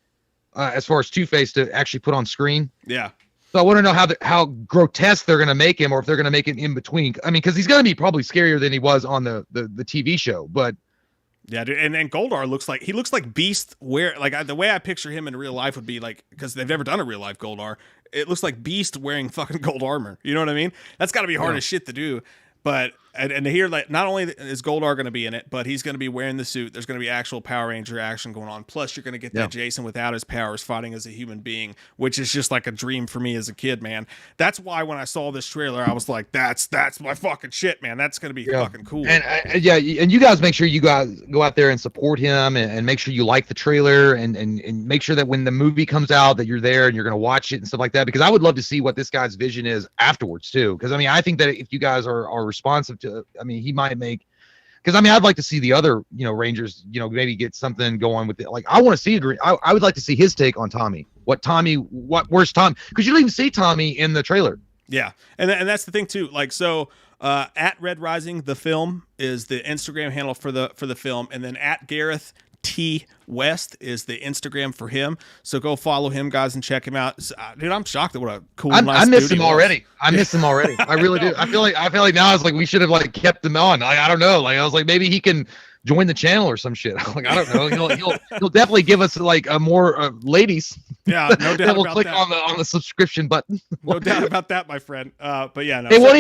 as far as Two-Face to actually put on screen. Yeah. So I want to know how grotesque they're going to make him, or if they're going to make it in between. I mean, because he's going to be probably scarier than he was on the TV show. But yeah, dude, and Goldar looks like Beast. Where like the way I picture him in real life would be like, because they've never done a real life Goldar. It looks like Beast wearing fucking gold armor. You know what I mean? That's got to be hard as shit to do. But and to hear like not only is Goldar going to be in it, but he's going to be wearing the suit. There's going to be actual Power Ranger action going on. Plus, you're going to get that Jason without his powers fighting as a human being, which is just like a dream for me as a kid, man. That's why when I saw this trailer, I was like, that's my fucking shit, man. That's going to be fucking cool. And and you guys make sure you guys go out there and support him, and make sure you like the trailer, and make sure that when the movie comes out that you're there and you're going to watch it and stuff like that, because I would love to see what this guy's vision is afterwards too. Because I mean, I think that if you guys are responsive to, I mean, he might make, because I mean, I'd like to see the other, Rangers, maybe get something going with it. Like I want to see, I would like to see his take on Tommy. Where's Tommy? Because you don't even see Tommy in the trailer. Yeah, and that's the thing too. Like so, at Red Rising the film is the Instagram handle for the film, and then at Gareth T West is the Instagram for him. So go follow him, guys, and check him out. Dude, I'm shocked at what a cool. I miss him already. I miss him already. I really do. I feel like now it's like we should have like kept him on. I don't know. Like I was like maybe he can join the channel or some shit. Like I don't know. He'll definitely give us like a more ladies. Yeah, no doubt that will about click that. on the subscription button. No doubt about that, my friend. But yeah, no. It won't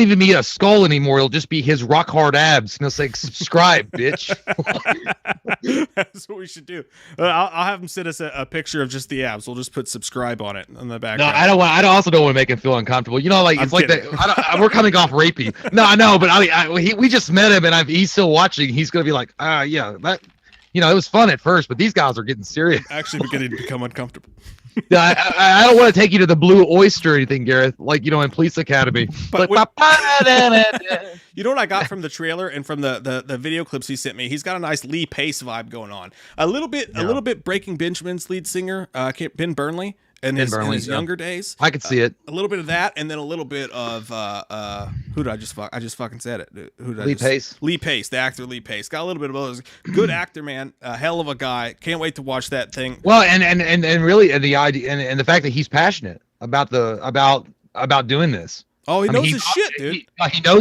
even be a skull anymore. It'll just be his rock hard abs. And it'll say subscribe, bitch. That's what we should do. I'll have him send us a picture of just the abs. We'll just put subscribe on it on the back. No, I don't want. I also don't want to make him feel uncomfortable. Like it's like that. We're coming off rapey. No, I know, but we just met him, and he's still watching. He's gonna be like, yeah, that. It was fun at first, but these guys are getting serious. Actually beginning to become uncomfortable. I don't want to take you to the Blue Oyster or anything, Gareth. Like in Police Academy. But you know what I got from the trailer and from the video clips he sent me? He's got a nice Lee Pace vibe going on. A little bit Breaking Benjamin's lead singer, Ben Burnley. In his younger days, I could see it. A little bit of that, and then a little bit of who did I just fuck? I just fucking said it. Who did Pace? Lee Pace, the actor Lee Pace. Got a little bit of those. Good actor, man. A hell of a guy. Can't wait to watch that thing. Well, and really the idea and the fact that he's passionate about doing this. Oh, he knows his shit, dude.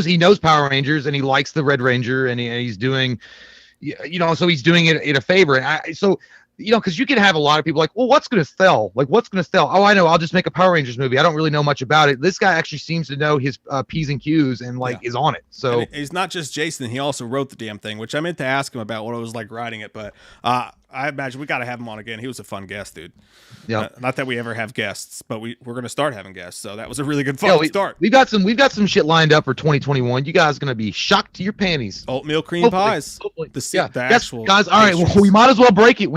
He knows Power Rangers, and he likes the Red Ranger, and he's doing, so he's doing it in a favor. Because you can have a lot of people like, well, what's going to sell? Like, what's going to sell? Oh, I know. I'll just make a Power Rangers movie. I don't really know much about it. This guy actually seems to know his P's and Q's and is on it. So and he's not just Jason. He also wrote the damn thing, which I meant to ask him about what it was like writing it. But I imagine we got to have him on again. He was a fun guest, dude. Yeah. Not that we ever have guests, but we're going to start having guests. So that was a really good start. We've got some shit lined up for 2021. You guys are going to be shocked to your panties. Oatmeal cream pies. Hopefully. The actual guys. All right. Well, we might as well break it.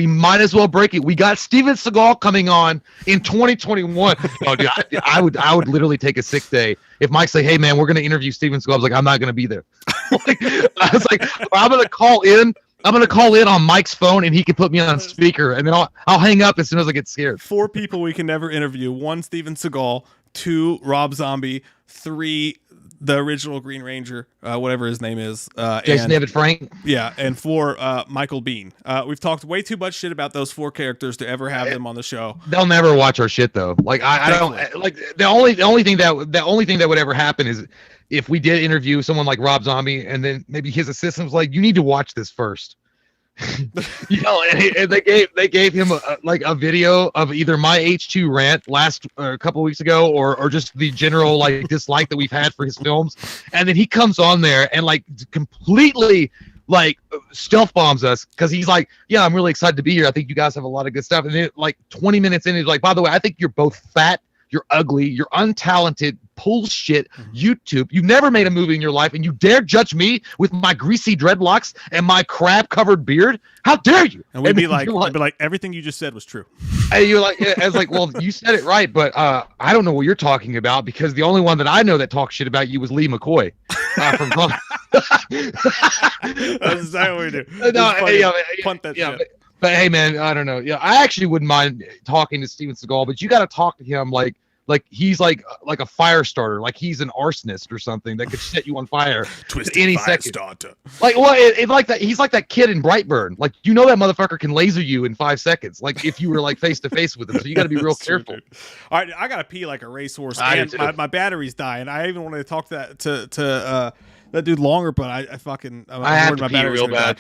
We got Steven Seagal coming on in 2021. Oh, dude, I would literally take a sick day if Mike say, "Hey, man, we're going to interview Steven Seagal." I was like, "I'm not going to be there." I was like, "I'm going to call in." On Mike's phone, and he can put me on speaker, and then I'll hang up as soon as I get scared. 4 people we can never interview: 1, Steven Seagal; 2, Rob Zombie; 3, the original Green Ranger, whatever his name is, Jason David Frank. Yeah, and 4, Michael Biehn. We've talked way too much shit about those 4 characters to ever have them on the show. They'll never watch our shit though. Like I don't like the only thing that would ever happen is if we did interview someone like Rob Zombie, and then maybe his assistant was like, "You need to watch this first." And they gave him a video of either my H2 rant last a couple of weeks ago, or just the general like dislike that we've had for his films, and then he comes on there and like completely like stealth bombs us because he's like, yeah, I'm really excited to be here. I think you guys have a lot of good stuff. And then like 20 minutes in, he's like, by the way, I think you're both fat, you're ugly, you're untalented, bullshit YouTube. You've never made a movie in your life, and you dare judge me with my greasy dreadlocks and my crab-covered beard? How dare you? And we'd be like, everything you just said was true. And you're like, I was like, well, you said it right, but I don't know what you're talking about because the only one that I know that talks shit about you was Lee McCoy from. That's exactly what we do. Punt that shit. But hey, man, I don't know. Yeah, I actually wouldn't mind talking to Steven Seagal, but you got to talk to him like he's like a fire starter, like he's an arsonist or something that could set you on fire any second. Starter. Like, well, it's like that. He's like that kid in Brightburn. Like, you know that motherfucker can laser you in 5 seconds. Like if you were like face to face with him, so you got to be real careful. All right, I gotta pee like a racehorse, and my battery's dying. I even wanted to talk to that dude longer, but I have to pee real bad.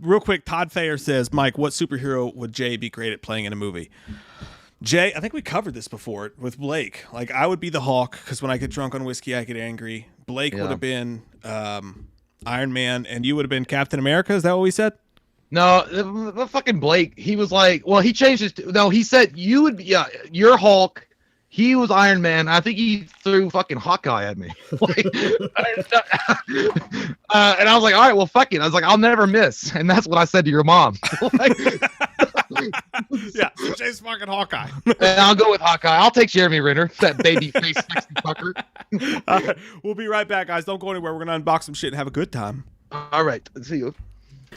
Real quick, Todd Thayer says, Mike, what superhero would Jay be great at playing in a movie? Jay, I think we covered this before with Blake. Like, I would be the Hawk because when I get drunk on whiskey, I get angry. Blake would have been Iron Man, and you would have been Captain America. Is that what we said? No, the fucking Blake. He was like, well, he changed his. No, he said you would be. You're Hulk. He was Iron Man. I think he threw fucking Hawkeye at me. And I was like, all right, well, fuck it. I was like, I'll never miss. And that's what I said to your mom. Yeah, Jay's fucking Hawkeye. And I'll go with Hawkeye. I'll take Jeremy Renner, that baby face sexy fucker. We'll be right back, guys. Don't go anywhere. We're going to unbox some shit and have a good time. All right. See you.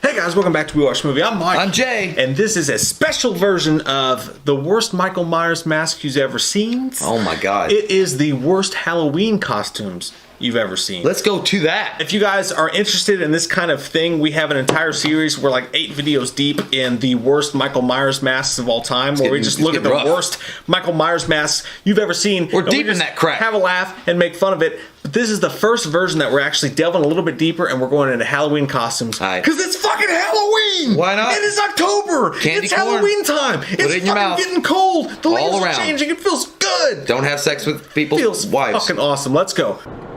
Hey guys, welcome back to We Watch Movie. I'm Mike. I'm Jay. And this is a special version of the worst Michael Myers mask you've ever seen. Oh my god. It is the worst Halloween costumes you've ever seen. Let's go to that. If you guys are interested in this kind of thing, we have an entire series. We're like 8 videos deep in the worst Michael Myers masks of all time, where we just look at the worst Michael Myers masks you've ever seen. We're deep in that crap. Have a laugh and make fun of it. But this is the first version that we're actually delving a little bit deeper, and we're going into Halloween costumes. Because it's fucking Halloween! Why not? It is October! Candy it's corn. Halloween time! Put It's it in your mouth. getting cold! The leaves All are around. changing! It feels good! Don't have sex with people's Feels wives. fucking awesome. Let's go.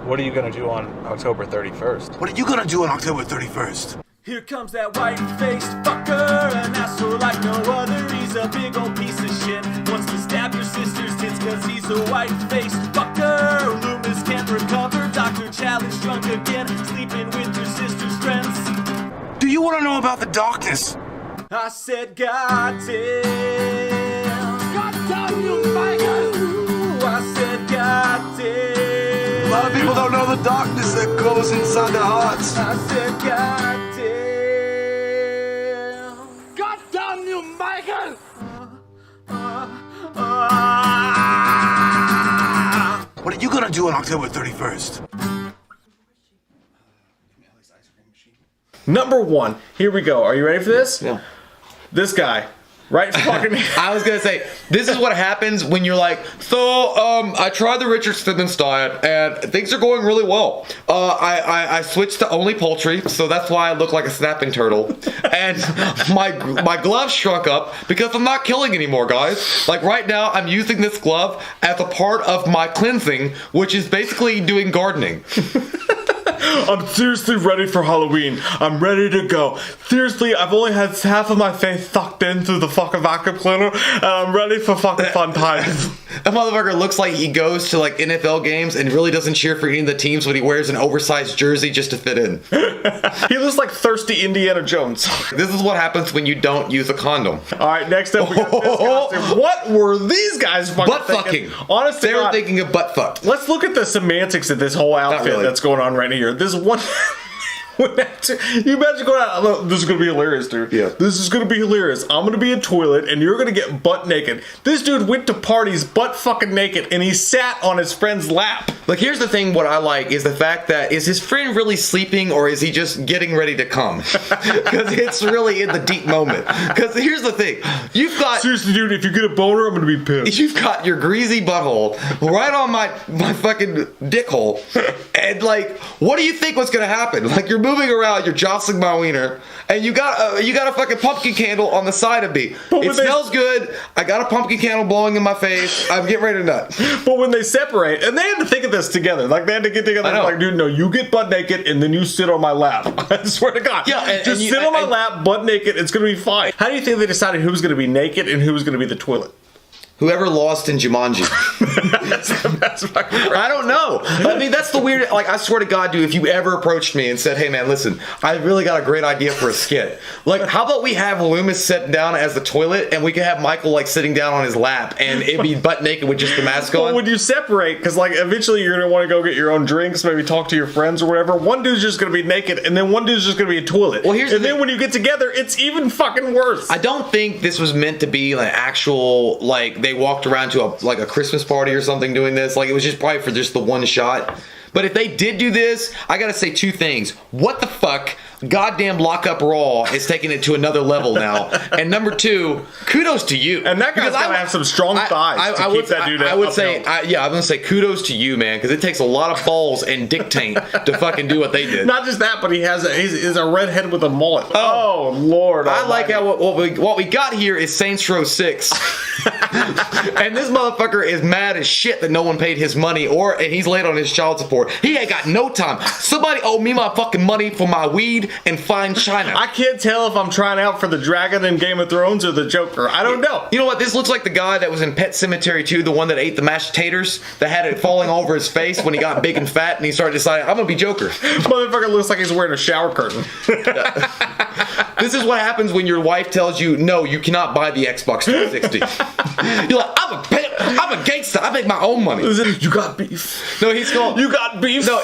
What are you gonna do on October 31st? What are you gonna do on October 31st? Here comes that white-faced fucker, an asshole like no other. He's a big old piece of shit. Wants to stab your sister's tits cause he's a white-faced fucker. Loomis can't recover. Dr. Challenge drunk again, sleeping with your sister's friends. Do you want to know about the darkness? I said, God damn. God damn you, Michael! I said, God damn. A lot of people don't know the darkness that goes inside their hearts. I said, God damn. God damn you, Michael! What are you gonna do on October 31st? Number 1. Here we go. Are you ready for this? Yeah. This guy. Right fucking I was gonna say, this is what happens when you're like, so I tried the Richard Simmons diet and things are going really well. I switched to only poultry, so that's why I look like a snapping turtle. And my gloves shrunk up because I'm not killing anymore, guys. Like right now, I'm using this glove as a part of my cleansing, which is basically doing gardening. I'm seriously ready for Halloween. I'm ready to go. Seriously, I've only had half of my face sucked in through the fucking vacuum cleaner, and I'm ready for fucking fun times. That motherfucker looks like he goes to like NFL games and really doesn't cheer for any of the teams when he wears an oversized jersey just to fit in. He looks like thirsty Indiana Jones. This is what happens when you don't use a condom. All right, next up we got this costume. What were these guys fucking butt thinking? fucking. Honestly, They were thinking of butt fucked. Let's look at the semantics of this whole outfit really. that's going on right here. This one. You imagine going out. Look, this is gonna be hilarious, dude. Yeah. This is gonna be hilarious. I'm gonna be a toilet, and you're gonna get butt naked. This dude went to parties butt fucking naked, and he sat on his friend's lap. Like, here's the thing, what I like is the fact that, is his friend really sleeping or is he just getting ready to come? Because it's really in the deep moment. Because here's the thing, you've got... Seriously, dude, if you get a boner, I'm gonna be pissed. You've got your greasy butthole right on my fucking dick hole, And like, what do you think was gonna happen? Like, you're moving around, you're jostling my wiener, and you got a fucking pumpkin candle on the side of me. It smells good. I got a pumpkin candle blowing in my face. I'm getting ready to nut. But when they separate, and they had to think of this together, like they had to get together, like, dude, no, you get butt naked and then you sit on my lap. I swear to God. Yeah, just sit on my lap, butt naked. It's gonna be fine. How do you think they decided who was gonna be naked and who was gonna be the toilet? Whoever lost in Jumanji. I don't know. I mean, that's the weird. Like, I swear to God, dude, if you ever approached me and said, "Hey, man, listen, I really got a great idea for a skit. Like, how about we have Loomis sitting down as the toilet, and we could have Michael like sitting down on his lap, and it'd be butt naked with just the mask on." Well, when you separate, because like eventually you're gonna want to go get your own drinks, maybe talk to your friends or whatever. One dude's just gonna be naked, and then one dude's just gonna be a toilet. Well, here's and then when you get together, it's even fucking worse. I don't think this was meant to be like actual like. They walked around to a Christmas party or something doing this. Like, it was just probably for just the one shot. But if they did do this, I gotta say two things. What the fuck? Goddamn Lockup Raw is taking it to another level now. And number two, kudos to you. And that guy's gotta have some strong thighs to keep that dude I would say, I'm gonna say kudos to you, man, because it takes a lot of balls and dick taint to fucking do what they did. Not just that, but he's a redhead with a mullet. Oh Lord! I like how what we got here is Saints Row 6, and this motherfucker is mad as shit that no one paid his money, and he's late on his child support. He ain't got no time. Somebody owe me my fucking money for my weed and fine china. I can't tell if I'm trying out for the dragon in Game of Thrones or the Joker. I don't know. You know what? This looks like the guy that was in Pet Sematary 2, the one that ate the mashed taters, that had it falling over his face when he got big and fat, and he started deciding, I'm gonna be Joker. Motherfucker looks like he's wearing a shower curtain. This is what happens when your wife tells you, no, you cannot buy the Xbox 360. You're like, I'm a gangster. I make my own money. You got beef. No, he's called. You got beef. No,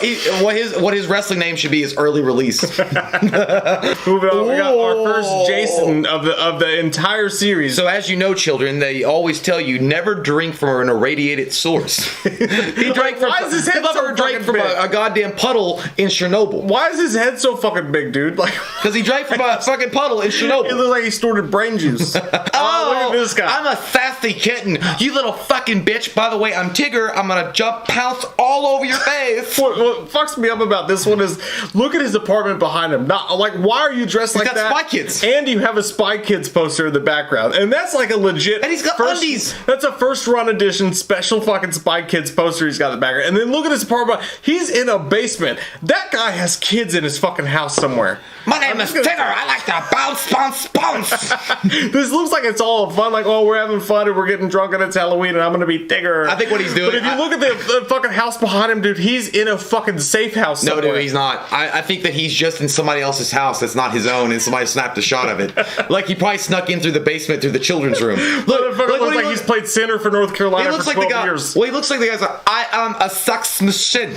what his wrestling name should be is early release. Moving on, we got our first Jason of the entire series. So as you know, children, they always tell you never drink from an irradiated source. He drank from. Why is his head so drank from a goddamn puddle in Chernobyl. Why is his head so fucking big, dude? Like, because he drank from a fucking puddle in Chernobyl. It looks like he snorted brain juice. Oh, look at this guy. I'm a sassy kitten. You little fucking bitch. By the way, I'm Tigger. I'm gonna pounce all over your face. What fucks me up about this one is look at his apartment behind him. Not like, why are you dressed like that? He's got Spy Kids. And you have a Spy Kids poster in the background. And that's like a legit. And he's got undies. That's a first run edition special fucking Spy Kids poster he's got in the background. And then look at his apartment. He's in a basement. That guy has kids in his fucking house somewhere. My name is Tigger. I like to bounce, bounce, bounce. This looks like it's all fun. Like, oh, we're having fun and we're getting drunk and it's Halloween and I'm gonna be Tigger. I think what he's doing. But if you look at the fucking house behind him, dude, he's in a fucking safe house somewhere. No, dude, he's not. I think that he's just in somebody else's house that's not his own, and somebody snapped a shot of it. Like he probably snuck in through the basement through the children's room. Looks like he's played center for North Carolina for 12 years. Well, he looks like the guy's like, I am a sex machine.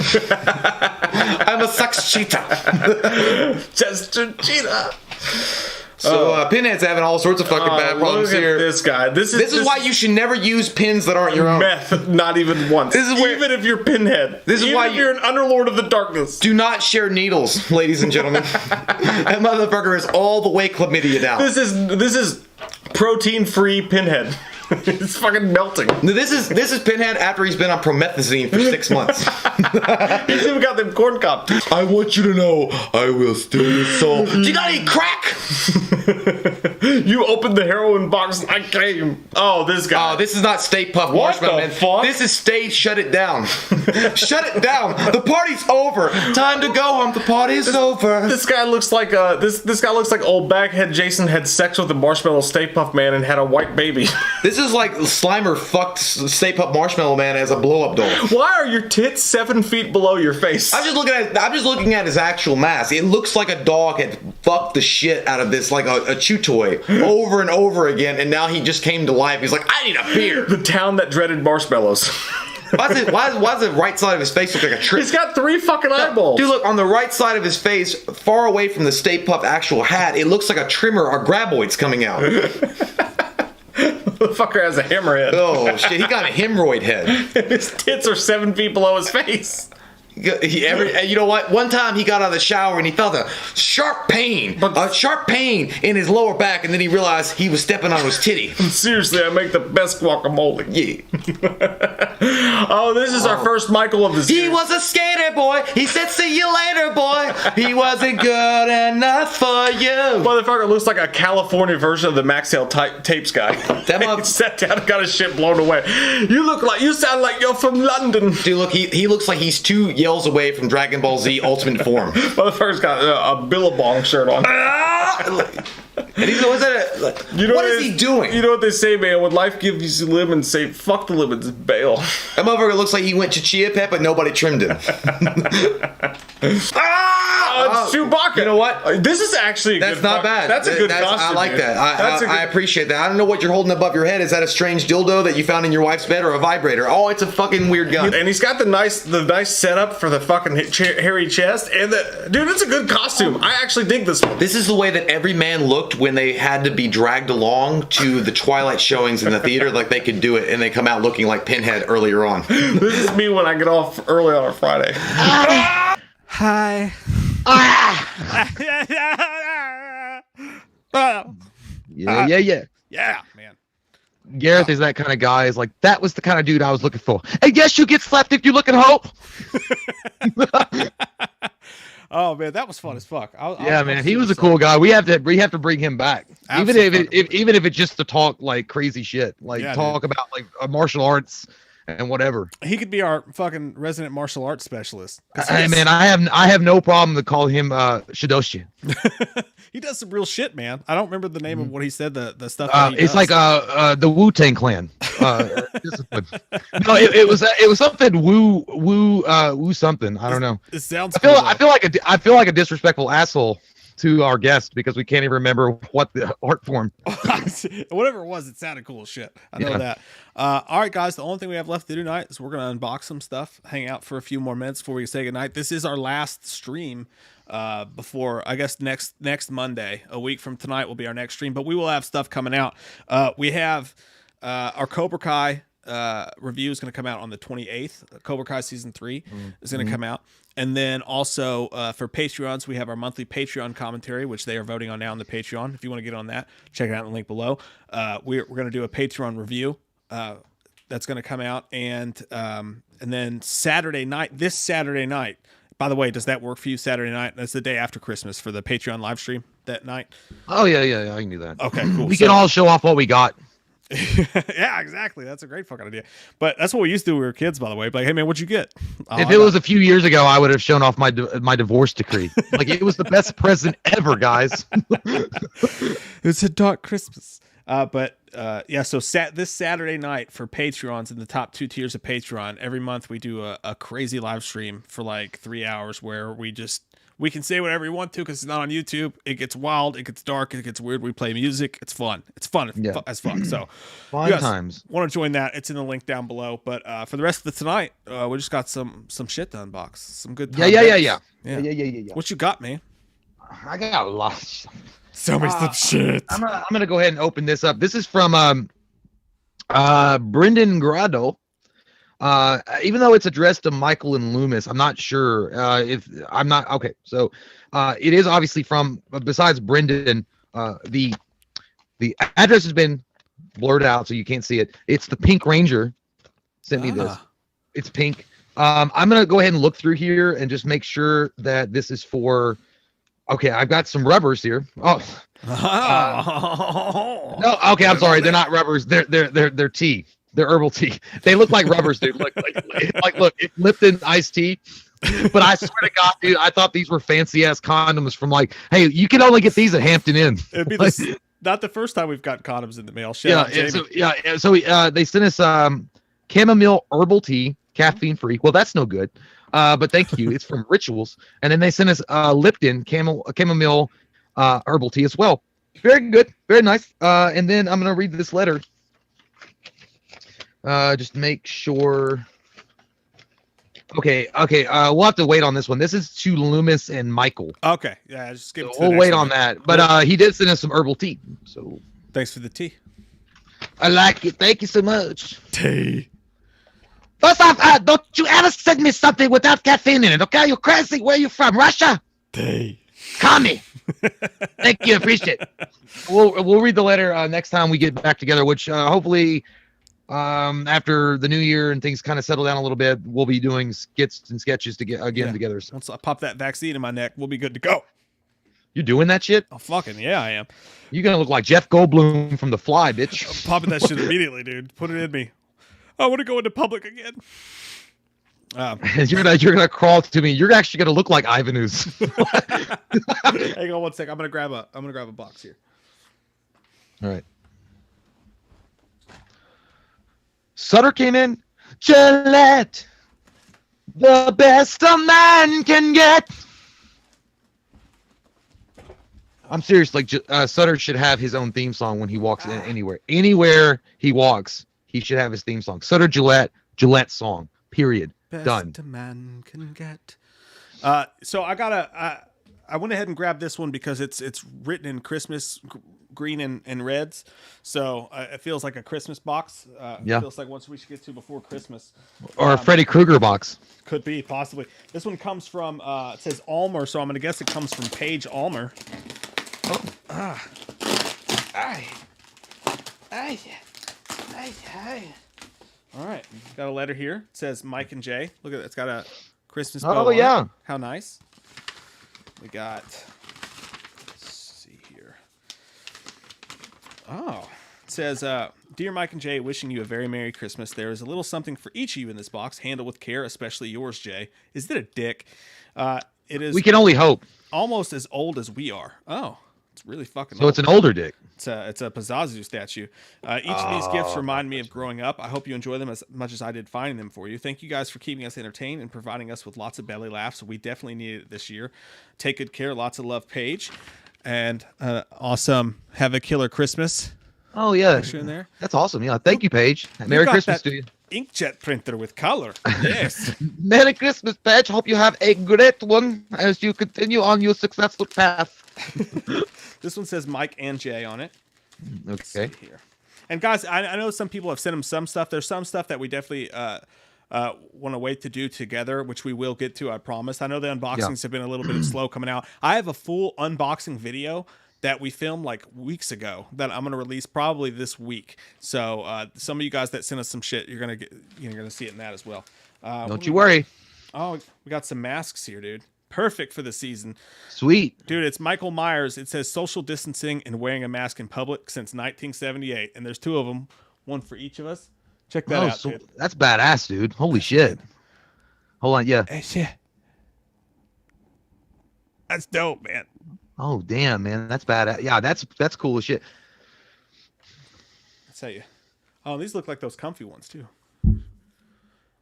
I'm a sex cheetah. Just a cheetah. So Pinhead's having all sorts of fucking bad problems here. This guy. This is why you should never use pins that aren't your own. Meth, not even once. This is where, even if you're Pinhead. This is why you're an underlord of the darkness. Do not share needles, ladies and gentlemen. That motherfucker is all the way chlamydia down. This is protein-free Pinhead. It's fucking melting. This is Pinhead after he's been on promethazine for 6 months. He's even got them corn cob. I want you to know I will steal your soul. Do you got any crack? You opened the heroin box and I came. Oh, this guy. Oh, this is not Stay Puft Marshmallow Man. Fuck? This is Stay Shut It Down. Shut it down. The party's over. Time to go home. The party's over. This guy looks like this guy looks like old baghead Jason had sex with the Marshmallow Stay Puft Man and had a white baby. This is like Slimer fucked Stay Puft Marshmallow Man as a blow-up doll. Why are your tits 7 feet below your face? I'm just looking at his actual mask. It looks like a dog had fucked the shit out of this, like a chew toy, over and over again, and now he just came to life. He's like, I need a beer. The town that dreaded marshmallows. Why does the right side of his face look like a trick? He's got 3 fucking eyeballs. Dude, look, on the right side of his face, far away from the Stay Puft actual hat, it looks like a trimmer or graboids coming out. The fucker has a hammerhead. Oh, shit. He got a hemorrhoid head. His tits are 7 feet below his face. You know what? One time he got out of the shower and he felt a sharp pain in his lower back, and then he realized he was stepping on his titty. Seriously, I make the best guacamole. Yeah. Oh, this is our first Michael of the series. He was a skater boy. He said, "See you later, boy." He wasn't good enough for you. Motherfucker looks like a California version of the Maxell Tapes guy. That He sat down and got his shit blown away. You sound like you're from London. Dude, look, he looks like he's 2 yells away from Dragon Ball Z Ultimate Form. Motherfucker's got a Billabong shirt on. And he's always what is he doing? You know what they say, man? When life gives you lemons, say, fuck the lemons, bail. That motherfucker looks like he went to Chia Pet, but nobody trimmed him. It's Chewbacca. You know what? This is actually That's not bad. That's a good costume. I like man. that. I appreciate that. I don't know what you're holding above your head. Is that a strange dildo that you found in your wife's bed or a vibrator? Oh, it's a fucking weird gun. And he's got the nice setup for the fucking hairy chest. And dude, it's a good costume. I actually dig this one. This is the way that every man looked when they had to be dragged along to the Twilight showings in the theater. Like they could do it, and they come out looking like Pinhead earlier on. This is me when I get off early on a Friday. Hi. Yeah, man. Gareth is that kind of guy. Is like, that was the kind of dude I was looking for. And yes, you get slapped if you look at hope. Oh man, that was fun as fuck. Man, he was a cool guy. We have to bring him back, even if it's just to talk like crazy shit, like talk about like martial arts and whatever. He could be our fucking resident martial arts specialist. Hey man, I have no problem to call him Shidoshi. He does some real shit, man. I don't remember the name of what he said. The stuff. It's like the Wu-Tang Clan. Discipline. No, it was something woo something. I don't know. It sounds. I feel like a disrespectful asshole to our guest because we can't even remember what the art form. Whatever it was, it sounded cool as shit. I know that. All right, guys. The only thing we have left to do tonight is we're gonna unbox some stuff, hang out for a few more minutes before we say goodnight. This is our last stream before, I guess, next Monday. A week from tonight will be our next stream, but we will have stuff coming out. We have our Cobra Kai review is going to come out on the 28th. Cobra Kai season 3 is going to come out. And then also for Patreons, we have our monthly Patreon commentary, which they are voting on now on the Patreon. If you want to get on that, check it out in the link below. We're going to do a Patreon review that's going to come out. And then this Saturday night, by the way, does that work for you, Saturday night? That's the day after Christmas for the Patreon live stream that night. Oh, yeah, I can do that. Okay, cool. We can all show off what we got. Yeah, exactly. That's a great fucking idea. But that's what we used to do when we were kids, by the way. Like, hey, man, what'd you get? If it was a few years ago, I would have shown off my divorce decree. Like, it was the best present ever, guys. It's a dark Christmas. So this Saturday night for Patreons in the top 2 tiers of Patreon, every month we do a crazy live stream for like 3 hours where we can say whatever we want to because it's not on YouTube. It gets wild, it gets dark, it gets weird. We play music. It's fun. It's fun as fuck. So fun times. Want to join that? It's in the link down below. But for the rest of tonight, we just got some shit to unbox. Some good. Yeah. What you got, man? I got a lot of stuff. Show me some shit. I'm gonna go ahead and open this up. This is from Brendan Grado. Even though it's addressed to Michael and Loomis, I'm not sure if I'm not okay. So it is obviously from, besides Brendan, the address has been blurred out so you can't see it. It's the Pink Ranger sent me this. It's pink. I'm gonna go ahead and look through here and just make sure that this is for. Okay, I've got some rubbers here. No, okay, I'm sorry. They're not rubbers. They're tea. They're herbal tea. They look like rubbers, dude. Look, it's Lipton iced tea. But I swear to God, dude, I thought these were fancy ass condoms from like, hey, you can only get these at Hampton Inn. It'd be not the first time we've got condoms in the mail. So they sent us chamomile herbal tea, caffeine free. Well, that's no good. But thank you. It's from Rituals, and then they sent us Lipton chamomile herbal tea as well. Very good, very nice. And then I'm gonna read this letter. Just make sure. Okay. We'll have to wait on this one. This is to Loomis and Michael. Okay, yeah, just skip. So we'll wait on that. But he did send us some herbal tea. So thanks for the tea. I like it. Thank you so much. Tea. First off, don't you ever send me something without caffeine in it, okay? You crazy? Where you from? Russia? Tea. Call me. Thank you. Appreciate it. We'll read the letter next time we get back together, which hopefully After the new year and things kind of settle down a little bit, we'll be doing skits and sketches to get again together. So. Once I pop that vaccine in my neck, we'll be good to go. You doing that shit? Oh, fucking yeah, I am. You're gonna look like Jeff Goldblum from The Fly, bitch. I'm popping that shit immediately, dude. Put it in me. I want to go into public again. You're gonna crawl to me. You're actually gonna look like Ivanus. Hang on one sec. I'm gonna grab a box here. All right. Sutter came in. Gillette, the best a man can get. I'm serious. Like Sutter should have his own theme song when he walks in anywhere. Anywhere he walks, he should have his theme song. Sutter Gillette song. Period. Best Done. a man can get. So I went ahead and grabbed this one because it's written in Christmas green and reds. So it feels like a Christmas box. Yeah. It feels like once we should get to before Christmas. Or a Freddy Krueger box. Could be, possibly. This one comes from, it says Almer, so I'm going to guess it comes from Paige Almer. Oh. All right. Got a letter here. It says Mike and Jay. Look at it. It's got a Christmas bow on yeah. it. How nice. We got, let's see here. Oh, it says, Dear Mike and Jay, wishing you a very Merry Christmas. There is a little something for each of you in this box. Handle with care, especially yours, Jay. Is it a dick? It is. We can only hope. Almost as old as we are. Oh, it's really fucking So old. it's an older dick. It's a Pazazu statue. Each of these gifts remind me of growing up. I hope you enjoy them as much as I did finding them for you. Thank you guys for keeping us entertained and providing us with lots of belly laughs. We definitely needed it this year. Take good care. Lots of love, Paige. And awesome. Have a killer Christmas. Oh, yeah. Picture in there. That's awesome. Yeah. Thank you, Paige. Merry got Christmas that to you. Inkjet printer with color. Yes. Merry Christmas, Paige. Hope you have a great one as you continue on your successful path. This one says Mike and Jay on it. Okay. Here. And guys, I know some people have sent him some stuff. There's some stuff that we definitely want to wait to do together, which we will get to, I promise. I know the unboxings have been a little bit slow coming out. I have a full unboxing video that we filmed like weeks ago that I'm going to release probably this week. So some of you guys that sent us some shit, you're going to see it in that as well. Don't you worry. Oh, we got some masks here, dude. Perfect for the season. Sweet. Dude, it's Michael Myers. It says social distancing and wearing a mask in public since 1978. And there's two of them, one for each of us. Check that out, dude. That's badass, dude. Holy shit. Hold on, yeah. Hey, shit. That's dope, man. Oh, damn, man. That's badass. Yeah, that's cool as shit. I'll tell you. Oh, these look like those comfy ones, too.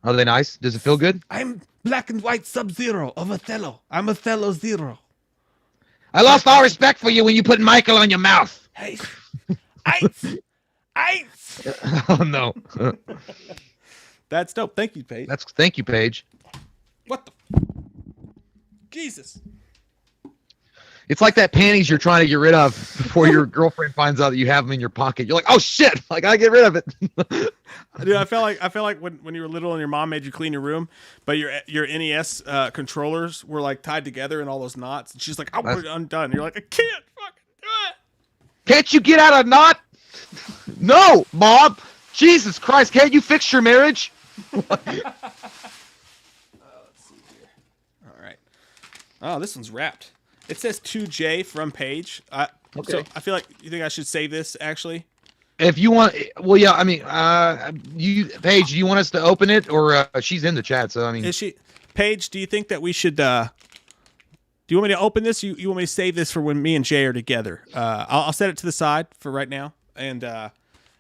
Are they nice? Does it feel good? I'm black and white Sub-Zero of Othello. I'm Othello Zero. I lost all respect for you when you put Michael on your mouth. Hey. Ice. Ice. Oh, no. That's dope. Thank you, Paige. Thank you, Paige. What the? Jesus. It's like that panties you're trying to get rid of before your girlfriend finds out that you have them in your pocket. You're like, oh shit, I gotta get rid of it. Dude, I felt like when you were little and your mom made you clean your room, but your NES controllers were like tied together in all those knots, and she's like, "I want it undone." And you're like, "I can't fucking do it." Can't you get out a knot? No, Mom. Jesus Christ, can't you fix your marriage? Let's see here. All right. Oh, this one's wrapped. It says to Jay from Paige. Okay. So I feel like you think I should save this actually. If you want, well, yeah. I mean, Paige, do you want us to open it, or she's in the chat? So I mean, Is she? Paige, do you think that we should? Do you want me to open this? You want me to save this for when me and Jay are together? I'll set it to the side for right now, and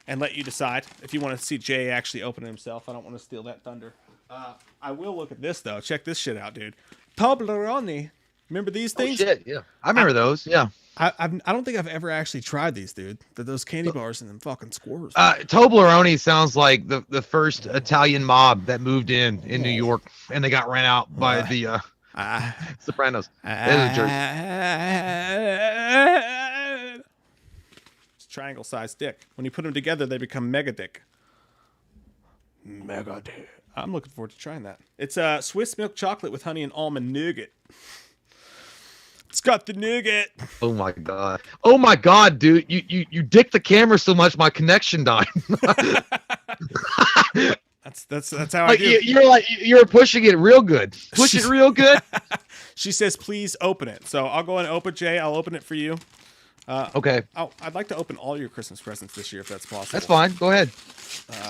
let you decide if you want to see Jay actually open it himself. I don't want to steal that thunder. I will look at this though. Check this shit out, dude. Toblerone. Remember these things? Oh, shit, yeah. I remember those. Yeah. I don't think I've ever actually tried these, dude. Those candy bars and them fucking squirrels. Toblerone sounds like the first Italian mob that moved in New York, and they got ran out by the Sopranos. It's triangle-sized dick. When you put them together, they become mega dick. Mega dick. I'm looking forward to trying that. It's Swiss milk chocolate with honey and almond nougat. It's got the nougat. Oh my god. Oh my god, dude. You dick the camera so much my connection died. That's how Like I do. you're pushing it real good. Push it real good. She says, "Please open it." So I'll go and open Jay. I'll open it for you. Okay. Oh, I'd like to open all your Christmas presents this year if that's possible. That's fine. Go ahead.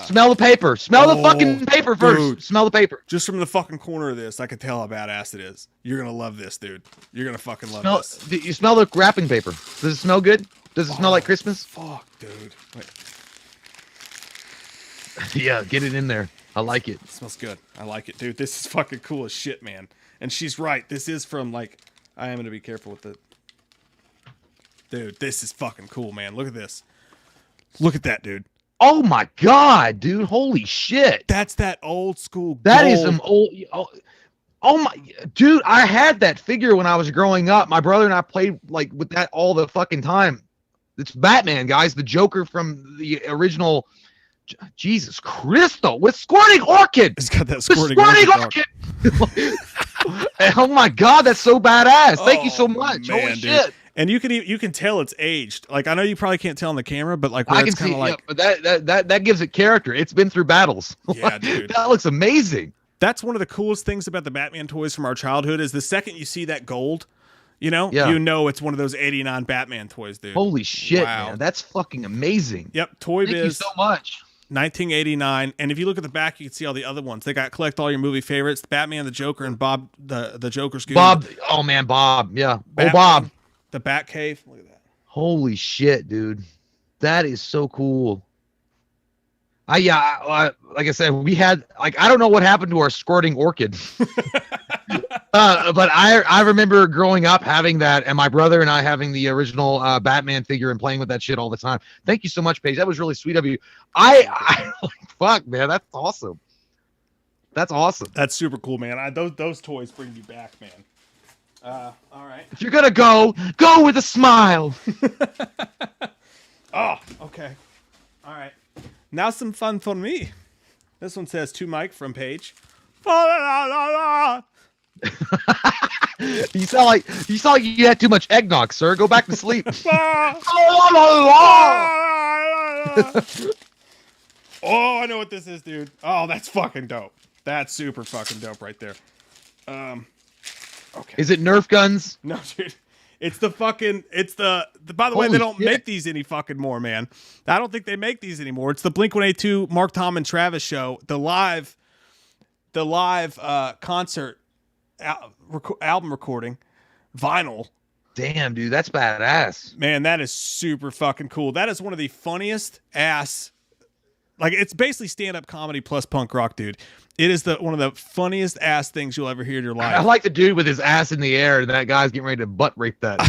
Smell the paper. Smell the fucking paper first. Dude. Smell the paper. Just from the fucking corner of this, I can tell how badass it is. You're gonna love this, dude. You're gonna fucking love this. Do you smell the wrapping paper? Does it smell good? Does it smell like Christmas? Fuck, dude. Wait, Yeah, get it in there. I like it. it smells good. I like it, dude. This is fucking cool as shit, man. And she's right. This is from like. I am gonna be careful with it. Dude, this is fucking cool, man. Look at this. Look at that, dude. Oh my god, dude! Holy shit! That's that old school. That is gold. some old. Oh my, dude! I had that figure when I was growing up. My brother and I played like with that all the fucking time. It's Batman, guys. The Joker from the original. Jesus Christo with squirting orchid. It's got that The squirting orchid. Oh my god, that's so badass! Thank you so much. man, Holy dude. shit! And you can tell it's aged. Like I know you probably can't tell on the camera, but like where I can it's kind see, of like yeah, but that gives it character. It's been through battles. Yeah, dude. That looks amazing. that's one of the coolest things about the Batman toys from our childhood is the second you see that gold, you know it's one of those 89 Batman toys, dude. Holy shit, Wow. man! That's fucking amazing. Yep, Toy Thank you Biz. so much. 1989, and if you look at the back, you can see all the other ones. They got collect all your movie favorites: Batman, the Joker, and Bob, the Joker's Goon. Bob, oh man, Bob, yeah, Batman, Bob. the Batcave. Look at that. Holy shit, dude, that is so cool. Like I said, we had like I don't know what happened to our squirting orchid, but I remember growing up having that, and my brother and I having the original Batman figure and playing with that shit all the time. Thank you so much, Paige. That was really sweet of you. I fuck, man, that's awesome. That's awesome. That's super cool, man. Those toys bring you back, man. All right. If you're gonna go with a smile. Oh, okay. All right. Now some fun for me. This one says to Mike from Paige. You sound like you had too much eggnog, sir. Go back to sleep. Oh, I know what this is, dude. Oh, that's fucking dope. That's super fucking dope right there. Okay. Is it Nerf guns? No, dude. It's the fucking. It's the by the way, Holy they don't shit. make these any fucking more, man. I don't think they make these anymore. It's the Blink-182 Mark, Tom, and Travis show. The live concert album recording, vinyl. Damn, dude, that's badass. Man, that is super fucking cool. That is one of the funniest ass. Like, it's basically stand-up comedy plus punk rock, dude. It is one of the funniest ass things you'll ever hear in your life. I like the dude with his ass in the air, and that guy's getting ready to butt rape that.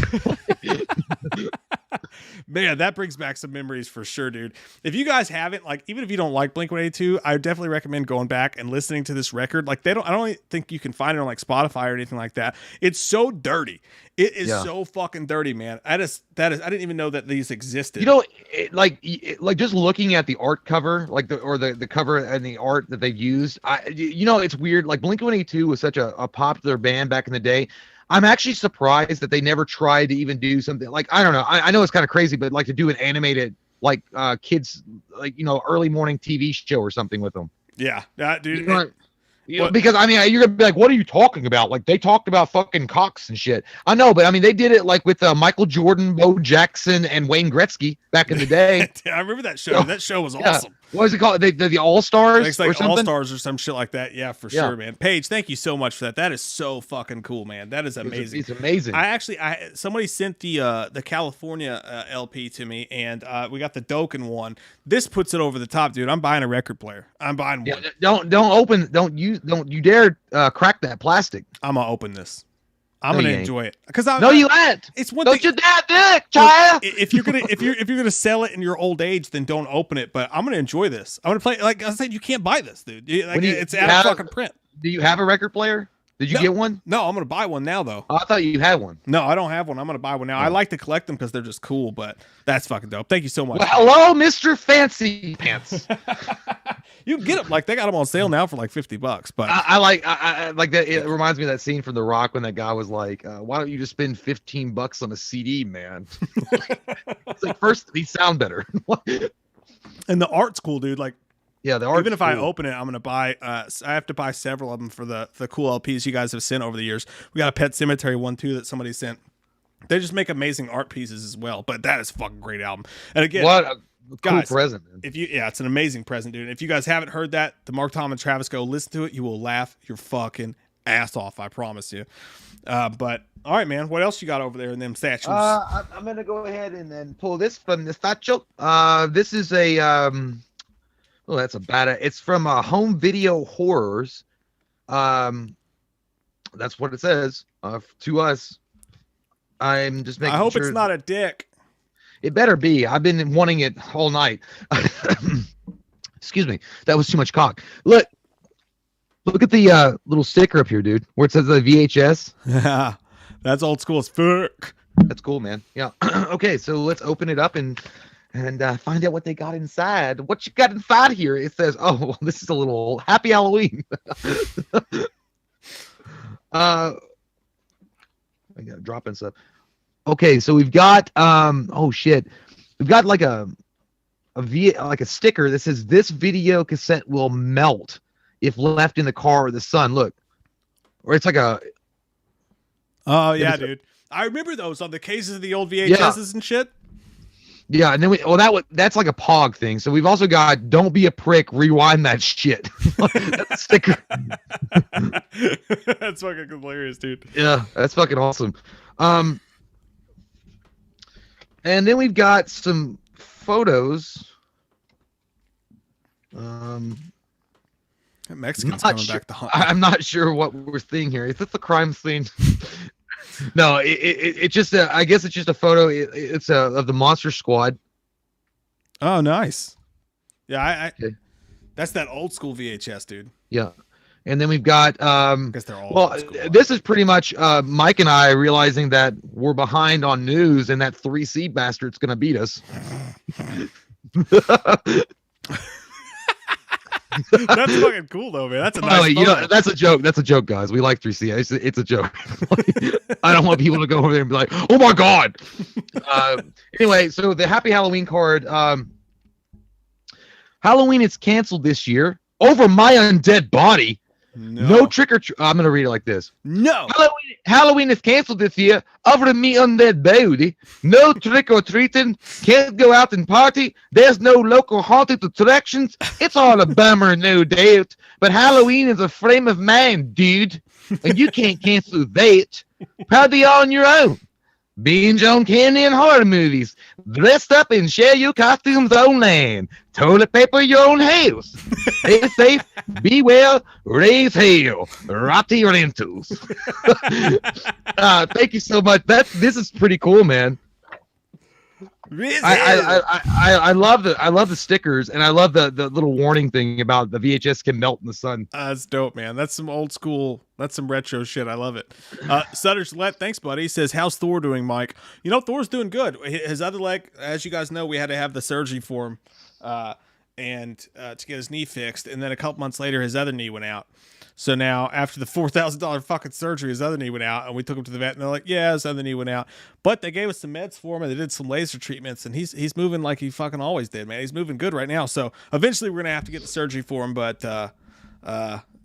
Man, that brings back some memories for sure, dude. If you guys haven't, like, even if you don't like Blink-182, I would definitely recommend going back and listening to this record. Like, I don't think you can find it on like Spotify or anything like that. It's so dirty. It is so fucking dirty, man. I didn't even know that these existed. You know, like just looking at the art cover, like the cover and the art that they've used. It's weird. Like Blink-182 was such a popular band back in the day. I'm actually surprised that they never tried to even do something like, I don't know. I know it's kind of crazy, but like to do an animated, like kids, like, early morning TV show or something with them. Yeah, dude. Because I mean, you're gonna be like, what are you talking about? Like they talked about fucking cocks and shit. I know, but I mean, they did it like with Michael Jordan, Bo Jackson, and Wayne Gretzky back in the day. I remember that show. That show was awesome. What was it called? The All Stars? It's like All Stars or some shit like that. Yeah, for sure, man. Paige, thank you so much for that. That is so fucking cool, man. That is amazing. It's amazing. Somebody sent the California LP to me, and we got the Dokken one. This puts it over the top, dude. I'm buying a record player. I'm buying one. Don't you dare crack that plastic. I'm gonna open this. I'm gonna enjoy it because you ain't. It's one Don't thing. you dare do it, child. If you're gonna sell it in your old age, then don't open it. But I'm gonna enjoy this. I'm gonna play. Like I said, you can't buy this, dude. It's out of fucking print. Do you have a record player? Did you get one? No, I'm gonna buy one now though. Oh, I thought you had one. No, I don't have one. I'm gonna buy one now. I like to collect them because they're just cool. But that's fucking dope. Thank you so much. Well, hello, Mr. Fancy Pants. You can get them like they got them on sale now for like $50. But I like that. It reminds me of that scene from The Rock when that guy was like, "Why don't you just spend $15 on a CD, man?" It's like, first these sound better. And the art's cool, dude. Like Yeah, the art's even if I cool. open it, I'm gonna buy. I have to buy several of them for the cool LPs you guys have sent over the years. We got a Pet Cemetery one too that somebody sent. They just make amazing art pieces as well. But that is a fucking great album. And again, What a cool guys, present, man. it's an amazing present, dude. If you guys haven't heard that, the Mark, Tom, and Travis, go listen to it. You will laugh your fucking ass off. I promise you. But all right, man. What else you got over there in them statues? I'm gonna go ahead and then pull this from the statue. This is a oh, that's a bad. It's from Home Video Horrors. That's what it says. To us, I'm just making. I hope sure it's not a dick. It better be. I've been wanting it all night. Excuse me. That was too much cock. Look at the little sticker up here, dude, where it says the VHS. Yeah, that's old school as fuck. That's cool, man. Yeah. Okay, so let's open it up and find out what they got inside. What you got inside here? It says, oh, well, this is a little Happy Halloween. I got dropping stuff. Okay, so we've got oh shit, we've got like a sticker that says this video cassette will melt if left in the car or the sun. Look, or it's like a. Oh yeah, dude. I remember those on the cases of the old VHSs and shit. Yeah, and then that's like a POG thing. So we've also got "Don't be a prick, rewind that shit." That's a sticker. That's fucking hilarious, dude. Yeah, that's fucking awesome. And then we've got some photos. Mexicans coming back to hunt. I'm not sure what we're seeing here. Is this the crime scene? No, it just I guess it's just a photo. It's of the Monster Squad. Oh, nice. Yeah, Okay. That's that old school VHS, dude. Yeah, and then we've got I guess they're all old school. this is pretty much Mike and I realizing that we're behind on news and that 3C bastard's gonna beat us. That's fucking cool though, man. That's a nice photo. That's a joke. That's a joke, guys. We like 3C. It's a joke. I don't want people to go over there and be like, oh my god. Anyway, so the Happy Halloween card. Halloween is canceled this year over my undead body. No trick or treat. I'm gonna read it like this. No. Halloween is canceled this year over me undead body. No trick or treating. Can't go out and party. There's no local haunted attractions. It's all a bummer, no doubt. But Halloween is a frame of mind, dude, and you can't cancel that. Party on your own. Binge on candy and horror movies. Dressed up and share your costumes online. Toilet paper your own house. Stay safe, be well, raise hell. Rotty rentals. Thank you so much. This is pretty cool, man. I love the stickers, and I love the little warning thing about the VHS can melt in the sun. That's dope, man. That's some old school. That's some retro shit. I love it. Sutter Gillette, thanks, buddy. He says, "How's Thor doing, Mike?" You know, Thor's doing good. His other leg, as you guys know, we had to have the surgery for him, and to get his knee fixed. And then a couple months later, his other knee went out. So now, after the $4,000 fucking surgery, his other knee went out, and we took him to the vet, and they're like, "Yeah, his other knee went out." But they gave us some meds for him, and they did some laser treatments, and he's moving like he fucking always did, man. He's moving good right now. So eventually, we're gonna have to get the surgery for him, but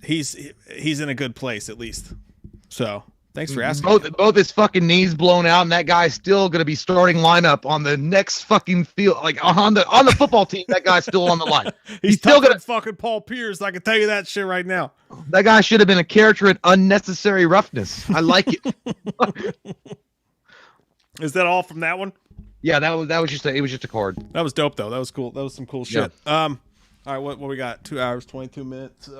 he's in a good place at least. So thanks for asking. Both his fucking knees blown out, and that guy's still gonna be starting lineup on the next fucking field, like on the football team. That guy's still on the line. He's still gonna fucking Paul Pierce. I can tell you that shit right now. That guy should have been a character in Unnecessary Roughness. I like it. Is that all from that one? Yeah, that was just a card. That was dope though. That was cool. That was some cool shit. All right, what we got? 2 hours, 22 minutes. You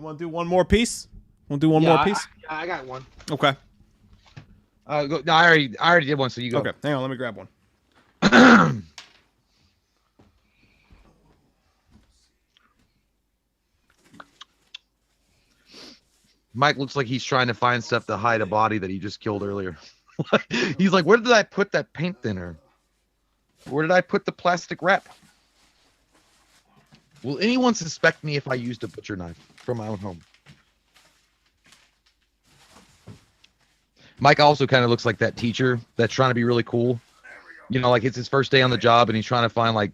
want to do one more piece? Want to do one more piece? I got one. Okay. No, I already did one, so you go. Okay, hang on, let me grab one. Mike looks like he's trying to find stuff to hide a body that he just killed earlier. He's like, where did I put that paint thinner? Where did I put the plastic wrap? Will anyone suspect me if I used a butcher knife from my own home? Mike also kind of looks like that teacher that's trying to be really cool. You know, like it's his first day on the job, and he's trying to find like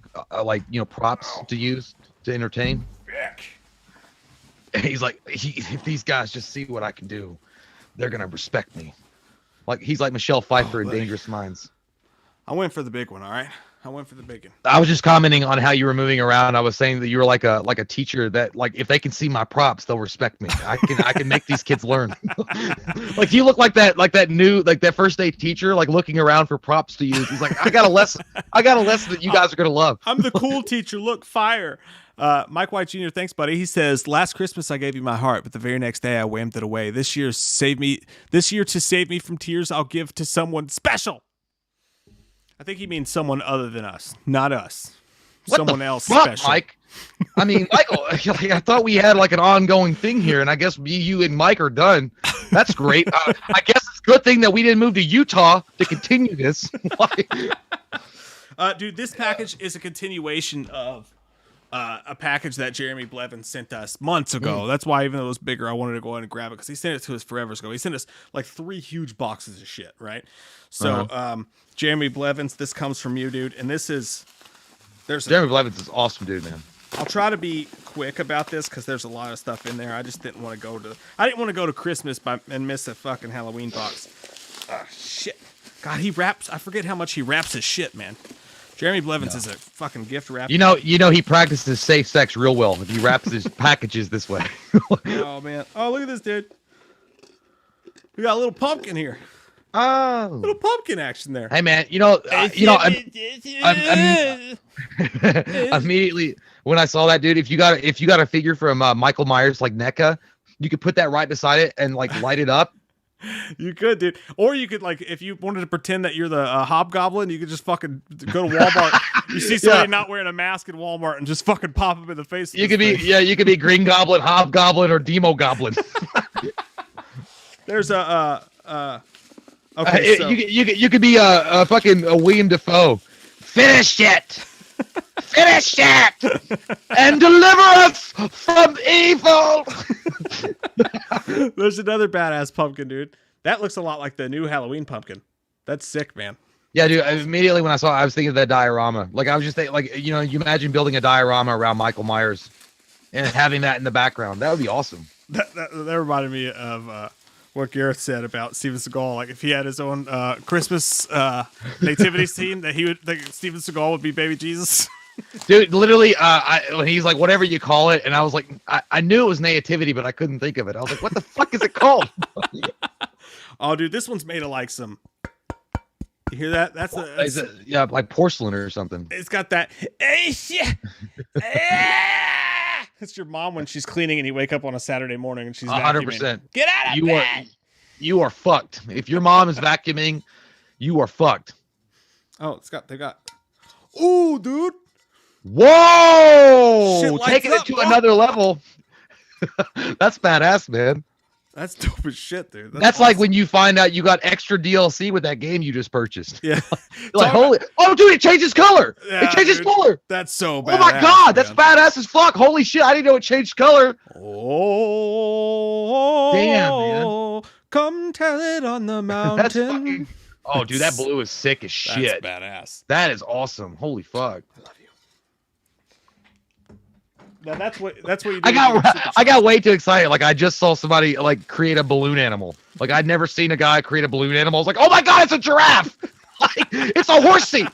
props to use to entertain. And he's like, if these guys just see what I can do, they're gonna respect me. Like he's like Michelle Pfeiffer in Dangerous Minds. I went for the big one. All right, I went for the big one. I was just commenting on how you were moving around. I was saying that you were like a teacher that like if they can see my props, they'll respect me. I can make these kids learn. Like you look like that first day teacher, like looking around for props to use. He's like, I got a lesson that you guys are gonna love. I'm the cool teacher. Look, fire. Mike White Jr., thanks, buddy. He says, last Christmas I gave you my heart, but the very next day I whammed it away. This year to save me from tears, I'll give to someone special. I think he means someone other than us, not us. Someone else special. Mike? I mean, Michael, I thought we had like an ongoing thing here, and I guess you and Mike are done. That's great. I guess it's a good thing that we didn't move to Utah to continue this. Dude, this package is a continuation of a package that Jeremy Blevins sent us months ago. That's why, even though it was bigger, I wanted to go ahead and grab it because he sent it to us forever ago. He sent us like 3 huge boxes of shit, right? So, Jeremy Blevins, this comes from you, dude, and this is Jeremy Blevins is awesome, dude, man. I'll try to be quick about this because there's a lot of stuff in there. I just didn't want to go to Christmas and miss a fucking Halloween box. Shit, God, he wraps. I forget how much he wraps his shit, man. Jeremy Blevins is a fucking gift wrapper. You know, he practices safe sex real well if he wraps his packages this way. Oh man! Oh, look at this, dude. We got a little pumpkin here. Oh, little pumpkin action there. Hey man, immediately when I saw that, dude, if you got a figure from Michael Myers like NECA, you could put that right beside it and like light it up. You could, dude. Or you could, like, if you wanted to pretend that you're the hobgoblin, you could just fucking go to Walmart. You see somebody not wearing a mask in Walmart and just fucking pop them in the face. You could be Green Goblin, Hobgoblin, or Demo Goblin. There's okay, so. you could be a fucking William Dafoe. Finish it! Finish it! And deliver us from evil! There's another badass pumpkin, dude. That looks a lot like the new Halloween pumpkin. That's sick, man. Yeah, dude. Immediately when I saw it, I was thinking of that diorama. Like, I was just thinking, like, you imagine building a diorama around Michael Myers and having that in the background. That would be awesome. That reminded me of what Gareth said about Steven Seagal. Like, if he had his own Christmas nativity scene, that Steven Seagal would be baby Jesus. Dude, literally, when he's like, whatever you call it, and I was like, I knew it was nativity, but I couldn't think of it. I was like, what the fuck is it called? Oh, dude, this one's made of like some. You hear that? That's like porcelain or something. It's got that. It's your mom when she's cleaning and you wake up on a Saturday morning and she's 100%. Get out of bed. You are fucked. If your mom is vacuuming, you are fucked. Oh, they got. Ooh, dude. Whoa! Taking it to another level. That's badass, man. That's dope as shit, dude. That's awesome. Like when you find out you got extra DLC with that game you just purchased. Yeah. Like, oh, dude, it changes color. Yeah, it changes color. That's so badass. Oh my god, that's badass as fuck. Holy shit, I didn't know it changed color. Oh, damn, man. Come tell it on the mountain. Oh, dude, that blue is sick as shit. That's badass. That is awesome. Holy fuck. I love you. Now that's what you do. I got way too excited. Like I just saw somebody like create a balloon animal. Like I'd never seen a guy create a balloon animal. I was like, oh my god, it's a giraffe. Like, it's a horsey.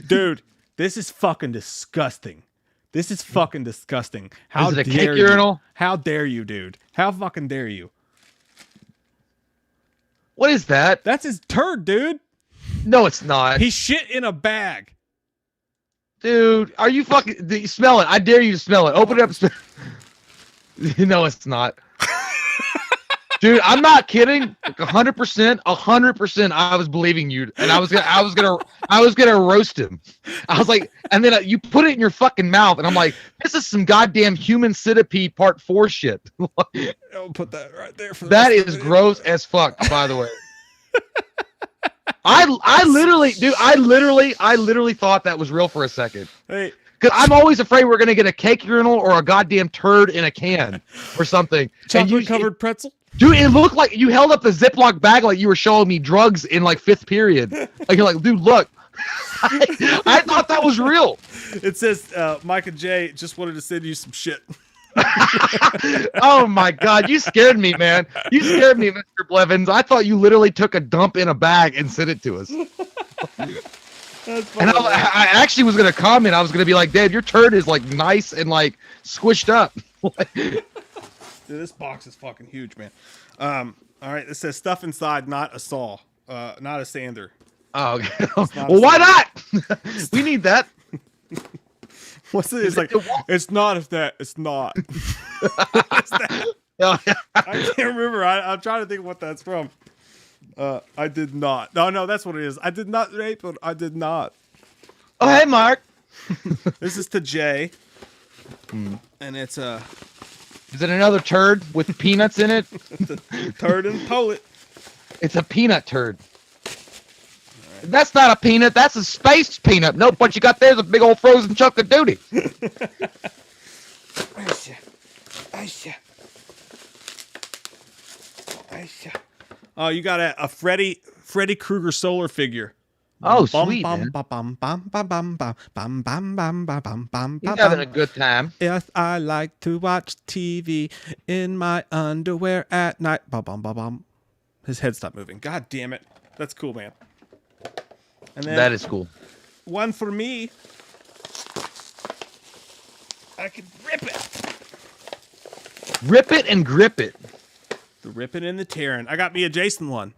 Dude, this is fucking disgusting. This is fucking disgusting. How is it a dare cake urinal? How dare you, dude? How fucking dare you? What is that? That's his turd, dude. No, it's not. He shit in a bag. Dude, are you fucking... Smell it. I dare you to smell it. Open it up and smell it. No, it's not. Dude, I'm not kidding. 100%, I was believing you, and I was gonna roast him. I was like, and then you put it in your fucking mouth, and I'm like, this is some goddamn Human Centipede Part 4 shit. I'll put that right there. That is gross as fuck, by the way. I literally thought that was real for a second. Hey. Because I'm always afraid we're gonna get a cake urinal or a goddamn turd in a can or something. Chocolate covered pretzel. Dude, it looked like you held up the Ziploc bag like you were showing me drugs in like 5th period. Like you're like, dude, look. I thought that was real. It says Mike and Jay just wanted to send you some shit. Oh my God, you scared me, man. You scared me, Mr. Blevins. I thought you literally took a dump in a bag and sent it to us. That's funny, And I actually was gonna comment. I was gonna be like, Dave, your turd is like nice and like squished up. Dude, this box is fucking huge, man. All right, it says stuff inside, not a saw, not a sander. Oh, okay. Well, why not? We need that. What's it? It's like it's not if that. It's not. What's that? I can't remember. I'm trying to think of what that's from. I did not. No, that's what it is. I did not rape, but I did not. Oh, hey, Mark. This is to Jay, and it's a. Is it another turd with peanuts in it? Turd and toilet. It's a peanut turd. Right. That's not a peanut. That's a space peanut. Nope, what you got there is a big old frozen chunk of duty. Oh, you got a Freddy Krueger solar figure. Oh, sweet, man. He's having a good time. Yes, I like to watch TV in my underwear at night. His head stopped moving. God damn it. That's cool, man. And then that is cool. One for me. I can rip it. Rip it and grip it. The ripping and the tearing. I got me a Jason one.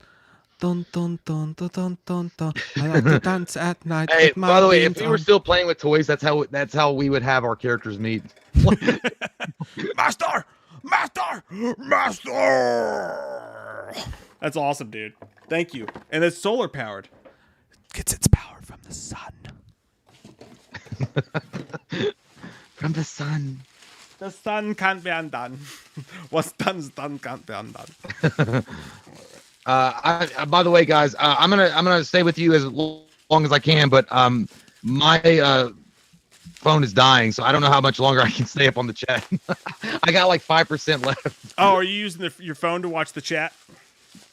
Dun, dun, dun, dun, dun, dun, dun. I like to dance at night. Hey, by the way, if we were still playing with toys, that's how we would have our characters meet. Master! That's awesome, dude. Thank you. And it's solar powered. Gets its power from the sun. From the sun. The sun can't be undone. What's done's done can't be undone. By the way, guys, I'm gonna stay with you as long as I can, but my phone is dying, so I don't know how much longer I can stay up on the chat. I got like 5% left. Oh, are you using your phone to watch the chat?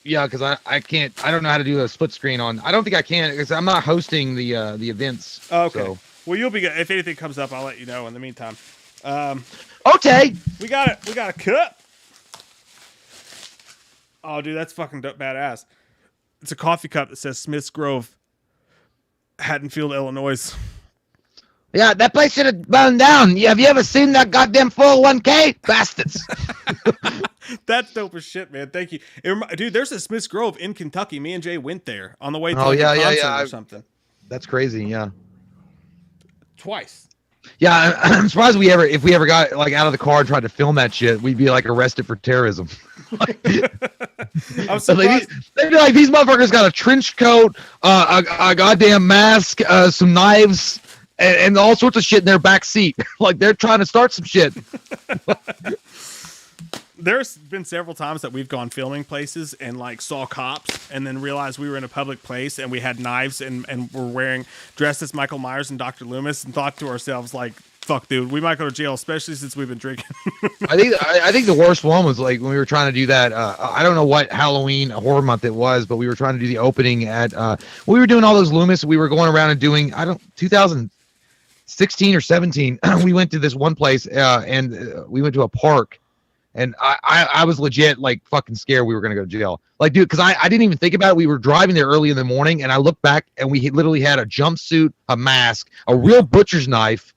Yeah, because I can't. I don't know how to do a split screen on. I don't think I can because I'm not hosting the events. Okay. So. Well, you'll be good. If anything comes up, I'll let you know. In the meantime, okay. We got it. We got a cup. Oh, dude, that's fucking badass. It's a coffee cup that says Smith's Grove, Haddonfield, Illinois. Yeah, that place should have burned down. Have you ever seen that goddamn 401k? Bastards. That's dope as shit, man. Thank you. Dude, there's a Smith's Grove in Kentucky. Me and Jay went there on the way to a concert or something. That's crazy, yeah. Twice. Yeah, I'm surprised if we ever got like out of the car and tried to film that shit, we'd be like arrested for terrorism. I'm surprised. They'd be like, these motherfuckers got a trench coat, a goddamn mask, some knives, and all sorts of shit in their back seat. Like they're trying to start some shit. There's been several times that we've gone filming places and like saw cops and then realized we were in a public place and we had knives and were dressed as Michael Myers and Dr. Loomis and thought to ourselves like, fuck, dude, we might go to jail, especially since we've been drinking. I think the worst one was like when we were trying to do that. I don't know what Halloween horror month it was, but we were trying to do the opening at. We were doing all those Loomis. We were going around and doing 2016 or 17. We went to this one place and we went to a park. And I was legit like fucking scared we were gonna go to jail. Like, dude, because I didn't even think about it. We were driving there early in the morning, and I looked back, and we literally had a jumpsuit, a mask, a real butcher's knife,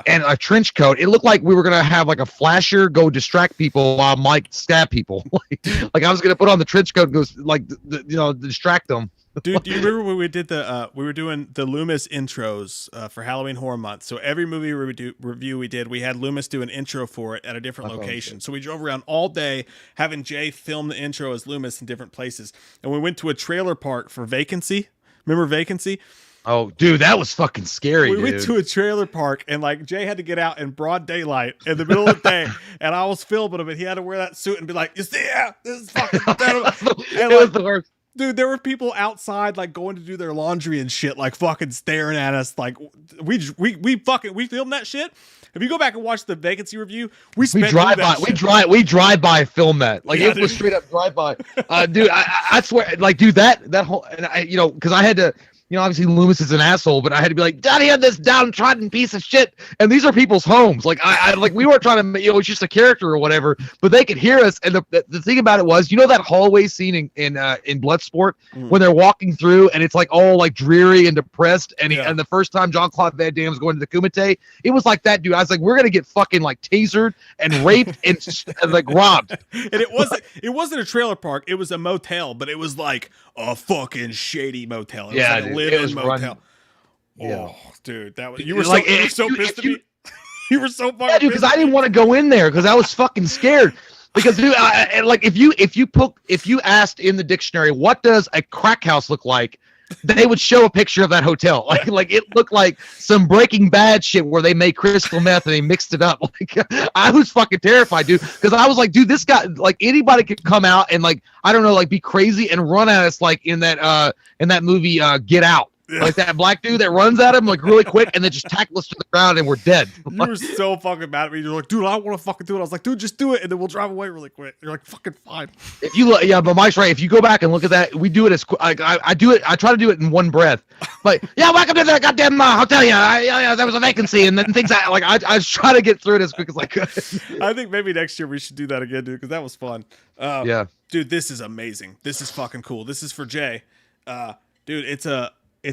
and a trench coat. It looked like we were gonna have like a flasher go distract people while Mike stab people. like I was gonna put on the trench coat and go like distract them. Dude, do you remember when we did we were doing the Loomis intros for Halloween Horror Month? So every movie review we did, we had Loomis do an intro for it at a different location. So we drove around all day having Jay film the intro as Loomis in different places. And we went to a trailer park for Vacancy. Remember Vacancy? Oh, dude, that was fucking scary. We went to a trailer park and like Jay had to get out in broad daylight in the middle of the day, and I was filming him, and he had to wear that suit and be like, "You see, yeah, this is fucking." It was the worst. Dude, there were people outside like going to do their laundry and shit, like fucking staring at us. Like we filmed that shit. If you go back and watch the vacancy review, we drive by film that. Like it was straight up drive by. Dude, I swear, like, dude, that whole, and I, you know, because I had to. You know, obviously Loomis is an asshole, but I had to be like, Daddy had this downtrodden piece of shit, and these are people's homes. Like, I like we weren't trying to, you know, it's just a character or whatever, but they could hear us. And the thing about it was, you know, that hallway scene in Bloodsport when they're walking through and it's like all like dreary and depressed, and and the first time Jean-Claude Van Damme's going to the Kumite, it was like that, dude. I was like, we're gonna get fucking like tasered and raped and like robbed. And it wasn't a trailer park; it was a motel, but it was like a fucking shady motel. It was like a live-in motel. Oh, dude, that was you were like so pissed at me. You were so fucking dude, because I didn't want to go in there because I was fucking scared. Because dude, like if you asked in the dictionary what does a crack house look like, they would show a picture of that hotel. Like it looked like some Breaking Bad shit where they made crystal meth and they mixed it up. Like I was fucking terrified, dude, because I was like, dude, this guy, like anybody could come out and like I don't know, like be crazy and run at us like in that movie Get Out. Yeah. Like that black dude that runs at him like really quick and then just tackle us to the ground and we're dead. You were so fucking mad at me. You're like, dude, I don't want to fucking do it. I was like, dude, just do it and then we'll drive away really quick. You're like, fucking fine. If you look, yeah, but Mike's right. If you go back and look at that, we do it as I do it. I try to do it in one breath. But yeah, welcome to the goddamn hotel. Yeah, there was a vacancy and then things I try to get through it as quick as I could. I think maybe next year we should do that again, dude, because that was fun. Yeah, dude, this is amazing. This is fucking cool. This is for Jay. Dude, it's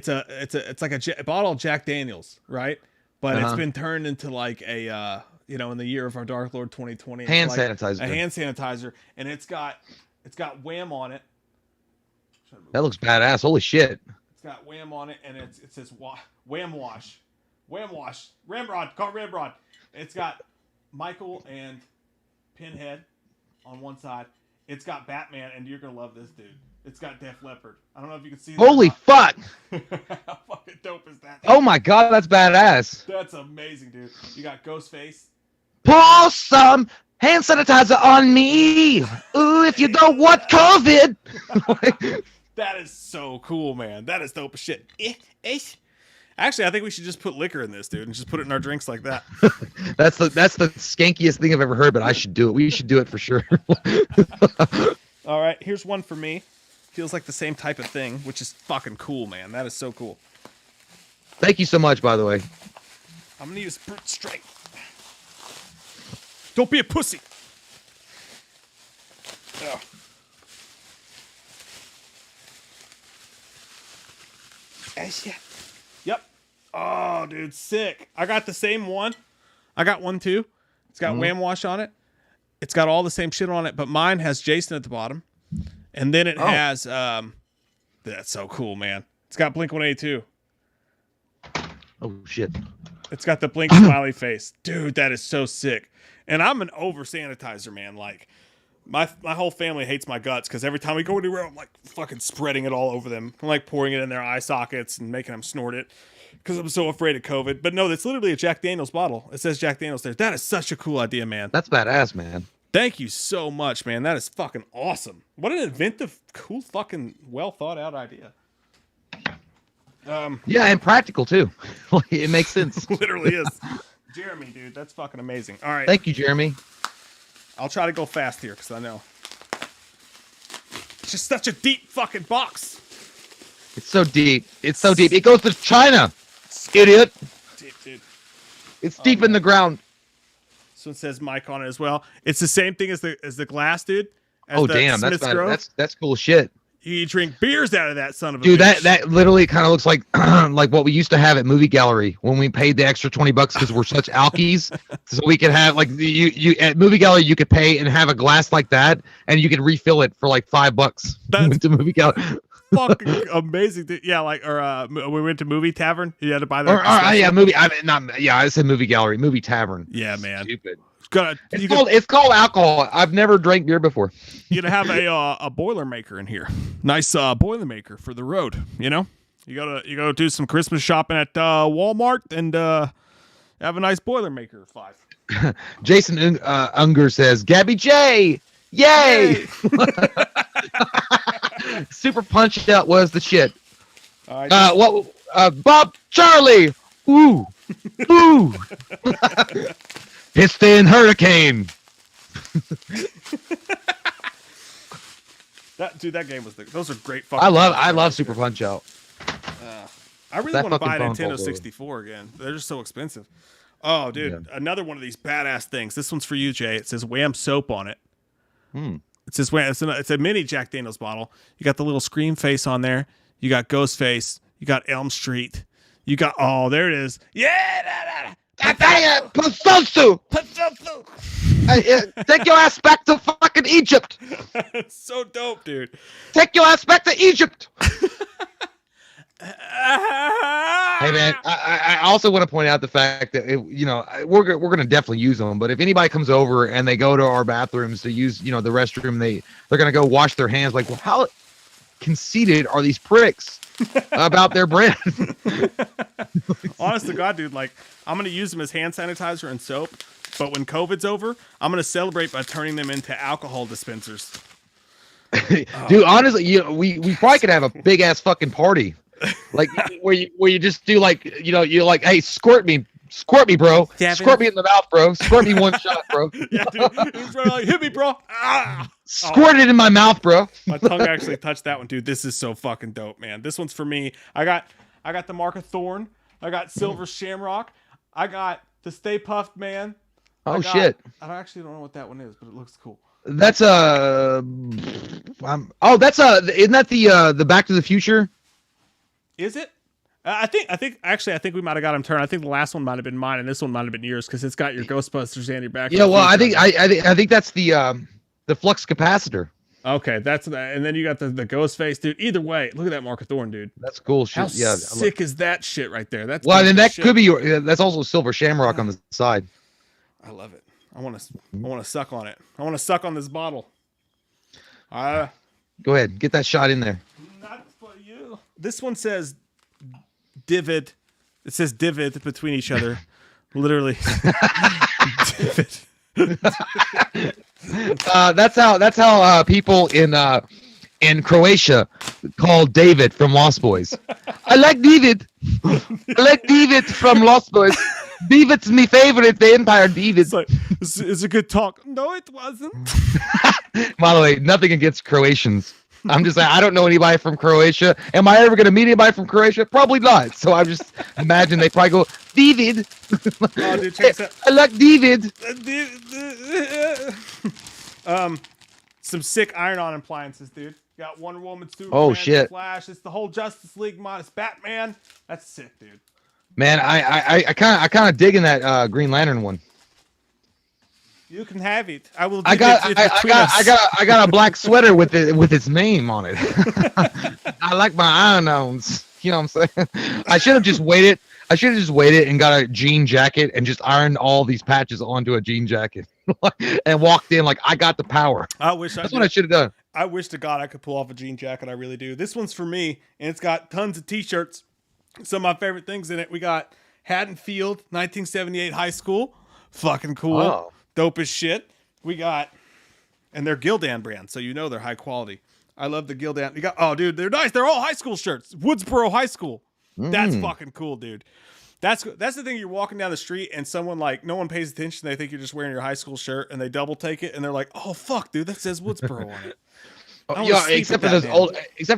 like a bottle of Jack Daniels, right? But it's been turned into like a in the year of our Dark Lord 2020, hand sanitizer, a hand sanitizer, and it's got Wham on it. That looks badass. Holy shit! It's got Wham on it, and it says Wham Wash, Ramrod, call Ramrod. It's got Michael and Pinhead on one side. It's got Batman, and you're gonna love this, dude. It's got Def Leppard. I don't know if you can see that. Holy fuck! How fucking dope is that? Oh my god, that's badass. That's amazing, dude. You got Ghostface. Pour some hand sanitizer on me. Ooh, if you don't want COVID. That is so cool, man. That is dope as shit. Actually, I think we should just put liquor in this, dude, and just put it in our drinks like that. That's the skankiest thing I've ever heard, but I should do it. We should do it for sure. All right, here's one for me. Feels like the same type of thing, which is fucking cool, man. That is so cool. Thank you so much, by the way. I'm gonna use brute strength. Don't be a pussy. Oh. Yep. Oh, dude, sick. I got the same one. I got one too. It's got Wham Wash on it. It's got all the same shit on it, but mine has Jason at the bottom. And then it has, that's so cool, man. It's got Blink-182. Oh, shit. It's got the Blink smiley face. Dude, that is so sick. And I'm an over-sanitizer, man. Like, my whole family hates my guts because every time we go anywhere, I'm like fucking spreading it all over them. I'm like pouring it in their eye sockets and making them snort it because I'm so afraid of COVID. But no, that's literally a Jack Daniels bottle. It says Jack Daniels there. That is such a cool idea, man. That's badass, man. Thank you so much, man. That is fucking awesome. What an inventive, cool, fucking well thought out idea. Yeah, and practical too. It makes sense. Literally is. Jeremy, dude, that's fucking amazing. All right. Thank you, Jeremy. I'll try to go fast here because I know. It's just such a deep fucking box. It's so deep. It's so deep. It goes to China. Idiot. Deep, dude. It's deep in the ground. So it says Mike on it as well. It's the same thing as the glass, dude. Oh damn, that's cool shit. You drink beers out of that son of a dude. bitch. That literally kind of looks like like what we used to have at Movie Gallery when we paid the extra $20 because we're such alkies. So we could have like you at Movie Gallery you could pay and have a glass like that and you could refill it for like $5. That's went to Movie Gallery. Fucking amazing. Yeah, like we went to Movie Tavern. You had to buy that. I said Movie Gallery, Movie Tavern. Yeah, man. Stupid. It's called alcohol. I've never drank beer before. You gotta have a Boilermaker in here. Nice Boilermaker for the road. You know, you gotta do some Christmas shopping at Walmart and have a nice Boilermaker 5. Jason Unger says, "Gabby J, yay!" Super Punch Out was the shit. All right, Bob Charlie. Ooh. Ooh. Piston Hurricane. that game was those are great fucking. I love Super Punch Out. I really want to buy a Nintendo 64 again. They're just so expensive. Oh, dude, another one of these badass things. This one's for you, Jay. It says Wham soap on it. It says Wham. It's a mini Jack Daniels bottle. You got the little Scream face on there. You got Ghostface. You got Elm Street. You got there it is. Yeah. Pasosu. Take your ass back to fucking Egypt. It's so dope, dude. Take your ass back to Egypt. Hey man, I also want to point out the fact that we're gonna definitely use them. But if anybody comes over and they go to our bathrooms to use the restroom, they're gonna go wash their hands. Like, well, how conceited are these pricks about their brand? Honest to God, dude, like I'm gonna use them as hand sanitizer and soap. But when COVID's over, I'm gonna celebrate by turning them into alcohol dispensers. Dude, honestly, we probably could have a big ass fucking party. Like where you just do you're like, hey, squirt me, bro. Squirt me in the mouth, bro. Squirt me one shot, bro. Yeah, dude. He's like, hit me, bro. Squirt it in my mouth, bro. My tongue actually touched that one, dude. This is so fucking dope, man. This one's for me. I got the Mark of Thorn. I got Silver Shamrock. I got the Stay Puffed Man. Shit. I actually don't know what that one is, but it looks cool. That's isn't that the Back to the Future? Is it? I think we might have got him turned. I think the last one might have been mine, and this one might have been yours because it's got your Ghostbusters and your Back. Yeah, well, I think that's the flux capacitor. Okay, that's that, and then you got the ghost face, dude. Either way, look at that Mark of Thorn, dude. That's cool shit. How sick is that shit right there? That's then that could be that's also Silver Shamrock on the side. I love it. I want to suck on it. I want to suck on this bottle. Go ahead, get that shot in there. Not for you. This one says divot. It says divot between each other. Literally. Divot. That's how people in Croatia call David from Lost Boys. I like David. I like David from Lost Boys. David's my favorite vampire, David. It's like, it's a good talk. No, it wasn't. By the way, nothing against Croatians. I'm just saying, I don't know anybody from Croatia. Am I ever going to meet anybody from Croatia? Probably not. So I just imagine they probably go, David. Oh, dude, check this out. I like David. Some sick iron-on appliances, dude. You got Wonder Woman, Superman, shit. Flash. It's the whole Justice League minus Batman. That's sick, dude. Man, I kind of digging that Green Lantern one. You can have it. I will. I got a black sweater with its name on it. I like my iron-ons. You know what I'm saying? I should have just waited and got a jean jacket and just ironed all these patches onto a jean jacket and walked in like I got the power. That's what I should have done. I wish to God I could pull off a jean jacket. I really do. This one's for me, and it's got tons of T-shirts. Some of my favorite things in it. We got Haddonfield, 1978 high school. Fucking cool. Oh. Dope as shit. We got, and they're Gildan brand, so you know they're high quality. I love the Gildan. You got, dude, they're nice. They're all high school shirts. Woodsboro High School. That's fucking cool, dude. That's the thing. You're walking down the street and someone no one pays attention. They think you're just wearing your high school shirt, and they double take it, and they're like, "Oh fuck, dude, that says Woodsboro on it." Yeah, except for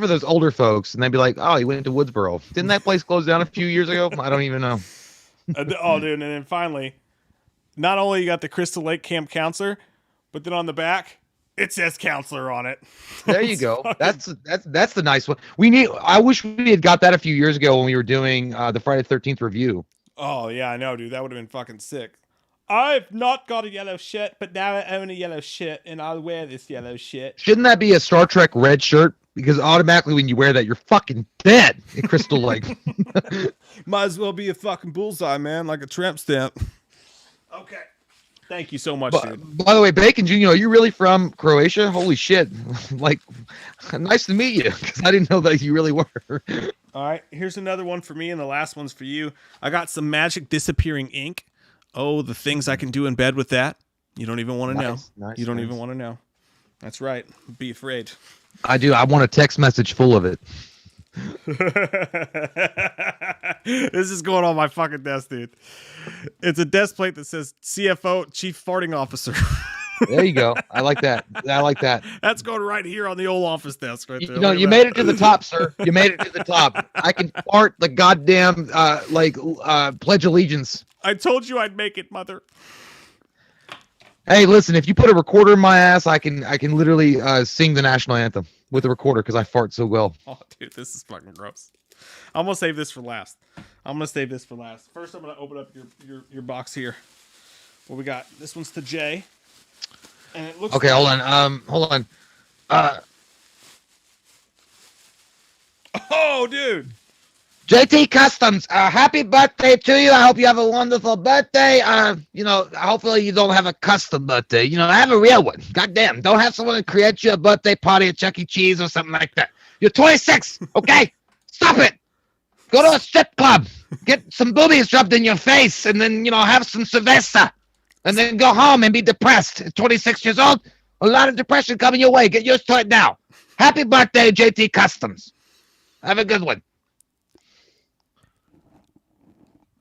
those older folks, and they'd be like, "Oh, he went to Woodsboro. Didn't that place close down a few years ago? I don't even know." Dude, and then finally, not only you got the Crystal Lake Camp Counselor, but then on the back it says Counselor on it. There you go. That's the nice one. I wish we had got that a few years ago when we were doing the Friday the 13th review. Oh yeah, I know, dude. That would have been fucking sick. I've not got a yellow shirt, but now I own a yellow shirt, and I'll wear this yellow shirt. Shouldn't that be a Star Trek red shirt? Because automatically when you wear that, you're fucking dead in Crystal Lake. Might as well be a fucking bullseye, man, like a tramp stamp. Okay. Thank you so much, dude. By the way, Bacon Jr., are you really from Croatia? Holy shit. Like, nice to meet you, because I didn't know that you really were. All right, here's another one for me, and the last one's for you. I got some magic disappearing ink. Oh, the things I can do in bed with that. You don't even want to know. You don't even want to know. That's right. Be afraid. I do. I want a text message full of it. This is going on my fucking desk, dude. It's a desk plate that says CFO, Chief Farting Officer. There you go. I like that. I like that. That's going right here on the old office desk right there. You know, you made it to the top, sir. You made it to the top. I can fart the goddamn Pledge Allegiance. I told you I'd make it, mother. Hey, listen, if you put a recorder in my ass, I can literally sing the national anthem with a recorder because I fart so well. Oh, dude, this is fucking gross. I'm gonna save this for last. First, I'm gonna open up your box here. What we got? This one's to Jay. And it looks okay, hold on. Oh, dude. JT Customs, happy birthday to you. I hope you have a wonderful birthday. Hopefully you don't have a custom birthday. Have a real one. Goddamn, don't have someone create you a birthday party at Chuck E. Cheese or something like that. You're 26, okay? Stop it. Go to a strip club. Get some boobies rubbed in your face and then, have some Sylvester. And then go home and be depressed. At 26 years old, a lot of depression coming your way. Get used to it now. Happy birthday, JT Customs. Have a good one.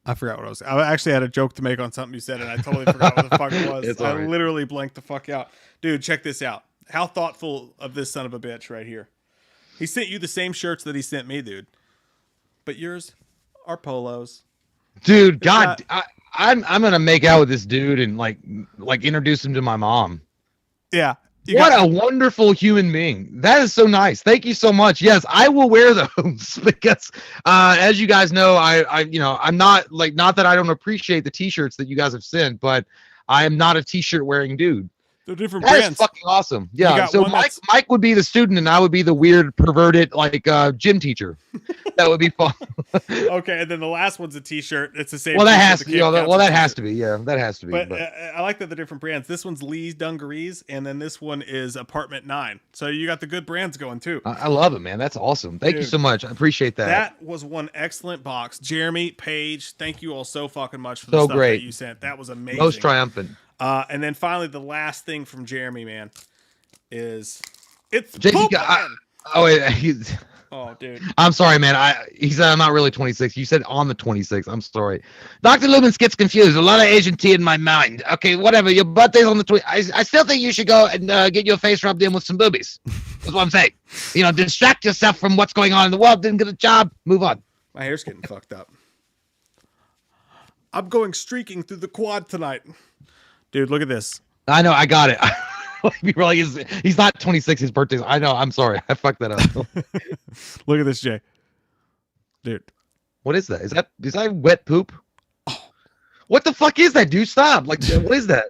I forgot what I actually had a joke to make on something you said, and I totally forgot what the fuck it was. It's I all right. literally blanked the fuck out. Dude, check this out. How thoughtful of this son of a bitch right here. He sent you the same shirts that he sent me, dude. But yours are polos. Dude, God, I'm gonna make out with this dude and like introduce him to my mom. Yeah. What a wonderful human being. That is so nice. Thank you so much. Yes, I will wear those because as you guys know, I'm not that I don't appreciate the t-shirts that you guys have sent, but I am not a t-shirt wearing dude. They're different That brands. is fucking awesome. Yeah. So one Mike would be the student and I would be the weird perverted gym teacher. That would be fun. Okay, and then the last one's a t-shirt. It's the same. Well, that has t-shirt to the be. Camp Well, Council that has t-shirt. to be. Yeah, that has to be. But I like that they're different brands. This one's Lee's Dungarees, and then this one is Apartment 9. So you got the good brands going too. I love it, man. That's awesome. Thank you so much. I appreciate that. That was one excellent box. Jeremy, Paige, thank you all so fucking much for the So stuff great. that you sent. That was amazing. Most triumphant. And then finally, the last thing from Jeremy, man, is it's JT, Poop Man. Oh, dude. I'm sorry, man. He said I'm not really 26. You said on the 26th. I'm sorry. Dr. Lubins gets confused. A lot of Asian tea in my mind. Okay, whatever. Your birthday's on the 20th. I still think you should go and get your face rubbed in with some boobies. That's what I'm saying. Distract yourself from what's going on in the world. Didn't get a job. Move on. My hair's getting fucked up. I'm going streaking through the quad tonight. Dude, look at this. I know. I got it. He's not 26. His birthday's. I know. I'm sorry. I fucked that up. Look at this, Jay. Dude. What is that? Is that wet poop? Oh. What the fuck is that, dude? Stop. What is that?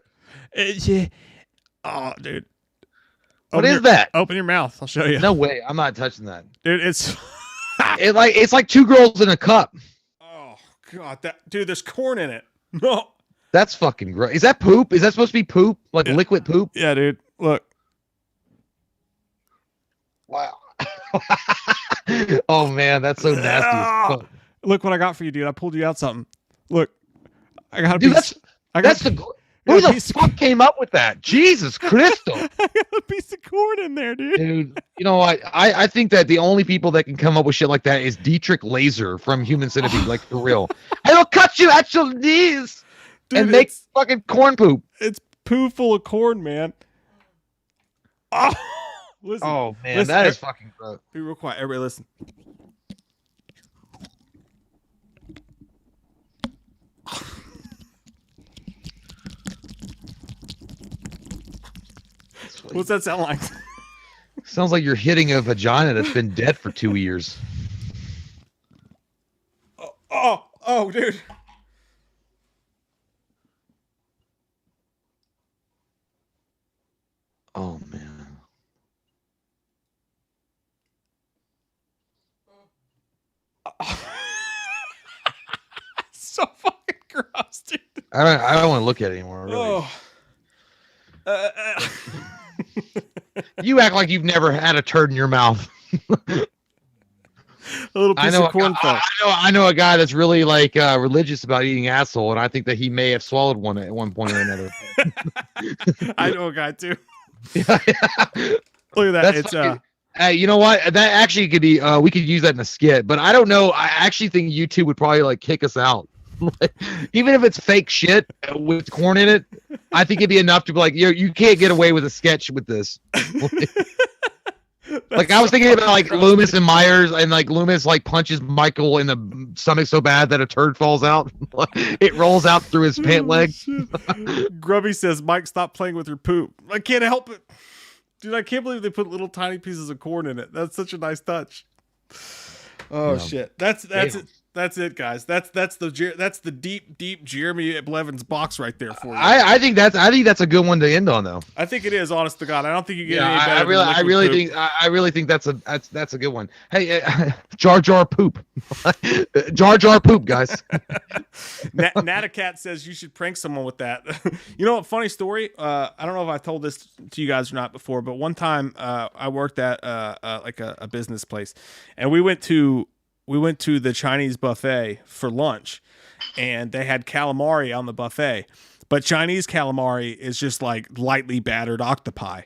Yeah. Oh, dude. What is that? Open your mouth. I'll show you. No way. I'm not touching that. Dude, it's it's like two girls in a cup. Oh god, dude, there's corn in it. No. That's fucking gross. Is that poop? Is that supposed to be poop? Like liquid poop? Yeah, dude. Look. Wow. Oh man, that's so nasty. Look what I got for you, dude. I pulled you out something. Look. I got a dude, piece. Who the fuck came up with that? Jesus Christo. I got a piece of corn in there, dude. Dude, you know what? I think that the only people that can come up with shit like that is Dietrich Laser from Human Centipede, like for real. I will cut you at your knees. Dude, and make fucking corn poop. It's poo full of corn, man. Oh, listen. Oh man, that is fucking gross. Be real quiet. Everybody listen. What's that sound like? Sounds like you're hitting a vagina that's been dead for 2 years. Oh, dude. Oh man. So fucking gross, dude. I don't want to look at it anymore. Really. Oh. You act like you've never had a turd in your mouth. A little piece of corn fat. I know a guy that's really religious about eating asshole, and I think that he may have swallowed one at one point or another. I know a guy too. Look at that. That's It's fucking- Hey, you know what? That actually could be. We could use that in a skit, but I don't know. I actually think YouTube would probably like kick us out, even if it's fake shit with corn in it. I think it'd be enough to be like, you can't get away with a sketch with this. Like I was thinking about like Loomis and Myers, and like Loomis like punches Michael in the stomach so bad that a turd falls out. It rolls out through his pant leg. Grubby says, Mike, stop playing with your poop. I can't help it. Dude, I can't believe they put little tiny pieces of corn in it. That's such a nice touch. Oh shit. That's it. That's it, guys. That's the deep Jeremy Blevins box right there for you. I think that's a good one to end on, though. I think it is, honest to God. I don't think you get Yeah, any better. I really think that's a good one. Hey, Jar Jar poop, Jar Jar poop, guys. Natacat says you should prank someone with that. You know what? Funny story. I don't know if I told this to you guys or not before, but one time I worked at like a business place, and we went to the Chinese buffet for lunch, and they had calamari on the buffet, but Chinese calamari is just like lightly battered octopi.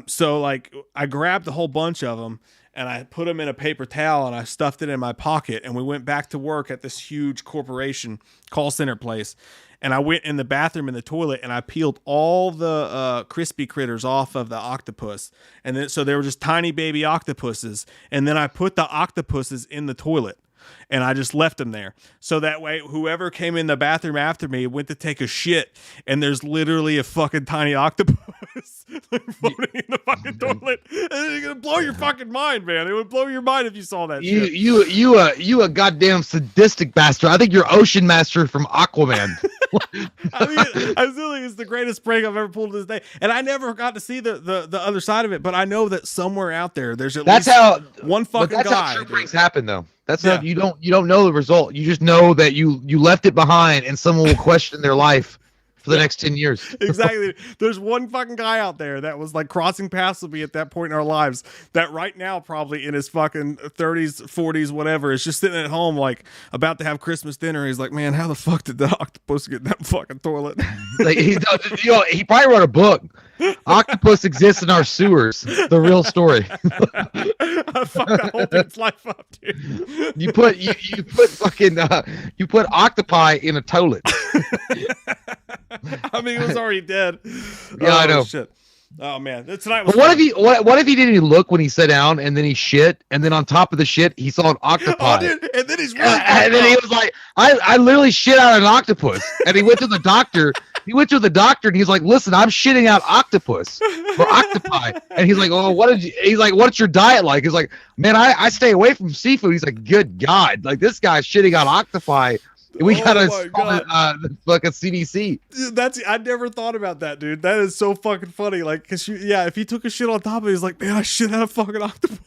So like I grabbed a whole bunch of them and I put them in a paper towel and I stuffed it in my pocket, and we went back to work at this huge corporation call center place. And I went in the bathroom in the toilet and I peeled all the crispy critters off of the octopus. And then, so they were just tiny baby octopuses. And then I put the octopuses in the toilet and I just left them there. So that way, whoever came in the bathroom after me went to take a shit, and there's literally a fucking tiny octopus floating in the fucking toilet. And it's gonna blow your fucking mind, man. It would blow your mind if you saw that shit. You a goddamn sadistic bastard. I think you're Ocean Master from Aquaman. I mean, it's the greatest prank I've ever pulled to this day, and I never got to see the other side of it. But I know that somewhere out there, there's at least one fucking that's guy. How true pranks happen, though. That's how you don't know the result. You just know that you left it behind, and someone will question their life for the next 10 years. Exactly. There's one fucking guy out there that was like crossing paths with me at that point in our lives that right now probably in his fucking 30s, 40s, whatever, is just sitting at home like about to have Christmas dinner. He's like, man, how the fuck did that octopus get in that fucking toilet? Like he probably wrote a book. Octopus exists in our sewers. The real story. I fucked whole dude's life up, dude. You put octopi in a toilet. I mean, he was already dead. Yeah, I know. Shit. Oh man, tonight was. But what if he didn't look when he sat down, and then he shit, and then on top of the shit he saw an octopi. Oh, dude, and then he's really and then he was like, I literally shit out an octopus, and he went to the doctor. He went to the doctor, and he's like, listen, I'm shitting out octopus or octopi, and he's like, oh, he's like, what's your diet like? He's like, man, I stay away from seafood. He's like, good God, like this guy's shitting out octopi. We gotta call it fucking CDC. I never thought about that, dude. That is so fucking funny. Like, cause if he took a shit on top of it, he's like, man, I shit out a fucking octopus.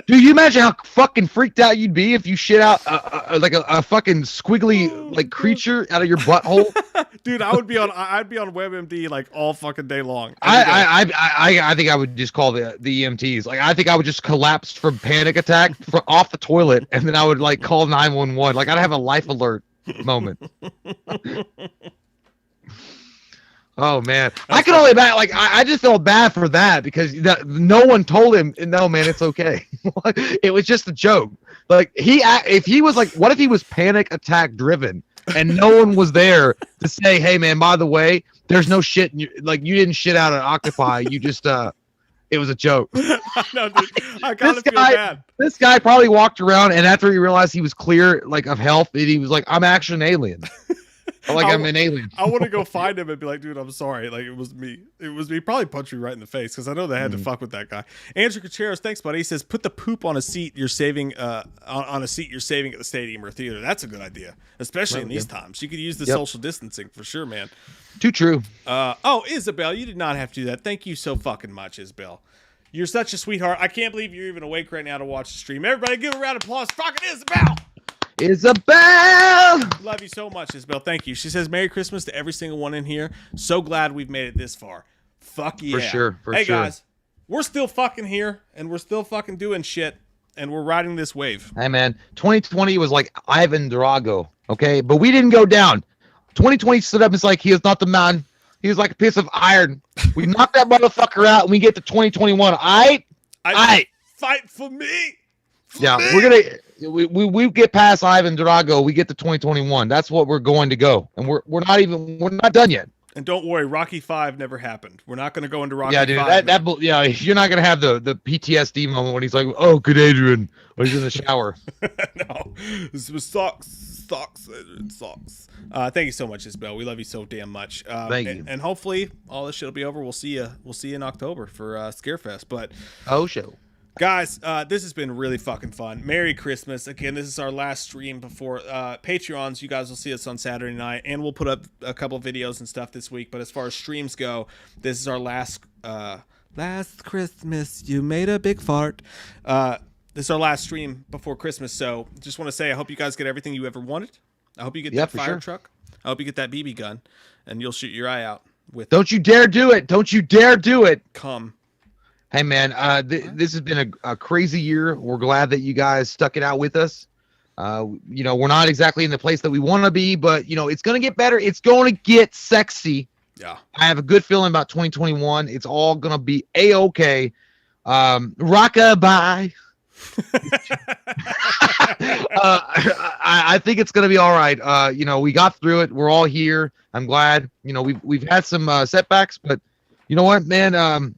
Dude, you imagine how fucking freaked out you'd be if you shit out like a fucking squiggly like creature out of your butthole. Dude, I'd be on WebMD like all fucking day long. I think I would just call the EMTs. Like I think I would just collapse from panic attack off the toilet, and then I would like call 911. Like I'd have a life alert moment. Oh man, I can only imagine. Like I just felt bad for that because no one told him. No, man, it's okay. It was just a joke. Like if he was like, what if he was panic attack driven and no one was there to say, hey man, by the way, there's no shit. You didn't shit out an octopi. You just it was a joke. No, dude, I kind of feel bad. This guy probably walked around, and after he realized he was clear, like of health, and he was like, I'm actually an alien. I'm an alien. I want to go find him and be like, dude, I'm sorry. Like, it was me. Probably punch me right in the face because I know they had to fuck with that guy. Andrew Cocheros, thanks, buddy. He says, put the poop on a seat you're saving on a seat you're saving at the stadium or theater. That's a good idea, especially in these times. You could use the social distancing for sure, man. Too true. Isabel, you did not have to do that. Thank you so fucking much, Isabel. You're such a sweetheart. I can't believe you're even awake right now to watch the stream. Everybody give a round of applause. Fucking Isabel. Isabel! Love you so much, Isabel. Thank you. She says, Merry Christmas to every single one in here. So glad we've made it this far. Fuck yeah. For sure. Hey, guys, we're still fucking here, and we're still fucking doing shit, and we're riding this wave. Hey, man, 2020 was like Ivan Drago, okay? But we didn't go down. 2020 stood up and it's like, he is not the man. He was like a piece of iron. We knock that motherfucker out and we get to 2021. All right? Fight for me. Yeah, we're gonna we get past Ivan Drago, we get to 2021. That's what we're going to go. And we're not done yet. And don't worry, Rocky 5 never happened. We're not going to go into Rocky 5. Yeah, dude, you're not gonna have the PTSD moment when he's like, "Oh, good Adrian," when he's in the shower. No, this was socks. Thank you so much, Isabel. We love you so damn much. Thank you. And hopefully all this shit will be over. We'll see you in October for Scarefest. But show. Guys, this has been really fucking fun. Merry Christmas. Again, this is our last stream before Patreons. You guys will see us on Saturday night, and we'll put up a couple of videos and stuff this week. But as far as streams go, this is our last Christmas. You made a big fart. This is our last stream before Christmas. So just want to say I hope you guys get everything you ever wanted. I hope you get that fire truck. I hope you get that BB gun, and you'll shoot your eye out with. Don't you dare do it. Don't you dare do it. Come. Hey, man, this has been a crazy year. We're glad that you guys stuck it out with us. We're not exactly in the place that we want to be, but, it's going to get better. It's going to get sexy. Yeah. I have a good feeling about 2021. It's all going to be A-okay. Rock-a-bye. I think it's going to be all right. We got through it. We're all here. I'm glad. We've had some setbacks, but you know what, man?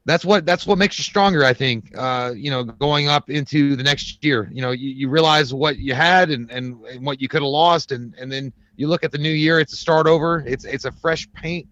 That's what makes you stronger, I think. Going up into the next year, you realize what you had and what you could have lost, and then you look at the new year. It's a start over. It's a fresh paint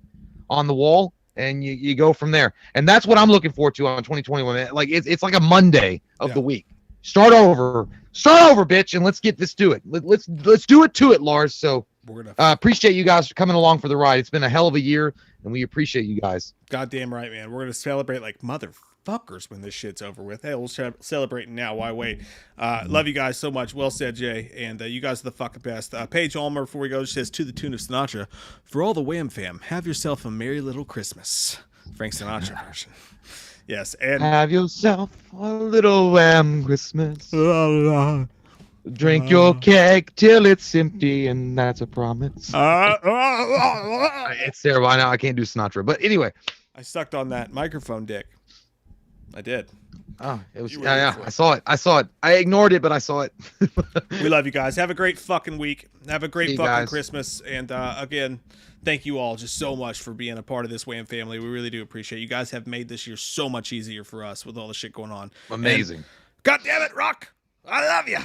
on the wall, and you go from there. And that's what I'm looking forward to on 2021. Like it's like a Monday of the week. Start over, bitch, and let's get this to it. Let's do it to it, Lars. So we're gonna appreciate you guys for coming along for the ride. It's been a hell of a year, and we appreciate you guys. Goddamn right, man. We're gonna celebrate like motherfuckers when this shit's over with. Hey, we'll celebrate now. Why wait? Love you guys so much. Well said, Jay. And you guys are the fucking best. Paige Ulmer, before we go, says to the tune of Sinatra, for all the Wham fam, have yourself a merry little Christmas. Frank Sinatra version. Yes, and have yourself a little Wham Christmas. Drink your keg till it's empty, and that's a promise. It's there by now. I can't do Sinatra, but anyway. I sucked on that microphone dick. I did. Oh, it was. Yeah. I saw it. I ignored it, but I saw it. We love you guys. Have a great fucking week. Have a great fucking guys. Christmas. And again, thank you all just so much for being a part of this Wham family. We really do appreciate it. You guys have made this year so much easier for us with all the shit going on. Amazing. And, God damn it, Rock. I love you.